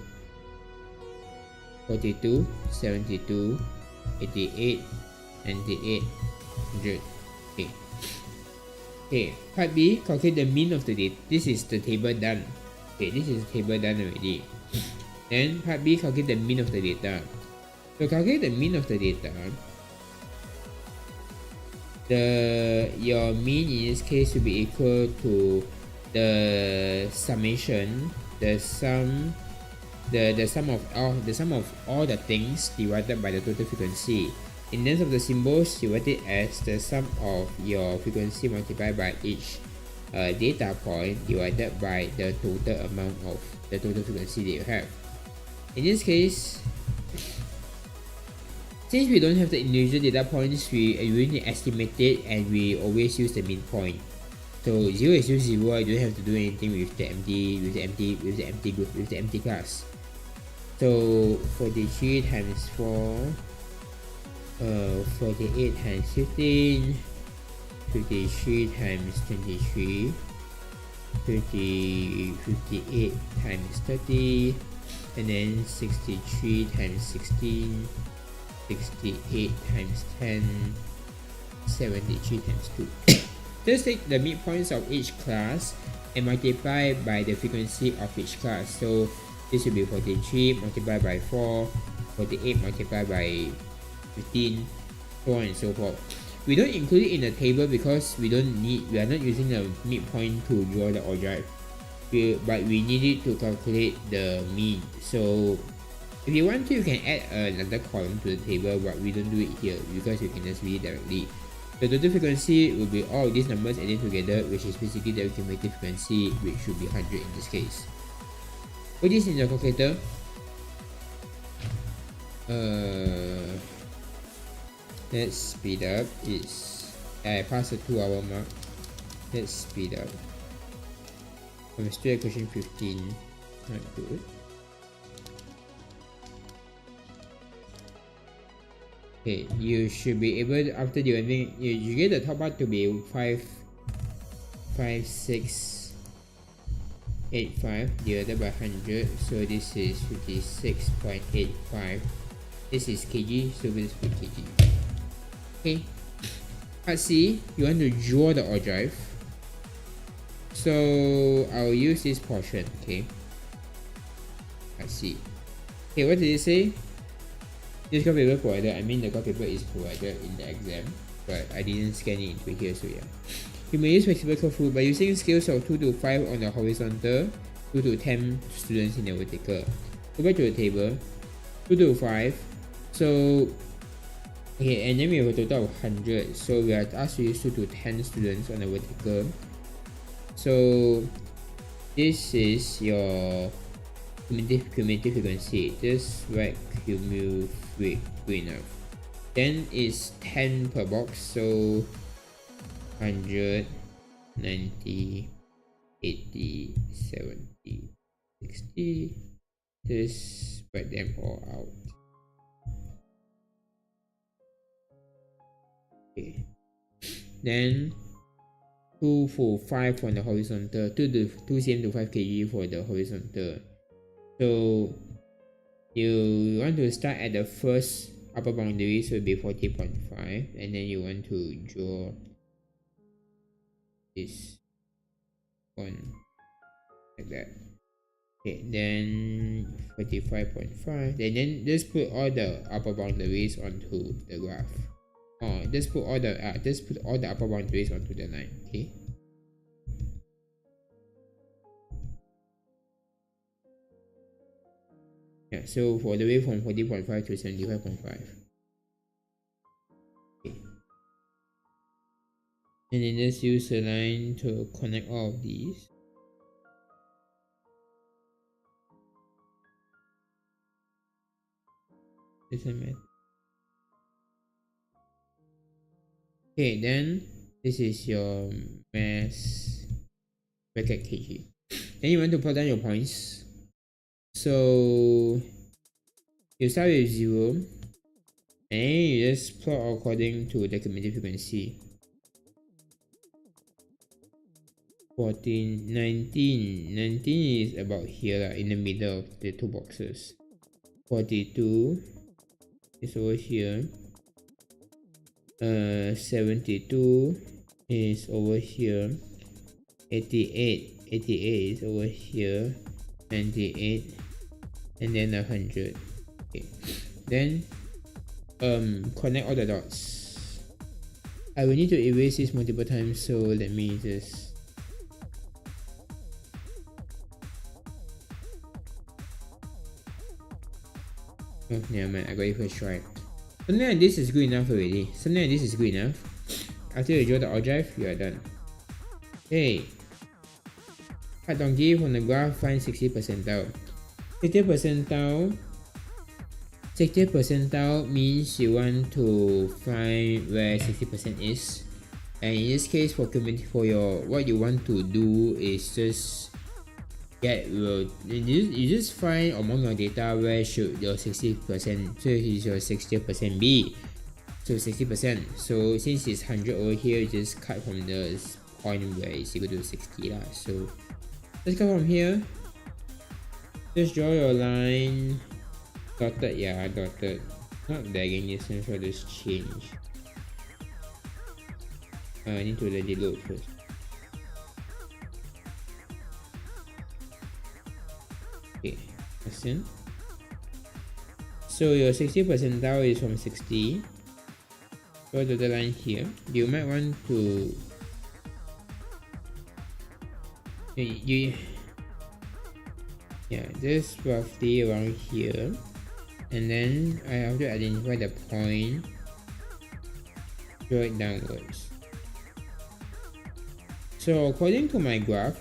42, 72, 88, 98, 100. Okay. Okay, part B, calculate the mean of the data. This is the table done. Okay, this is the table done already. Then part B, calculate the mean of the data. So calculate the mean of the data. Your mean in this case will be equal to the summation, the sum of all the things divided by the total frequency. In terms of the symbols, you write it as the sum of your frequency multiplied by each data point divided by the total amount of the total frequency that you have. In this case, since we don't have the individual data points, we need to estimate it, and we always use the midpoint. So 0 is just 0. I don't have to do anything with the empty class. So 43 times 4, 48 times 15, 53 times 23, 58 times 30, and then 63 times 16, 68 times 10, 73 times 2. Just take the midpoints of each class and multiply by the frequency of each class. So this will be 43 multiplied by 4, 48 multiplied by 15, so on and so forth. We don't include it in the table because we are not using the midpoint to draw the algebra, but we need it to calculate the mean. So if you want to, you can add another column to the table, but we don't do it here because you can just read it directly. The total frequency will be all of these numbers added together, which is basically the cumulative frequency, which should be 100 in this case. Put this in your calculator. Let's speed up. I passed the 2-hour mark. Let's speed up. I'm still at question 15. Not good. Okay, you should be able to, after the ending, you get the top part to be 5.685 divided by 100. So this is 56.85 This is kg, so this is kg. Okay. Part C, you want to draw the ogive. So I'll use this portion. Okay. Part C. Okay, what did it say? This graph paper provided. I mean the graph paper is provided in the exam, but I didn't scan it into here, so yeah. You may use flexible curve rule by using scales of 2 to 5 on the horizontal, 2 to 10 students in the vertical. Go back to the table. 2 to 5. So okay, and then we have a total of 100. So we are asked to use 2 to 10 students on the vertical. So this is your cumulative frequency. Just write cumulative rate, good enough. Then it's 10 per box, so 100, 90, 80, 70, 60. Just write them all out. Okay. Then 2 for 5 for the horizontal, 2 cm to 5 kg for the horizontal. So you want to start at the first upper boundary, so it'll be 40.5, and then you want to draw this one like that. Okay, then 45.5, then just put all the upper boundaries onto the graph. Just put all the upper boundaries onto the line. Okay. Yeah, so for the way from 40.5 to 75.5. Okay. And then just use a line to connect all of these. Okay, then this is your mass bracket kg. Then you want to plot down your points. So you start with 0, and you just plot according to the cumulative frequency. 14, 19 is about here, in the middle of the two boxes. 42 is over here. 72 is over here. 88 is over here. 98, and then 100. Okay, then connect all the dots. I will need to erase this multiple times, so let me just never mind, I got it first try. Something like this is good enough already. After you draw the ogive, you are done. Okay. Cut donkey from the graph, find 60 percentile. 60 percentile means you want to find where 60% is. And in this case, for what you want to do is just you just find among your data where should your 60%, so is your 60% be. So 60%. So since it's 100 over here, you just cut from the point where it's equal to 60 lah. So let's go from here. Just draw your line. Dotted, yeah, dotted. Not dragging this one, so just change. I need to let it load first. Okay, listen. So your 60 percentile is from 60. Go to the line here. You might want to just roughly around here, and then I have to identify the point, draw it downwards. So according to my graph,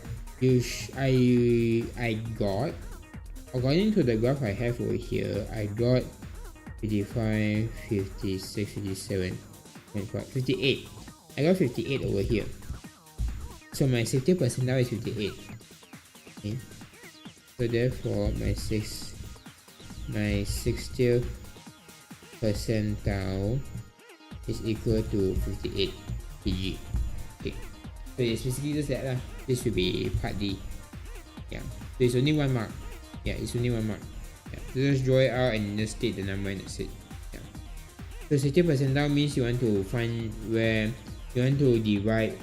according to the graph I have over here, I got 55, 56, 57, 58. I got 58 over here. So my 60 percentile is 58. Okay. So therefore my 60th percentile is equal to 58 kg. Okay. So it's basically just that lah. This should be part D. Yeah. So it's only one mark. Yeah, it's only one mark. Yeah. So just draw it out and just state the number and that's it. So 60 percentile means you want to find where you want to divide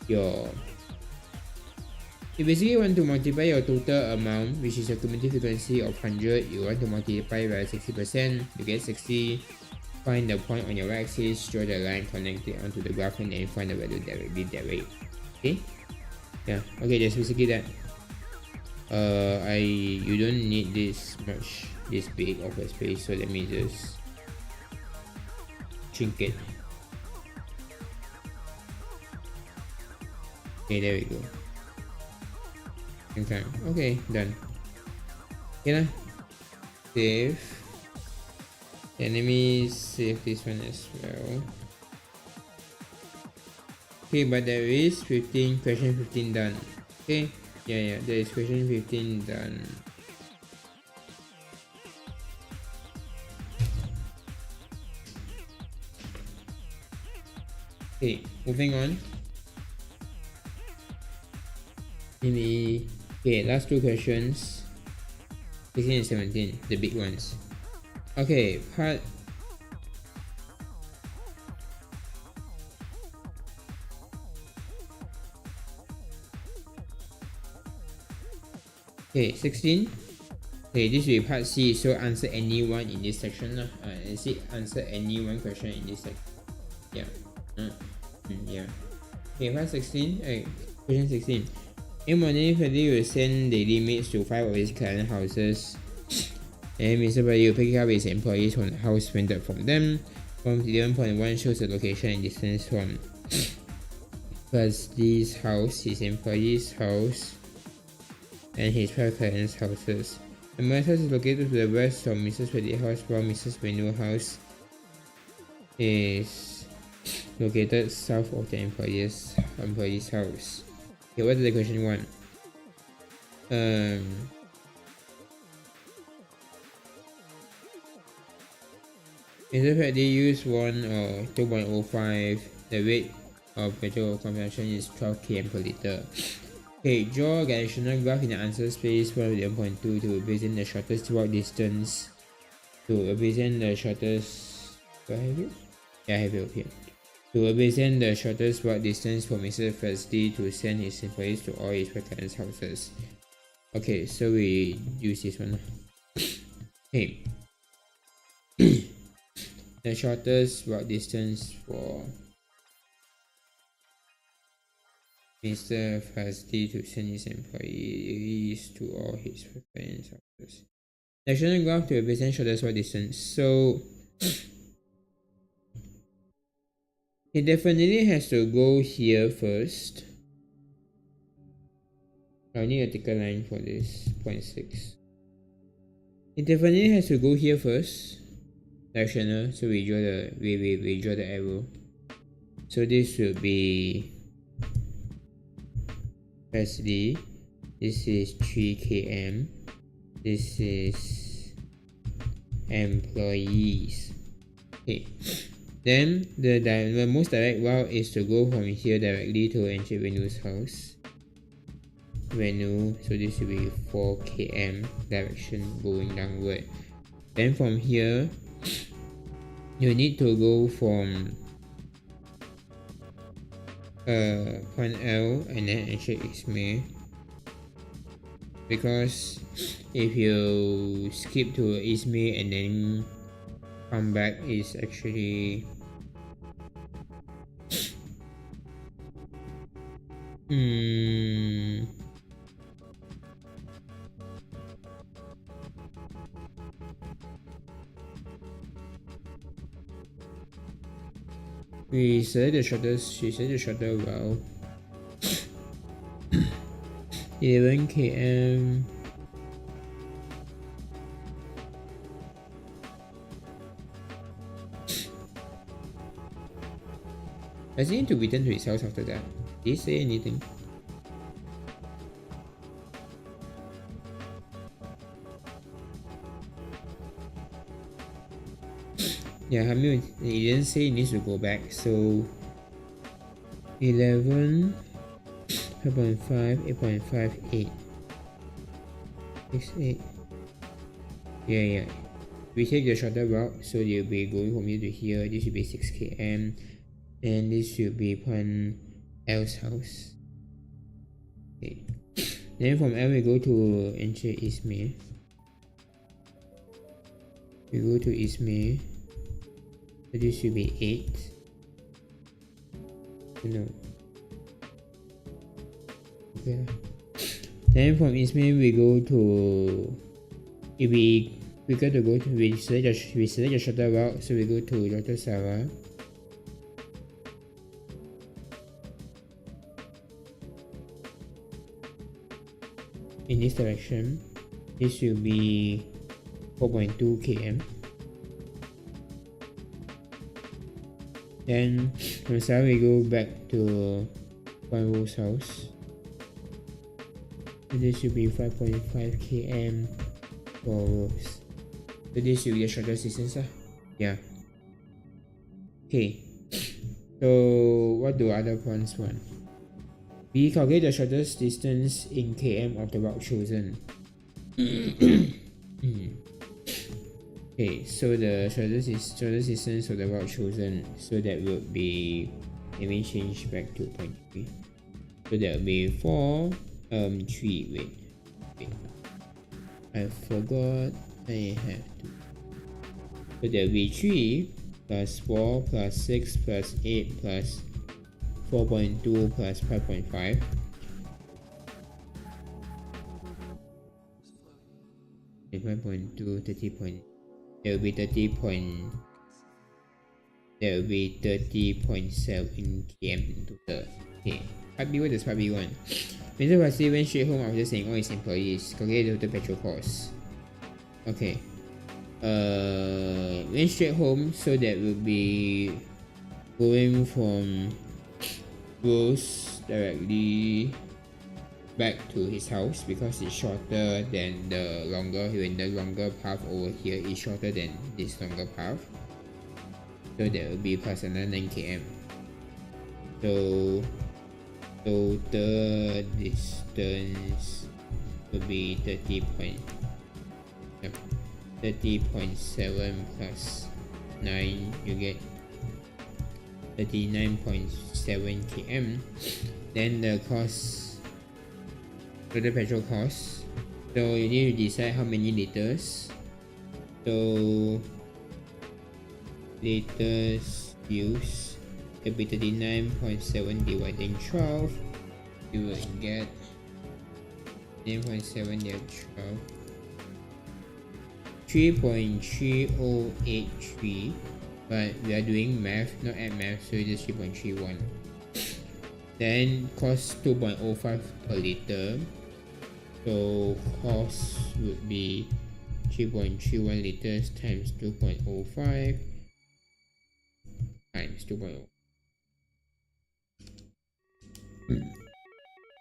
your. You basically want to multiply your total amount, which is your cumulative frequency of 100. You want to multiply by 60%. You get 60. Find the point on your y-axis, draw the line, connect it onto the graph, and then find the value directly that way. Okay? Yeah. Okay, that's basically that. You don't need this big of a space, so let me just shrink it. Okay, there we go. Okay, done. Okay lah. Save. And let me save this one as well. Okay, but there is question 15 done. Okay, yeah, there is question 15 done. Okay, moving on. Okay, last two questions, 16 and 17, the big ones. Okay, part okay, 16. Okay, this will be part C, so answer any one in this section lah. Answer any one question in this section. Yeah. Yeah. Okay, part 16. Question 16. In morning, Freddy will send daily mates to 5 of his client houses. And Mr. Freddy will pick up his employees from the house rented from them. From 11.1 shows the location and distance from Freddy's house, his employee's house, and his 5 clients' houses. The house is located to the west of Mrs. Freddy's house, while Mrs. Venu's house is located south of the employee's house. Okay, what is the question 1? Mr. Freddy use 1 or 2.05. The weight of petrol consumption is 12 km per liter. Okay, draw a directional graph in the answer space 1.2 to represent the shortest walk distance. To represent the shortest. Do I have it? Yeah, I have it up here. To represent the shortest walk distance for Mr. Freddy to send his employees to all his clients' houses. Okay, so we use this one. Okay. The shortest walk distance for Mr. Freddy to send his employees to all his clients' houses. Directional graph to represent shortest walk distance. So it definitely has to go here first. I need a thicker line for this 0.6. It definitely has to go here first. Directional, so we draw the arrow. So this should be SD. This is 3 km. This is employees. Okay. Then the most direct route is to go from here directly to enter Venu's house. So this will be 4 km direction going downward. Then from here, you need to go from point L and then enter Ismail. Because if you skip to Ismail and then come back, is actually we select the shorter route. 11 km. Does he need to return to his house after that? Did he say anything? Yeah, Hamil, he didn't say he needs to go back, so 11, 5.5, 8.5, 8. 6, 8. Yeah. we take the shorter route, so you'll be going from here to here. This should be 6 km, and this should be upon L's house. Okay. Then from L we go to enter Ismay. We go to Ismay. So this should be 8. No. Okay. Then from Ismay we go to, if we got to go to, we select the shorter route, so we go to Dr. Sarah. In this direction, this will be 4.2 km. Then from Sarah we go back to One Rose house. So this should be 5.5 km for Rose. So this should be the shortest distance. Yeah. Okay. So what do other points want? We calculate the shortest distance in km of the route chosen. Okay, so the shortest distance of the route chosen, so that would be, let me change back to 0.3. So that will be 4, 3, wait. I forgot I have to. So that will be 3 plus 4 plus 6 plus 8 plus 4.2 plus 5.5. That will be 30.7 km in total. Okay. Part B, what does part B want? Mr. Wasi went straight home after saying all his employees. Calculate the total petrol cost. Okay. Went straight home, so that will be going from Rose directly back to his house, because it's shorter than the longer path over here is shorter than this longer path. So that will be plus another 9 km. So total distance will be 30.7 plus 9, you get 39.7 km. Then the cost, total petrol cost, so you need to decide how many liters. So liters used will be 39.7 dividing 12, you will get 9.7 divided 12, 3.3083, but we are doing math, not add math, so it is 3.31. Then cost 2.05 per liter, so cost would be 3.31 liters times 2.05 times 2.0.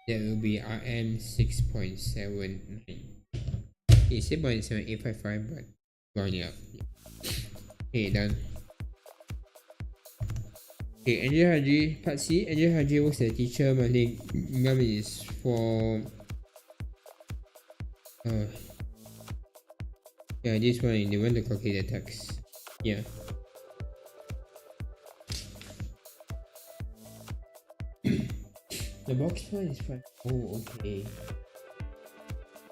That will be RM 6.79. It's 6.7855, but rounding up. Okay, done. Okay, Angel Haji, part C. Angel Haji works as a teacher. Monthly income is for yeah, this one they want to calculate the tax. Yeah. The box one is fine. Oh, okay.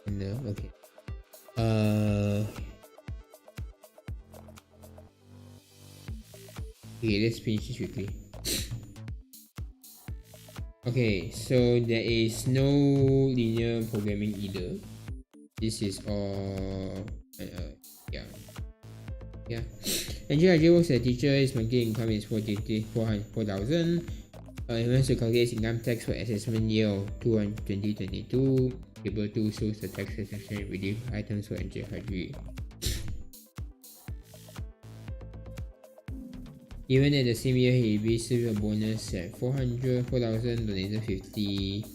No, okay. Okay, let's finish this quickly. Okay, so there is no linear programming either. This is all yeah. Angel works as a teacher. His monthly income is 4,000. He wants to calculate income tax for assessment year of 2022. Table 2 shows the tax exemption relief items for Angel Haji. Even at the same year, he received a bonus at 4,000, donated 50,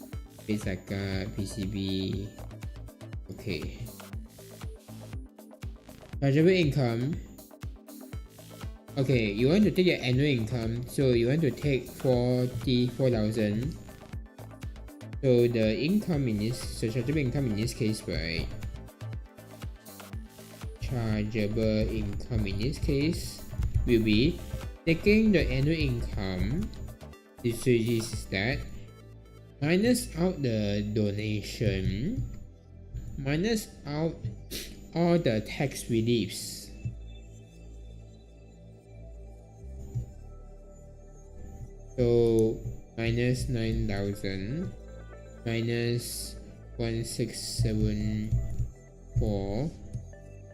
paid zakat, PCB. Okay. Chargeable income. Okay, you want to take your annual income, so you want to take 44,000. So the income in this, so chargeable income in this case, right? chargeable income in this case will be taking the annual income, this is that, minus out the donation, minus out all the tax reliefs. So minus 9,000 minus 1674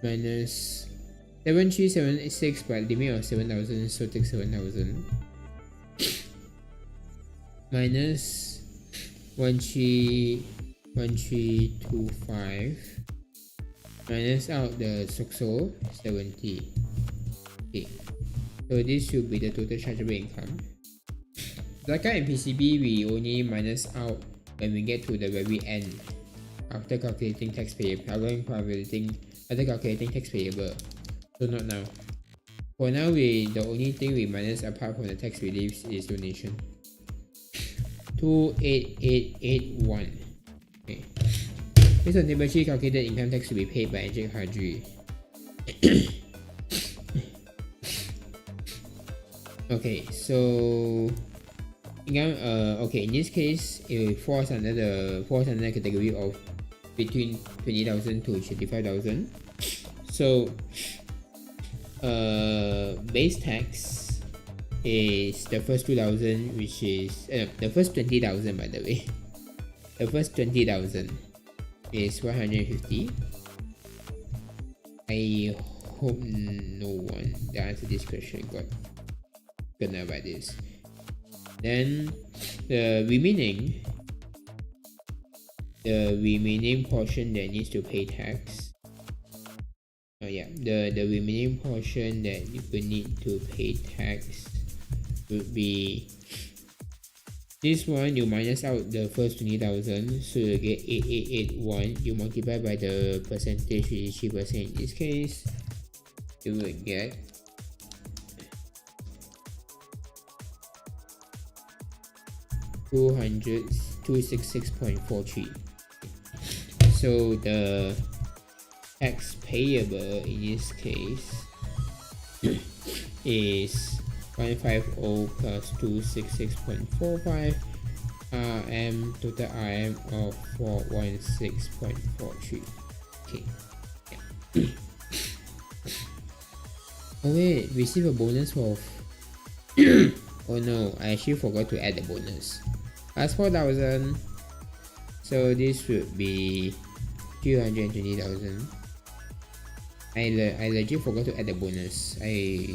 minus 7376, but limit of 7,000, so take 7,000 minus 1325 minus out the SOXO 70. Okay, so this should be the total chargeable income. Zakat and PCB we only minus out when we get to the very end after calculating tax payable, after calculating tax payable. So not now. For now, the only thing we minus apart from the tax reliefs is donation. 28881. Okay. Based on table sheet, calculated income tax to be paid by Ajik Haji. Okay, so income. Okay, in this case, it falls under the category of between 20,000 to 35,000. So, base tax is the first 2,000, which is the first 20,000, by the way. The first 20,000 is 150. I hope no one that answered this question got gonna by this. Then the remaining portion that needs to pay tax. The remaining portion that you will need to pay tax would be this one. You minus out the first 20,000, so you get 8881. You multiply by the percentage, which is 3%. In this case, you will get 266.43. So the tax payable in this case is 150 plus 266.45 RM, total RM of 416.43. Okay. Yeah. Oh wait, receive a bonus of oh no, I actually forgot to add the bonus. As 4,000, so this would be 220,000. I legit forgot to add the bonus. I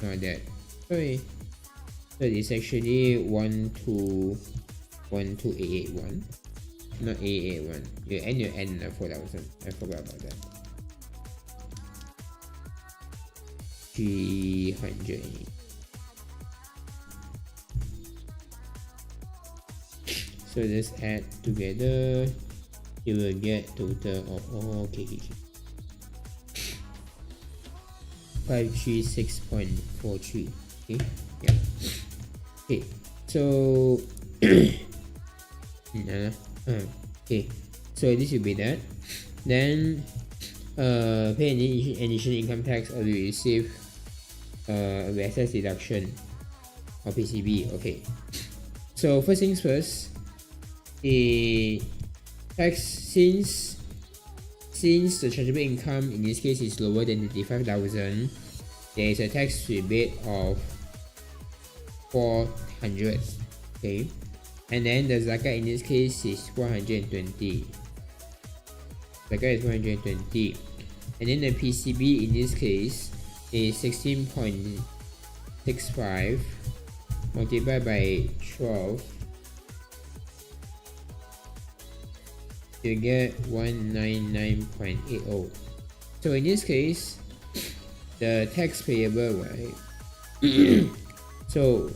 know that. Sorry. So it's actually 12881, not 881. You end 4,000. I forgot about that. 300. So let's add together. You will get total of okay. 536.43. Okay, yeah. Okay, so okay, so this will be that. Then pay any additional income tax or you receive excess deduction or PCB. Okay, so first things first, the tax, since the chargeable income in this case is lower than 35,000, there is a tax rebate of 400. Okay, and then the zakat in this case is 120. Zakat is 120, and then the PCB in this case is 16.65 multiplied by 12. You get 199.80. So in this case, the tax payable, right? So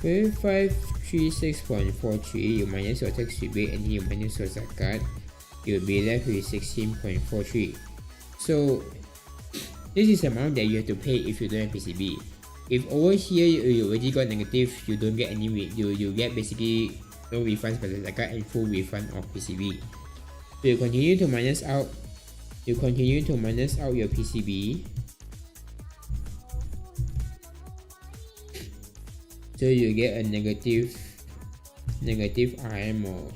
with 536.43, you minus your tax rebate and you minus your zakat, you'll be left with 16.43. So this is the amount that you have to pay if you don't have PCB. If over here you already got negative, you don't get any, you get basically no refunds by the Zakat and full refund of PCB. So you continue to minus out your PCB. So you get a negative RM of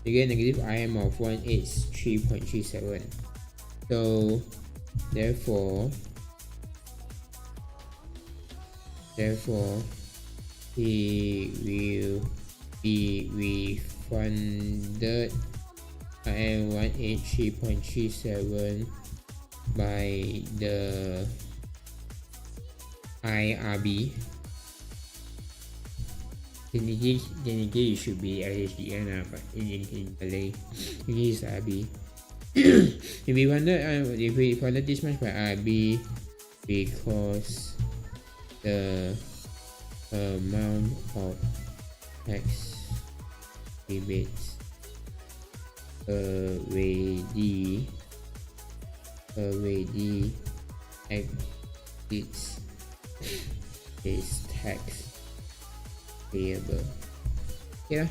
you get negative RM of 183.37. So therefore he will be refunded RM 183.37 by the IRB. Technically it should be LHDN, but in Malay it is IRB. If we funded this much by IRB because the amount of tax rebates already exceeds is tax payable. Yeah,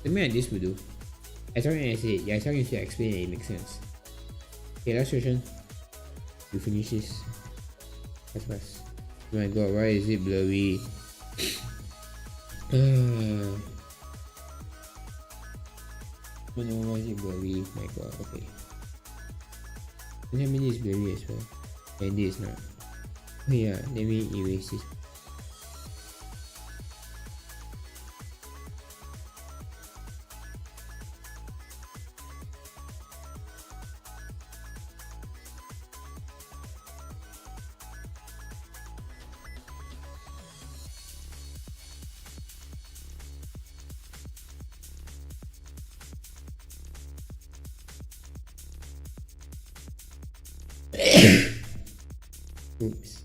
something like this will do. As long as you explain it makes sense. Okay, last question. You finish this. Fast. Oh my god, why is it blurry? Oh no, why is it blurry? Oh my god, okay. And how many is blurry as well? And this is not. Oh yeah, let me erase this. Oops.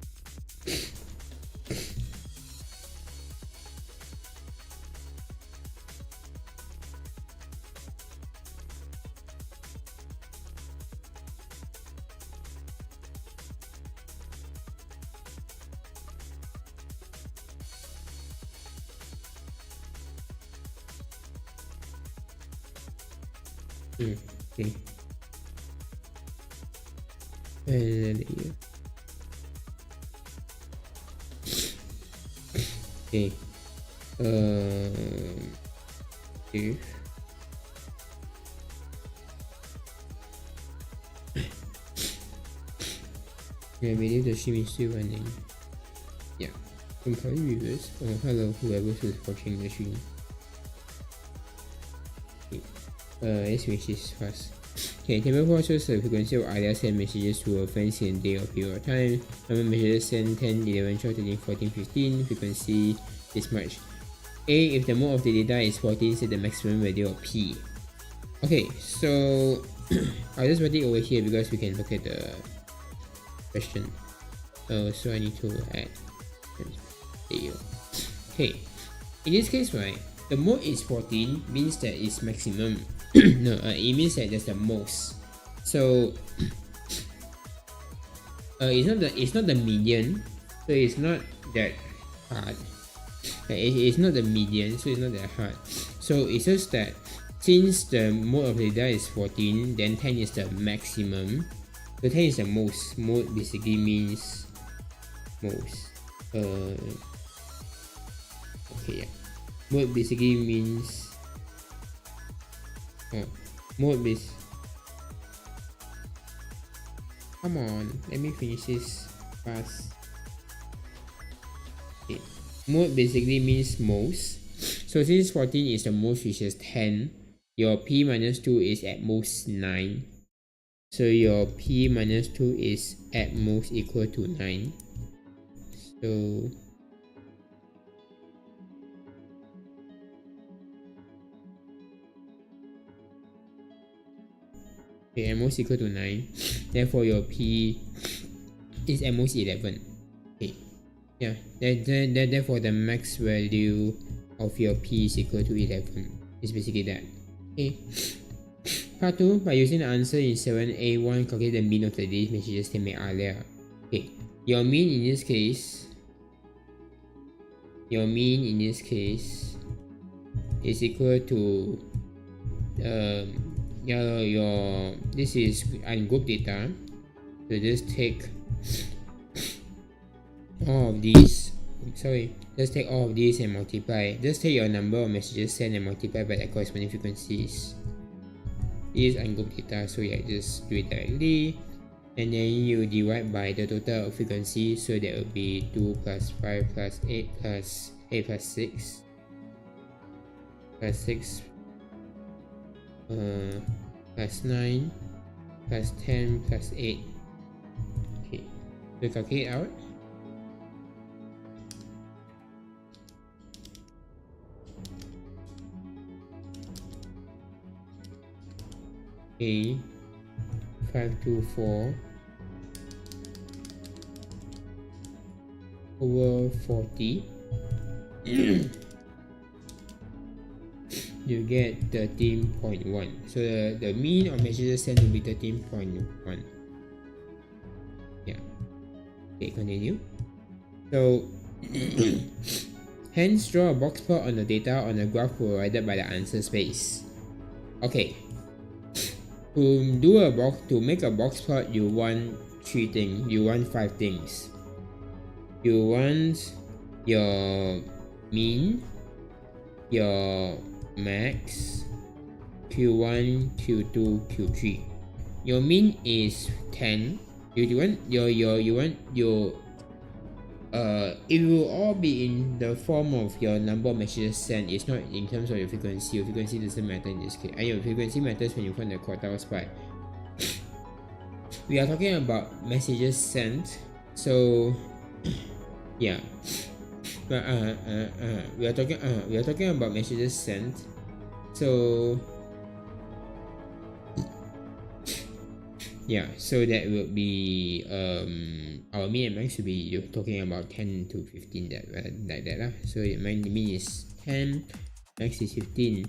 Okay. And here. Okay. If I believe the stream is still running. Yeah. I'm probably reverse. Hello, whoever is watching the stream. Okay. Let's finish this fast. Okay, table 4 shows the frequency of IDEA send messages to a friends in a day or period of time. Number of messages sent 10, 11, 12, 13, 14, 15. Frequency is much. A, if the mode of the data is 14, set the maximum value of P. Okay, so I'll just write it over here because we can look at the question. So I need to add. Okay, in this case, right, the mode is 14 means that it's maximum. No, it means that that's the most. So it's not the median, so it's not that hard. It's not the median, so it's not that hard. So it's just that since the mode of the data is 14, then 10 is the maximum. So 10 is the most. Mode basically means most. Okay, yeah. Mode basically means mode base. Come on, let me finish this fast. Okay. Mode basically means most. So since 14 is the most, which is 10, your P minus 2 is at most 9. So your P minus 2 is at most equal to 9. So at most equal to 9, therefore your P is at most 11. Okay, yeah, therefore the max value of your P is equal to 11. It's basically that. Okay, part 2, by using the answer in 7A1, calculate the mean of the messages they made earlier. Okay, your mean in this case is equal to your this is ungroup data, so just take all of these, just take all of these and multiply, just take your number of messages sent and multiply by the corresponding frequencies. This is ungroup data, so yeah, just do it directly, and then you divide by the total frequency, so that will be 2 plus 5 plus 8 plus 8 plus 6 plus 6 plus 9 plus 10 plus 8. Okay, so calculate out. Okay, 524 over 40. You get 13.1. So the mean of messages sent will be 13.1. Yeah. Okay, continue. So hence draw a box plot on the data on the graph provided by the answer space. Okay. To make a box plot, you want 3 things. You want 5 things. You want your mean, your max, Q1, Q2, Q3. Your mean is 10. It will all be in the form of your number of messages sent. It's not in terms of your frequency. Your frequency doesn't matter in this case. And your frequency matters when you find the quartiles by. We are talking about messages sent. So yeah. We are talking about messages sent. So yeah, so that will be our mean and max will be, you're talking about 10 to 15, that like that lah. So my mean is 10, max is 15.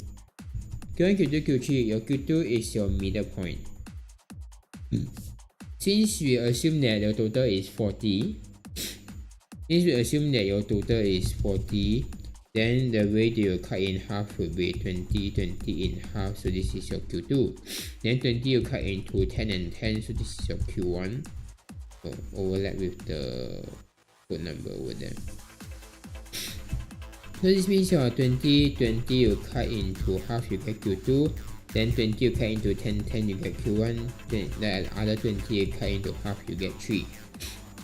Q1, Q2, Q3, your Q2 is your middle point. Since we assume that the total is 40, then the way they will cut in half will be 20 in half, so this is your Q2. Then 20 you cut into 10 and 10, so this is your Q1. So overlap with the code number over there. So this means your 20 you cut into half, you get Q2. Then 20 you cut into 10 you get Q1. Then the other 20 you cut into half, you get 3.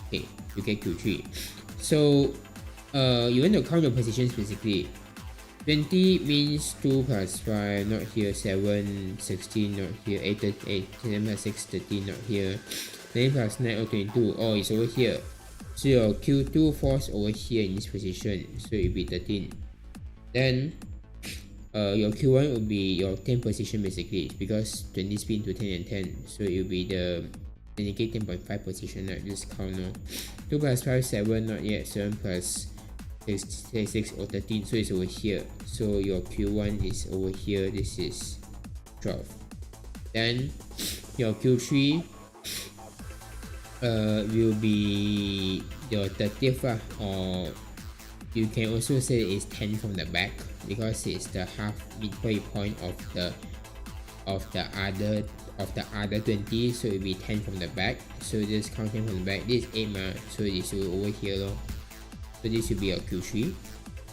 Okay, you get Q3. So you want to count your positions basically. 20 means 2 plus 5, not here. 7, 16, not here. 8, 10 plus 6, 13, not here. 9 plus 9, 22, it's over here. So your Q2 falls over here in this position, so it will be 13. Then your Q1 will be your 10 position basically, because 20 spin to 10 and 10, so it will be the indicate 10.5 position. Just count now. 2 plus 5, 7, not yet. 7 plus 6 or 13, so it's over here. So your Q1 is over here, this is 12. Then your Q3 will be your 30th, or you can also say it's 10 from the back, because it's the half midway point of the other 20, so it will be 10 from the back. So just count 10 from the back. This is 8 so this will over here lor. So this will be your Q3. You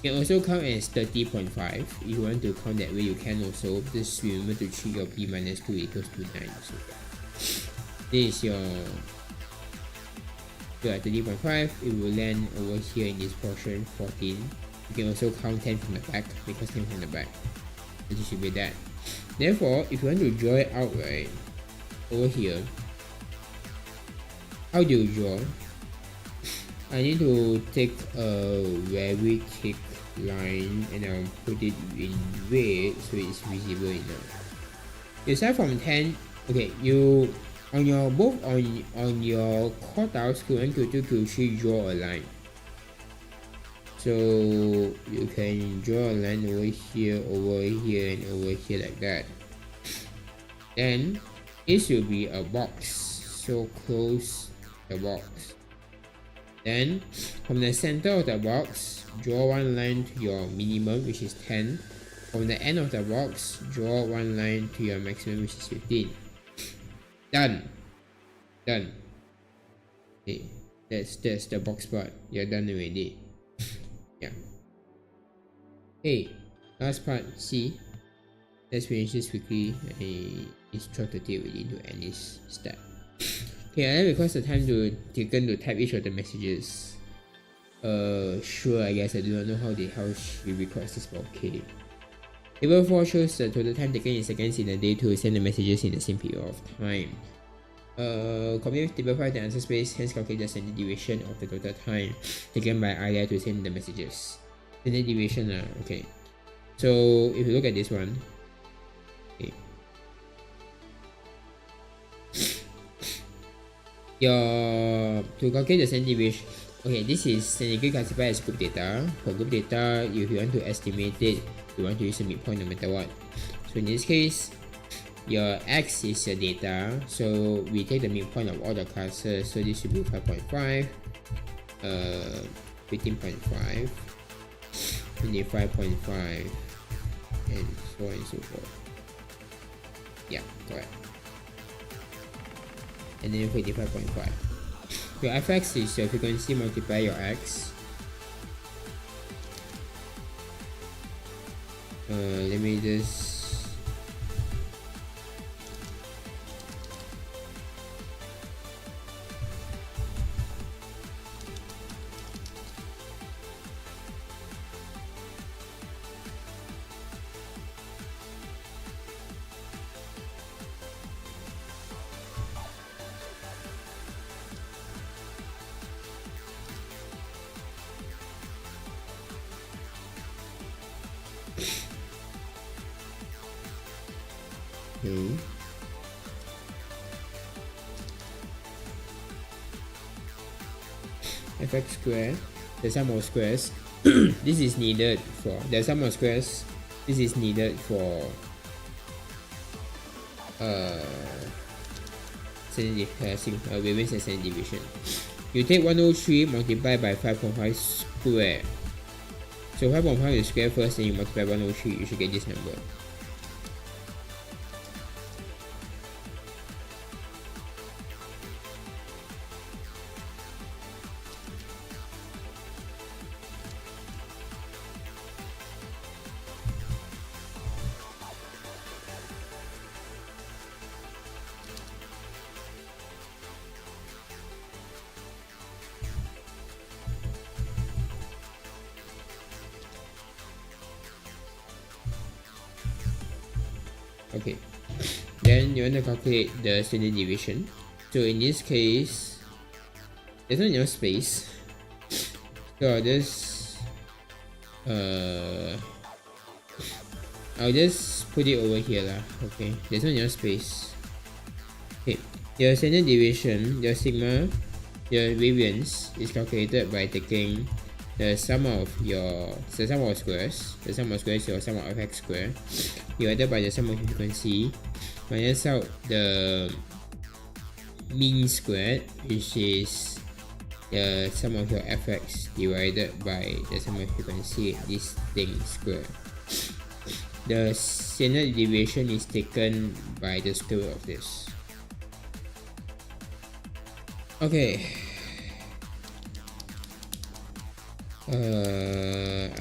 can also count as 30.5. If you want to count that way, you can also. Just remember to treat your p minus 2 equals to 9. So this is your 30.5. It will land over here in this portion, 14. You can also count 10 from the back, because 10 from the back. So this should be that. Therefore, if you want to draw it out right over here, how do you draw? I need to take a very thick line and I'll put it in red so it's visible enough. You start from 10. Okay, you on your quartiles Q1, Q2, Q3, draw a line. So you can draw a line over here, and over here like that. Then this will be a box. So close the box. Then from the center of the box, draw one line to your minimum, which is 10. From the end of the box, draw one line to your maximum, which is 15. Done. Done. Okay, that's the box part. You're done already. Yeah. Hey, last part, C. Let's finish this quickly. I instructed you already to end this step. Okay, and then because the time taken to type each of the messages. Sure, I guess I do not know how she records this, but okay. Table 4 shows the total time taken in seconds in a day to send the messages in the same period of time. Copy table 5 the answer space, hence calculate the standard deviation of the total time taken by either to send the messages. Standard deviation, okay. So if you look at this one, okay. To calculate the standard deviation, okay, this is technically classified as group data. For group data, if you want to estimate it, you want to use a midpoint no matter what. So in this case, your x is your data, so we take the midpoint of all the classes. So this should be 5.5, 15.5, 25.5, and so on and so forth. Yeah, correct. And then 55.5. Your fx is your frequency multiply your x. Let me just fx square, the sum of squares. This is needed for the sum of squares. This is needed for variance and standard deviation. You take 103 multiplied by 5.5 square. So 5.5 is square first, then you multiply 103. You should get this number. Okay, then you want to calculate the standard deviation. So in this case, there's not enough space, so I'll just put it over here lah. Okay, there's not enough space. Okay, your standard deviation, your sigma, your variance is calculated by taking the sum of squares. The sum of squares is your sum of fx square divided by the sum of frequency minus out the mean squared, which is the sum of your fx divided by the sum of frequency, this thing square. The standard deviation is taken by the square root of this. Okay.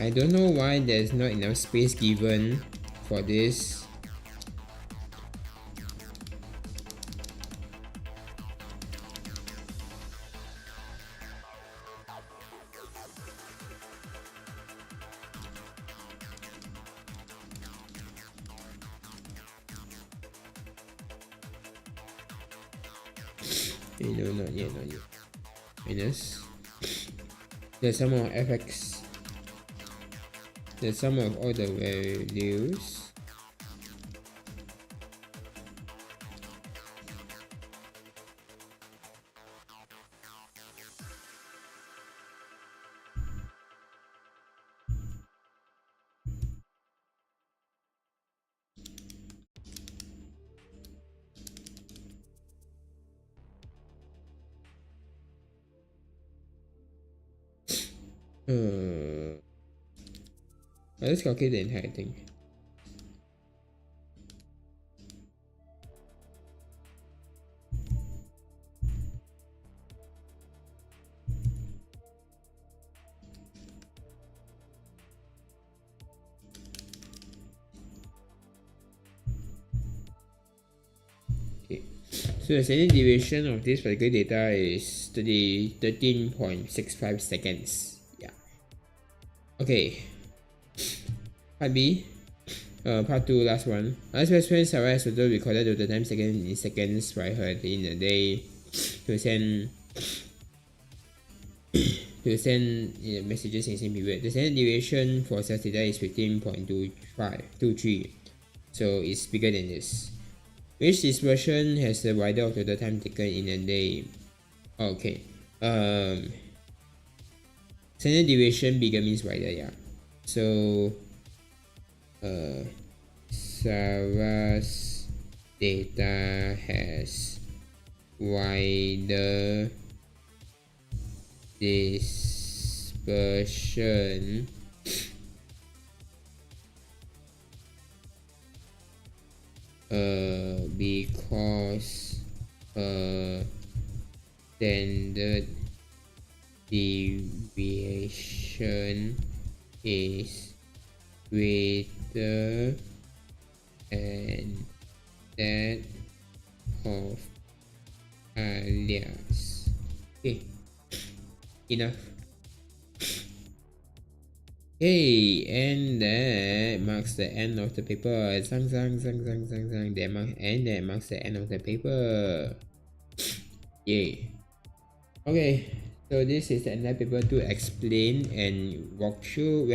I don't know why there's not enough space given for this. No, not yet. Minus the sum of fx, the sum of all the values Let's calculate the entire thing. Okay, so the standard deviation of this particular data is 13.65 seconds. Yeah. Okay. Part B. Part 2, last one. Last question, Sarah has total recorded total time second in seconds by her in a day to send messages in the same period. The standard deviation for sales data is 15.23, so it's bigger than this. Which dispersion has the wider of total time taken in a day? Okay. Standard deviation bigger means wider, yeah. So Sarah's data has wider dispersion because standard deviation is greater than that of alias. Okay, enough. Okay, and that marks the end of the paper. Zang zang zang zang zang zang. That marks the end of the paper. Yay. Okay, so this is the entire paper to explain and went through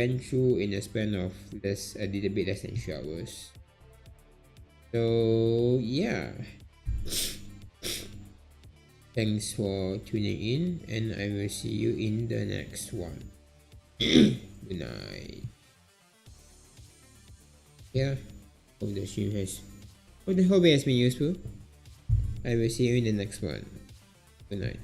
in a span of a little bit less than 3 hours. So yeah, thanks for tuning in, and I will see you in the next one. Good night. Yeah, hope the stream has hope it has been useful. I will see you in the next one. Good night.